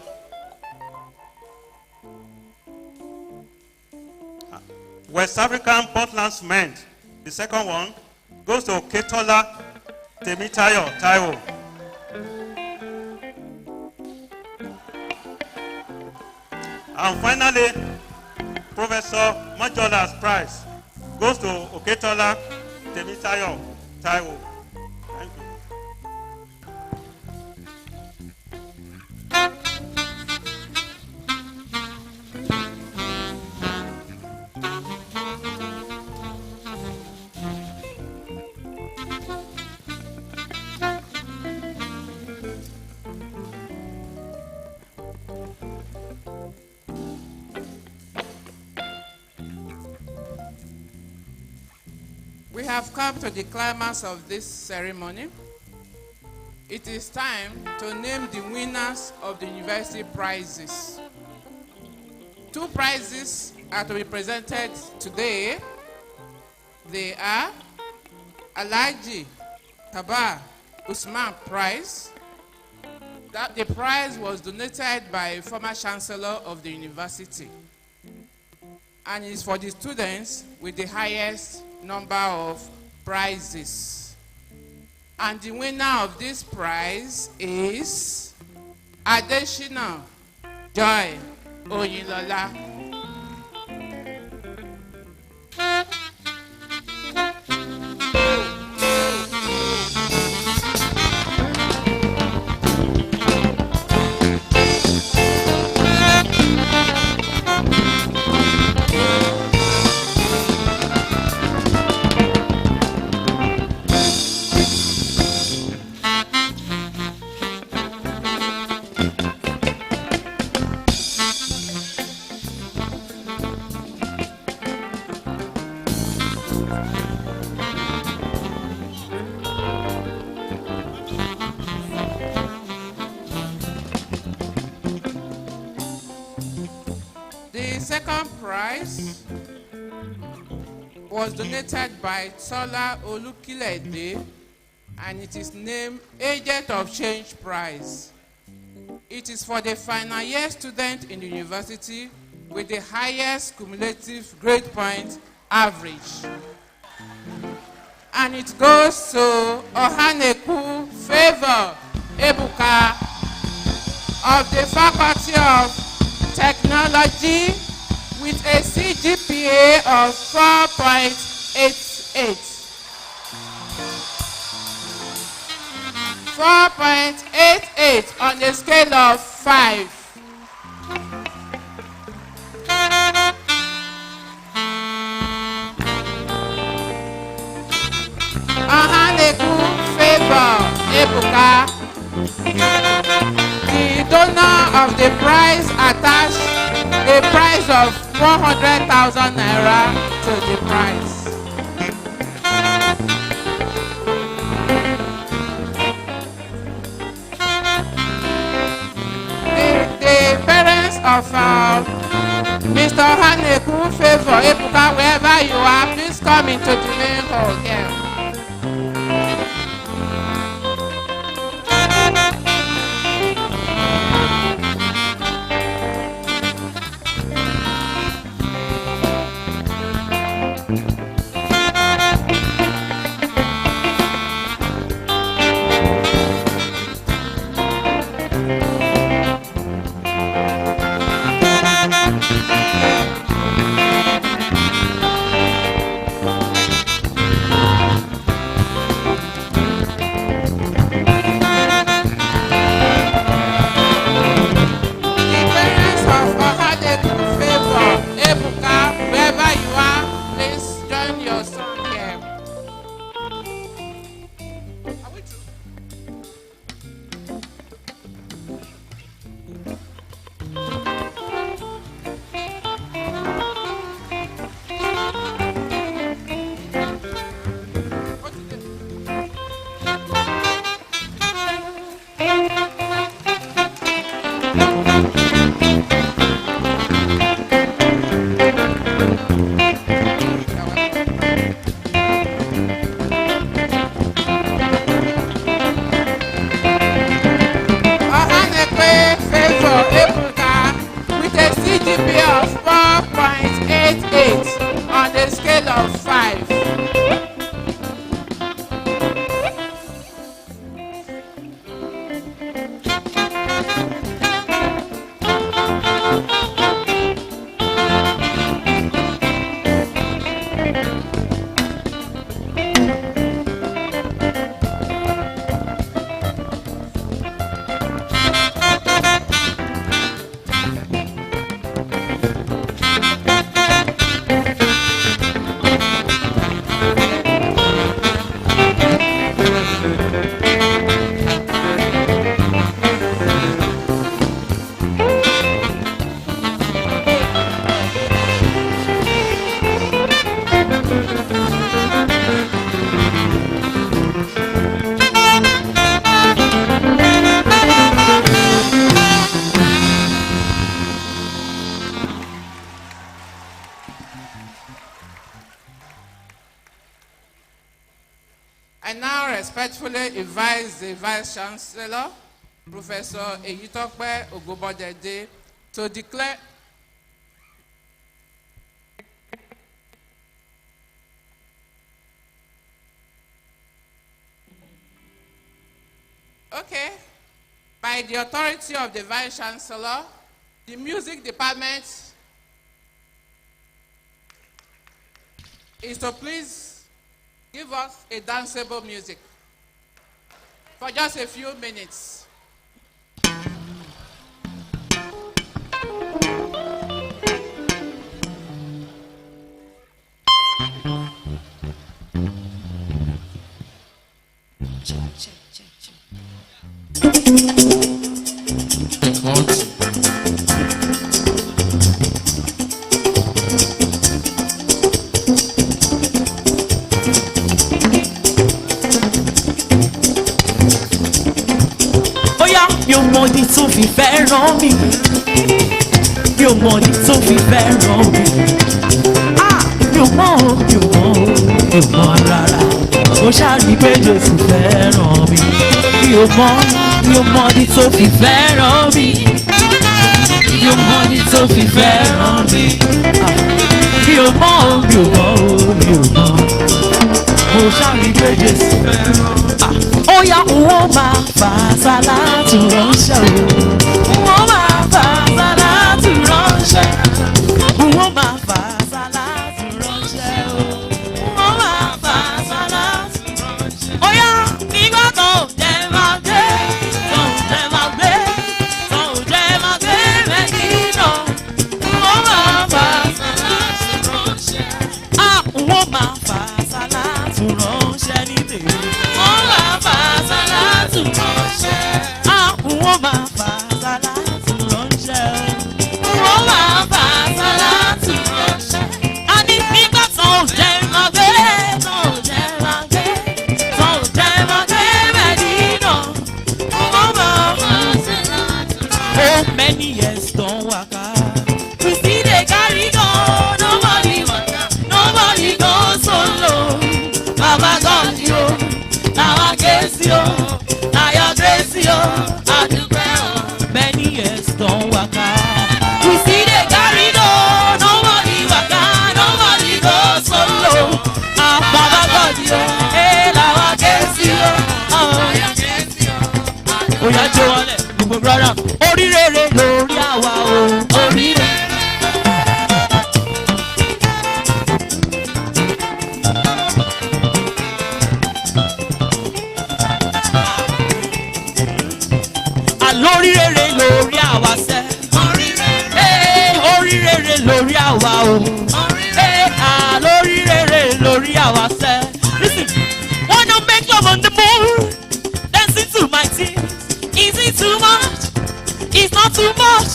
West African Portland Cement, the second one, goes to Ketola Temitayo Taiwo. And finally, Professor Majola's Prize goes to Oketola Temitayo Taiwo. Thank you. We have come to the climax of this ceremony. It is time to name the winners of the university prizes. 2 prizes are to be presented today. They are Alhaji Kaba Usman Prize. The prize was donated by former Chancellor of the university and is for the students with the highest number of prizes. And the winner of this prize is Adeshina Joy Oyinlola. The second prize was donated by Tola Olukilede, and it is named Agent of Change Prize. It is for the final year student in the university with the highest cumulative grade point average. And it goes to Ohaneku Favor Ebuka of the Faculty of Technology with a CGPA of 4.88. 4.88 on a scale of 5. Ohaneku Favor Ebuka, the donor of the prize attached a prize of 400,000 naira to the prize. The parents of Mr. Ohaneku Favor Ebuka, wherever you are, please come into the main hall here. I now respectfully advise the Vice Chancellor, Professor Eyitope Ogobodede, to declare by the authority of the Vice Chancellor, the music department is to please give us a danceable music for just a few minutes. Mi ò mọ ìdí tó fi fẹ́ràn mi. mi ò mọ̀ ní tó fi fẹ́ràn mi. Mi ò mọ̀ o, mi ò mọ̀ o, mi ò mọ̀ rárá. Mo ṣáàrí pé Jésù fẹ́ràn mi. Mi ò mọ̀ ní tó fi fẹ́ràn mi. Mi ò mọ̀ ní tó fi fẹ́ràn mi. Mi ò mọ̀ o, mi ò mọ̀ o, mi ò mọ̀. Mo ṣáàrí pé Jésù fẹ́ràn mi. Ó yá wọ́n máa fà sálátù ránṣẹ́ o. Wọ́n máa fà sálátù ránṣẹ́. Wọ́n máa fà sálátù ránṣẹ́ o. Wọ́n máa fà sálátù ránṣẹ́. Ó yá nígbà tó jẹ́ máa gbé, tó jẹ́ máa gbé, tó jẹ́ máa gbé mẹ́kínà. Wọ́n máa fà sálátù ránṣẹ́. Wọ́n máa fà sálátù ránṣẹ́ ní tèmi. Wọ́n máa fà sálátù ránṣẹ́. Wọ́n máa fà sálátù ránṣẹ́. Wọ́n máa fà sálátù ránṣẹ́. A ní nígbà tó jẹ́ máa gbé, tó jẹ́ máa gbé, tó jẹ́ máa gbé Mẹ́dínà. Wọ́n máa fà sálátù ránṣẹ́. Oh, many years don't work out. We still dey carry go. Nobody waka, nobody go solo. Baba God, yo. Now I guess you, now your grace you, I do well. Many years don't work out. We see the carry no, nobody work out, nobody goes solo. Baba God you, hey, now I guess you, now your grace you, I do well. Oya Joale, gbogbo brother, oríire lórí àwa o, oríire. Oríire lórí àwa sẹ́. Oríire lórí àwa o. Oríire lórí àwa sẹ́. Listen, wanna make love on the moon, dancing to my tears. Is it too much? It's not too much.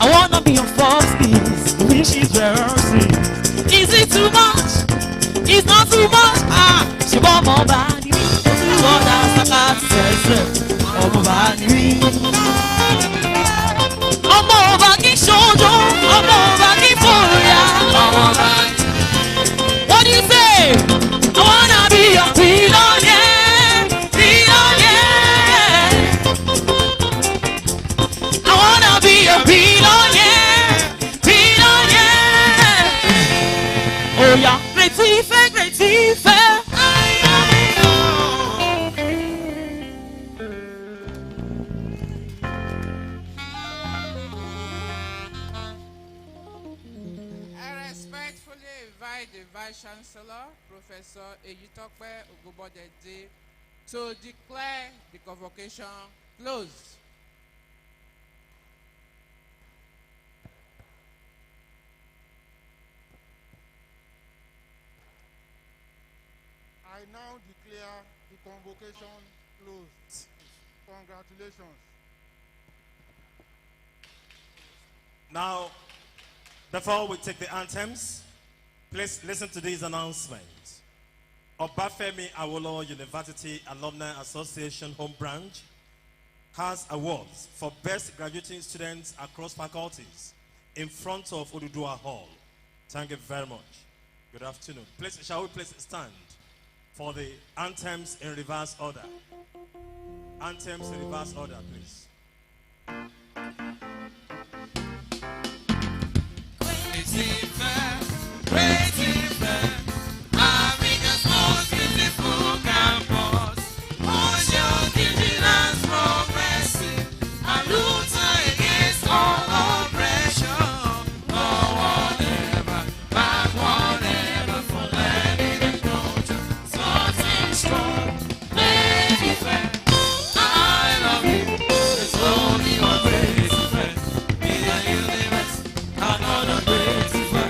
I wanna be your first kiss, which is rehearsing. Is it too much? It's not too much. Ṣé bọ́ ọmọ bá ní mí? Oṣù ọ̀dà sàkàtì sẹ̀sẹ̀. Ọmọ bá ní mí. Ọmọ ọba kì í ṣojo, ọmọ ọba kì í fòyà. Ọmọ ọba ní. What do you say? I wanna be a billionaire, billionaire. I wanna be a billionaire, billionaire. Oh yeah, great ìfẹ́, great ìfẹ́. The Vice Chancellor, Professor Eyitope Ogubodede, to declare the convocation closed. I now declare the convocation closed. Congratulations. Now, before we take the anthems, please listen to these announcements. Obafemi Awolowo University Alumni Association Home Branch has awards for best graduating students across faculties in front of Oduduwa Hall. Thank you very much. Good afternoon. Please, shall we please stand for the anthems in reverse order? Anthems in reverse order, please. Africa's most beautiful campus. Ocean vigilance progressive. A luther against all oppression. No one ever, backward ever for learning and culture. Something strong, make it fair. I love you. There's only one great friend in the universe. Another great friend.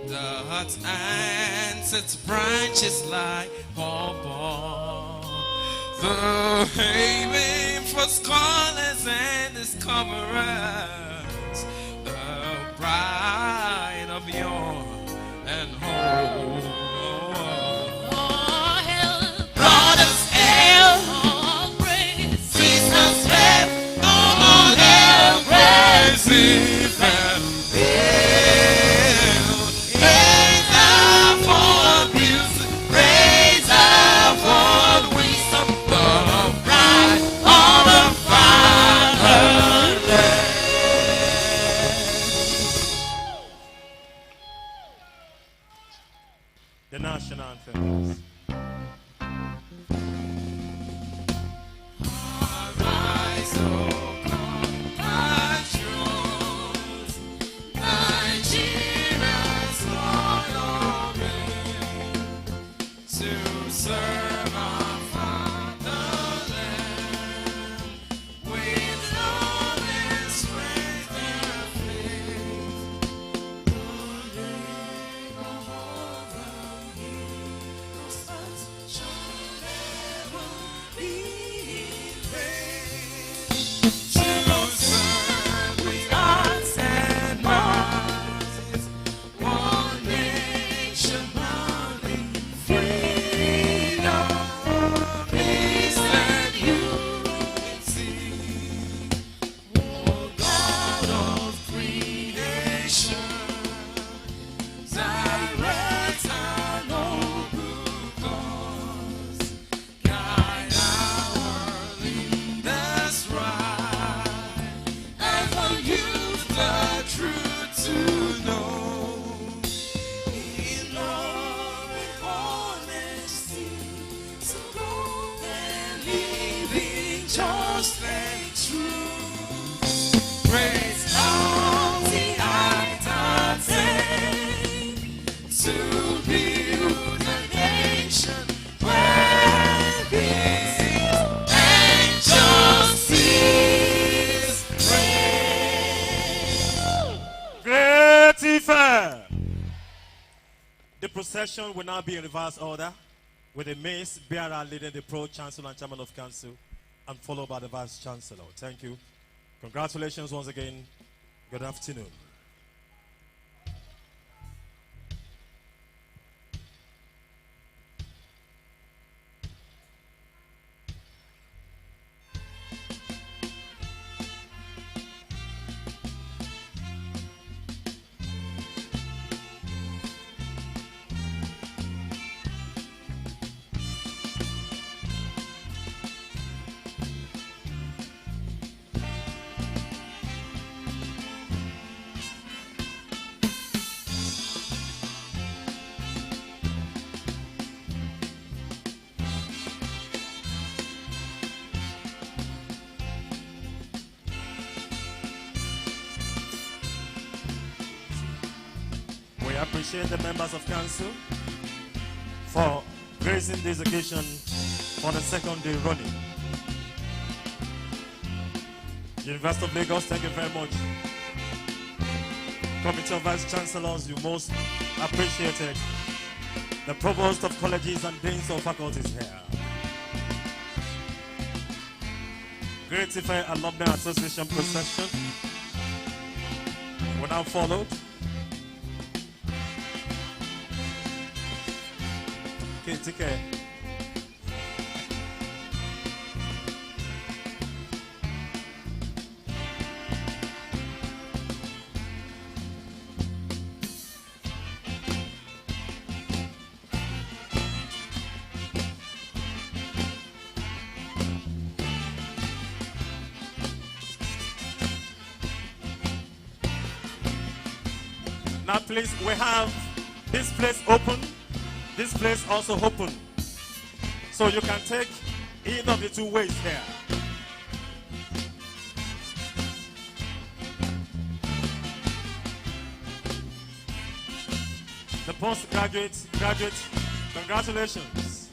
That ants its branches like pawpaw. The haven for scholars and discoverers, the bride of yore and hope. Brothers, hail, sisters, hail, all hail, praise Praise The national anthem. Arise, O compatriots, Nigerians loyal to serve our fatherland with love and strength and faith. Just and true. Praise all the actors to build a nation where peace and justice reign. Great effect. The procession will now be in reverse order, with the mace bearer leading the Pro-Chancellor and Chairman of Council, and followed by the Vice Chancellor. Thank you. Congratulations once again. Good afternoon. We appreciate the members of council for gracing this occasion for the second day running. University of Lagos, thank you very much. Committee of Vice Chancellors, you most appreciated. The Provost of Colleges and Deans of Faculties here. Great Ife Alumni Association procession will now followed. Okay, take care. Now please, we have this place open. This place also open. So you can take either of the two ways there. The postgraduate, graduates, congratulations.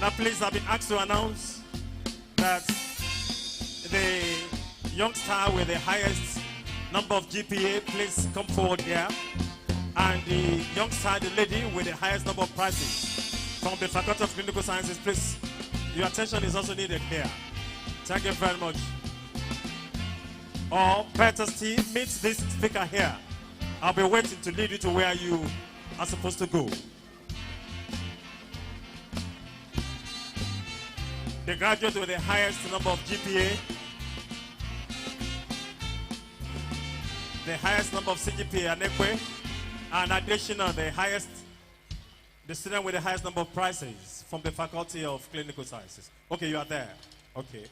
Now, please, I've been asked to announce that the youngster with the highest number of GPA, please come forward here. And the youngster, the lady with the highest number of prizes from the Faculty of Clinical Sciences, please, your attention is also needed here. Thank you very much. Or better still, meet this speaker here. I'll be waiting to lead you to where you are supposed to go. The graduate with the highest number of GPA, the highest number of CGPA and EQUE, and additional, the student with the highest number of prizes from the Faculty of Clinical Sciences. Okay, you are there. Okay.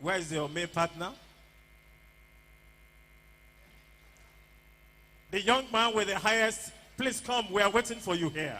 Where is your main partner? The young man with the highest, please come. We are waiting for you here.